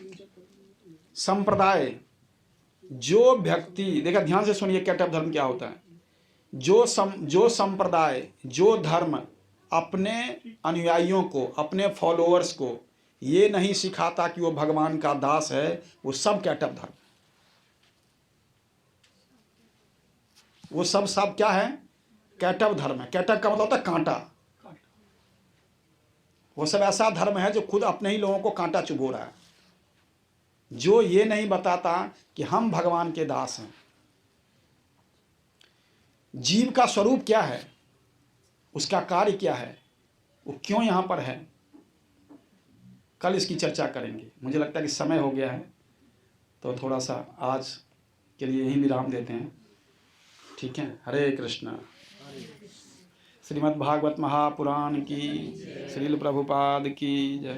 संप्रदाय, जो व्यक्ति, देखा ध्यान से सुनिए कैटव धर्म क्या होता है। जो संप्रदाय, जो धर्म अपने अनुयायियों को, अपने फॉलोअर्स को ये नहीं सिखाता कि वो भगवान का दास है, वो सब कैटव धर्म। वो सब क्या है? कैटव धर्म है। कैटव का मतलब होता है कांटा। वो सब ऐसा धर्म है जो खुद अपने ही लोगों को कांटा चुभो रहा है, जो ये नहीं बताता कि हम भगवान के दास हैं। जीव का स्वरूप क्या है, उसका कार्य क्या है, वो क्यों यहाँ पर है, कल इसकी चर्चा करेंगे। मुझे लगता है कि समय हो गया है, तो थोड़ा सा आज के लिए यहीं विराम देते हैं। ठीक है। हरे कृष्णा। श्रीमद् भागवत महापुराण की, श्रील प्रभुपाद की जय।